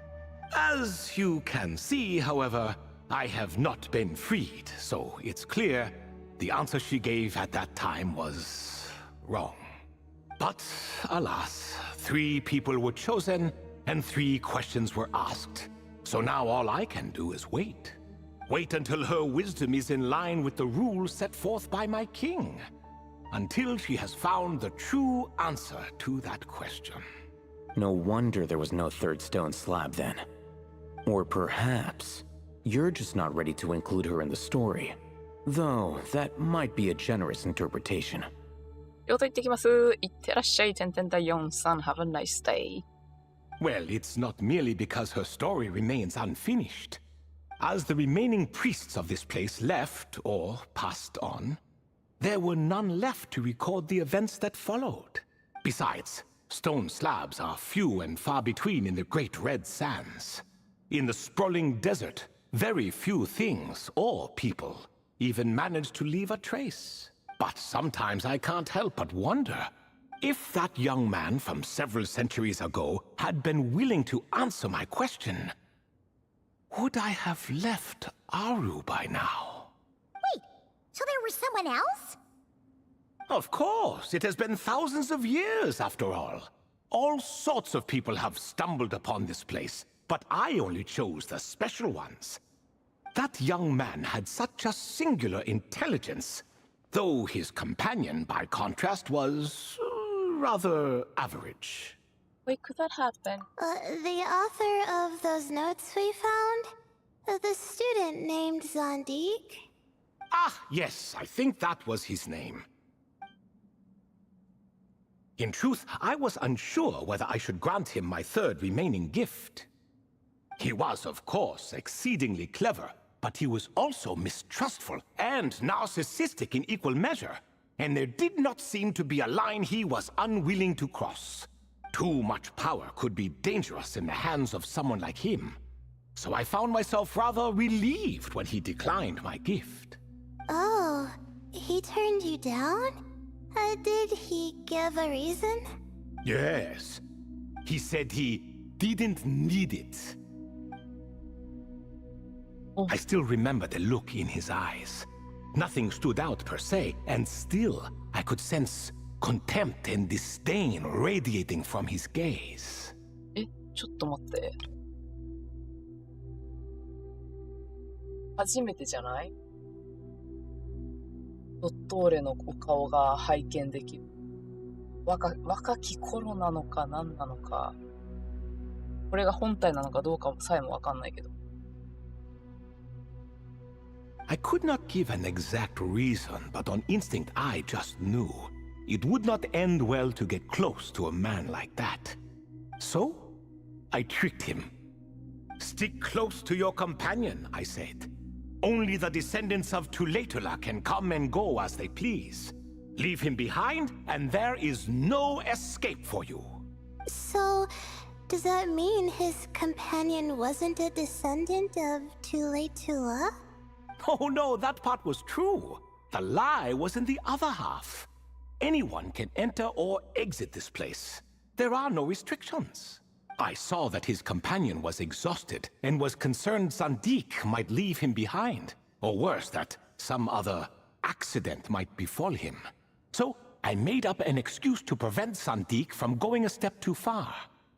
As you can see, however, I have not been freed, so it's clear the answer she gave at that time was wrong. But alas, 3 people were chosen and 3 questions were asked. So now all I can do is wait. Wait until her wisdom is in line with the rules set forth by my king. Until she has found the true answer to that question. No wonder there was no third stone slab then. Or perhaps you're just not ready to include her in the story. Though that might be a generous interpretation. よと行ってきます。いってらっしゃい。点々第43 Have a nice day. Well, it's not merely because her story remains unfinished. As the remaining priests of this place left or passed on, there were none left to record the events that followed. Besides, stone slabs are few and far between in the Great Red Sands. In the sprawling desert, very few things or people even manage to leave a trace. But sometimes I can't help but wonder, if that young man from several centuries ago had been willing to answer my question, would I have left Aru by now? Wait, so there was someone else? Of course, it has been thousands of years after all. All sorts of people have stumbled upon this place, but I only chose the special ones. That young man had such a singular intelligence, though his companion, by contrast, was rather average. Wait, could that happen? The author of those notes we found? The student named Zandik? Ah, yes, I think that was his name. In truth, I was unsure whether I should grant him my third remaining gift. He was, of course, exceedingly clever, but he was also mistrustful and narcissistic in equal measure, and there did not seem to be a line he was unwilling to cross. Too much power could be dangerous in the hands of someone like him, so I found myself rather relieved when he declined my gift. Oh, he turned you down? Did he give a reason? Yes. He said he didn't need it. I still remember the look in his eyes. Nothing stood out per se, and still I could sense contempt and disdain radiating from his gaze. ちょっと待って。初めてじゃない？ドットーレのお顔が拝見できる。若き頃なのか何なのか。これが本体なのかどうかさえもわかんないけど。I could not give an exact reason, but on instinct I just knew. It would not end well to get close to a man like that. So, I tricked him. Stick close to your companion, I said. Only the descendants of Tuletula can come and go as they please. Leave him behind, and there is no escape for you. So, does that mean his companion wasn't a descendant of Tuletula? Oh no, that part was true. The lie was in the other half. Anyone can enter or exit this place. There are no restrictions. I saw that his companion was exhausted and was concerned Sandik might leave him behind, or worse, that some other accident might befall him. So I made up an excuse to prevent Sandik from going a step too far.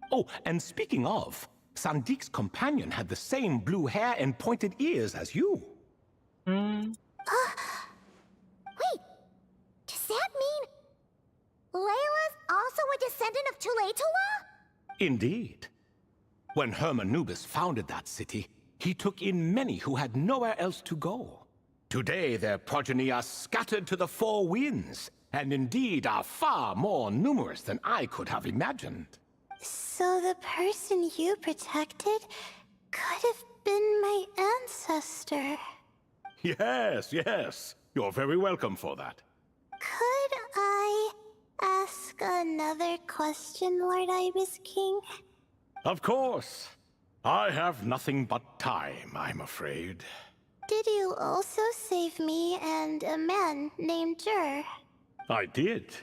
Oh, and speaking of, Sandik's companion had the same blue hair and pointed ears as you. Wait, does that mean Layla's also a descendant of Tuletula? Indeed. When Hermanubis founded that city, he took in many who had nowhere else to go. Today their progeny are scattered to the four winds, and indeed are far more numerous than I could have imagined. So the person you protected could have been my ancestor. Yes, yes. You're very welcome for that. Could I ask another question, Lord Ibis King? Of course. I have nothing but time, I'm afraid. Did you also save me and a man named Jur? I did.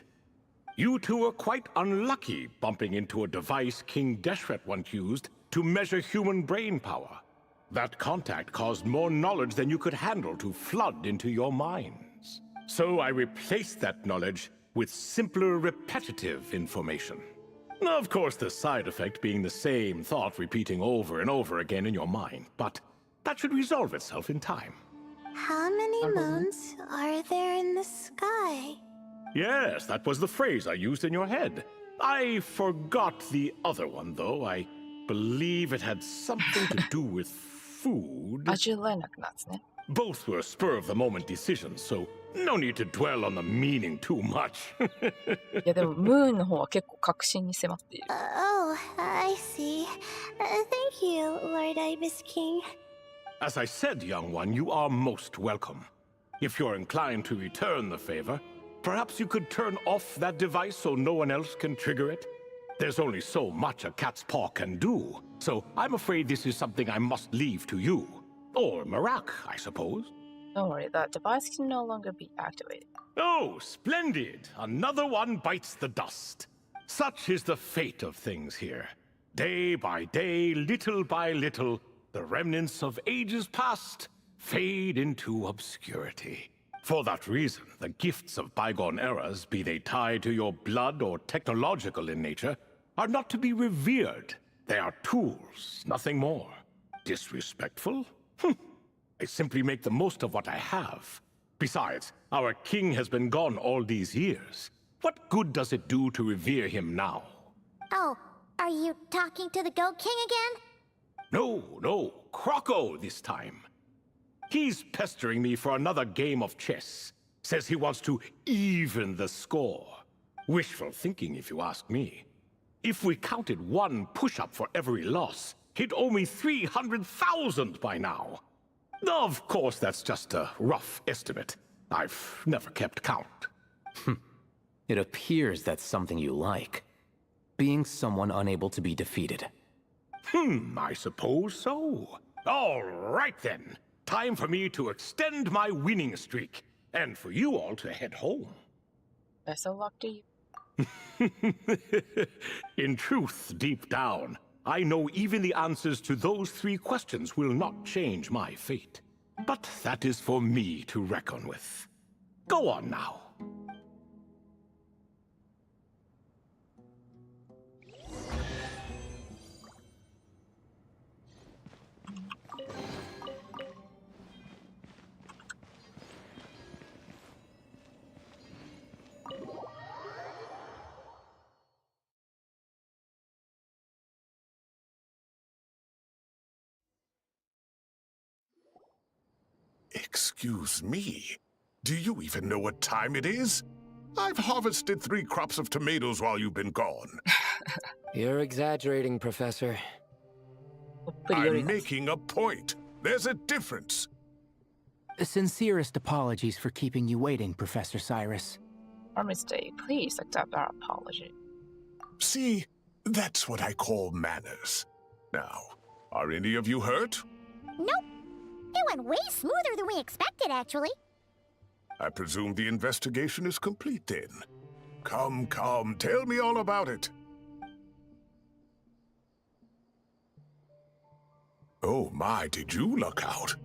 You two were quite unlucky bumping into a device King Deshret once used to measure human brain power. That contact caused more knowledge than you could handle to flood into your minds. So I replaced that knowledge with simpler, repetitive information. Of course, the side effect being the same thought repeating over and over again in your mind, but that should resolve itself in time. How many moons are there in the sky? Yes, that was the phrase I used in your head. I forgot the other one, though. I believe it had something to do with food. Both were spur-of-the-moment decisions, so no need to dwell on the meaning too much. いやでもムーンの方は結構確信に迫っている。Oh, I see. Thank you, Lord Ibis King. As I said, young one, you are most welcome. If you're inclined to return the favor, perhaps you could turn off that device so no one else can trigger it? There's only so much a cat's paw can do, so I'm afraid this is something I must leave to you. Or Marak, I suppose. Don't worry, that device can no longer be activated. Oh, splendid! Another one bites the dust. Such is the fate of things here. Day by day, little by little, the remnants of ages past fade into obscurity. For that reason, the gifts of bygone eras, be they tied to your blood or technological in nature, are not to be revered. They are tools, nothing more. Disrespectful? I simply make the most of what I have. Besides, our king has been gone all these years. What good does it do to revere him now? Oh, are you talking to the Goat King again? No, Croco this time. He's pestering me for another game of chess. Says he wants to even the score. Wishful thinking, if you ask me. If we counted one push-up for every loss, he'd owe me 300,000 by now. Of course, that's just a rough estimate. I've never kept count. It appears that's something you like. Being someone unable to be defeated. I suppose so. All right then. Time for me to extend my winning streak, and for you all to head home. Best of luck to you. In truth, deep down, I know even the answers to those 3 questions will not change my fate. But that is for me to reckon with. Go on now. Excuse me. Do you even know what time it is? I've harvested 3 crops of tomatoes while you've been gone. You're exaggerating, Professor. I'm making a point. There's a difference. Sincerest apologies for keeping you waiting, Professor Cyrus. Our mistake. Please accept our apology. See, that's what I call manners. Now, are any of you hurt? Nope. It went way smoother than we expected, actually. I presume the investigation is complete then. Come, tell me all about it. Oh my, did you look out?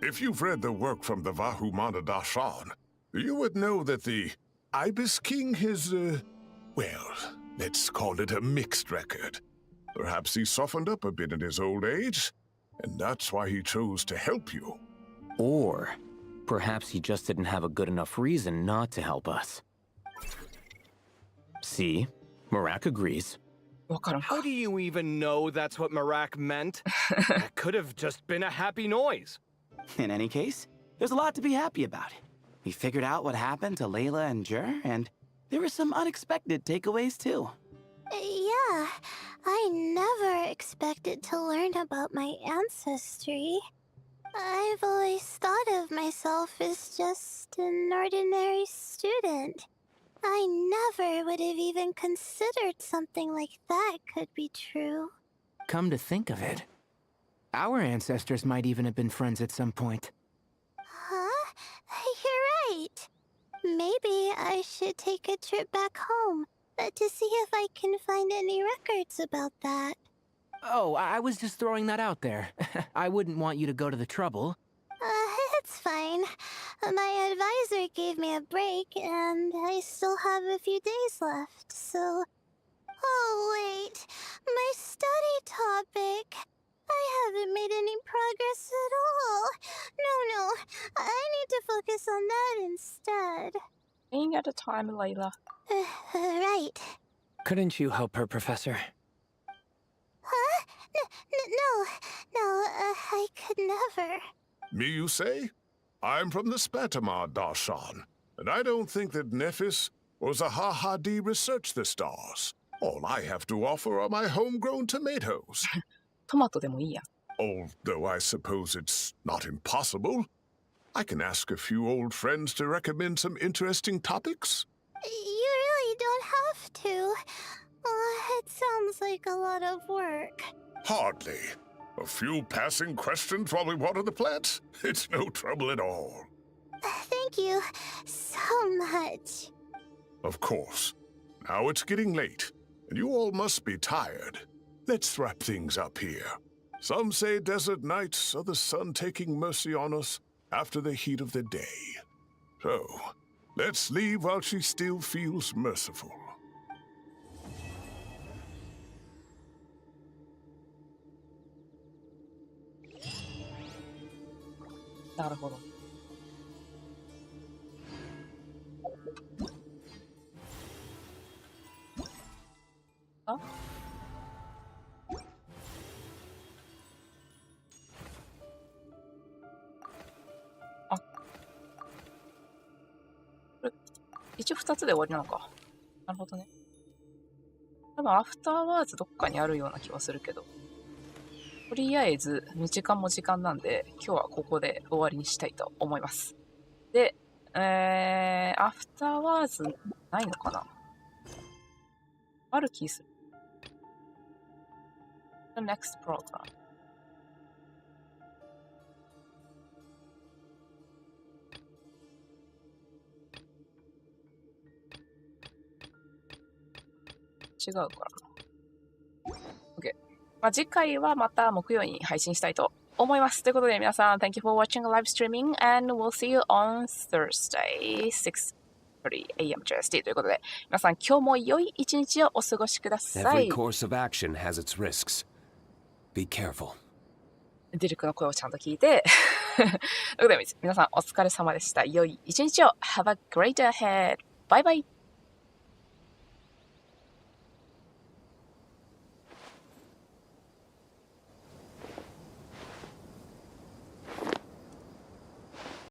If you've read the work from the Vahumana Darshan, you would know that the Ibis King has, well, let's call it a mixed record. Perhaps he softened up a bit in his old age, and that's why he chose to help you. Or perhaps he just didn't have a good enough reason not to help us. See? Marak agrees. How do you even know that's what Marak meant? That could have just been a happy noise. In any case, there's a lot to be happy about. We figured out what happened to Layla and Jur, and there were some unexpected takeaways too. Yeah, I never expected to learn about my ancestry. I've always thought of myself as just an ordinary student. I never would have even considered something like that could be true. Come to think of it, our ancestors might even have been friends at some point. Huh? You're right. Maybe I should take a trip back home to see if I can find any records about that. Oh, I was just throwing that out there. I wouldn't want you to go to the trouble. It's fine. My advisor gave me a break, and I still have a few days left, so... Oh, wait. My study topic. I haven't made any progress at all. No. I need to focus on that instead. Ain't at a time, Layla. Right. Couldn't you help her, Professor? Huh? No, I could never. Me, you say? I'm from the Spatamar Darshan, and I don't think that Nephis or Zahahadi researched the stars. All I have to offer are my homegrown tomatoes. トマトでもいいや。 Although I suppose it's not impossible. I can ask a few old friends to recommend some interesting topics. You really don't have to. It sounds like a lot of work. Hardly. A few passing questions while we water the plants? It's no trouble at all. Thank you so much. Of course. Now it's getting late, and you all must be tired. Let's wrap things up here. Some say desert nights are the sun taking mercy on us after the heat of the day. So, let's leave while she still feels merciful. なるほど。あ？あ。これ、一応2つで終わりなのか。なるほどね。多分アフターワーズどっかにあるような気はするけど。とりあえず、時間も時間なんで、今日はここで終わりにしたいと思います。で、アフターワーズないのかな？ある気する。The next program. 違うからな。OK。まあ、次回はまた木曜に配信したいと思います。ということで皆さん、Thank you for watching live streaming and we'll see you on Thursday 6:30 AM JST ということで皆さん今日も良い一日をお過ごしください。 Every course of action has its risks. Be careful. ディルクの声をちゃんと聞いてということで皆さんお疲れ様でした。良い一日を Have a great day ahead. Bye bye.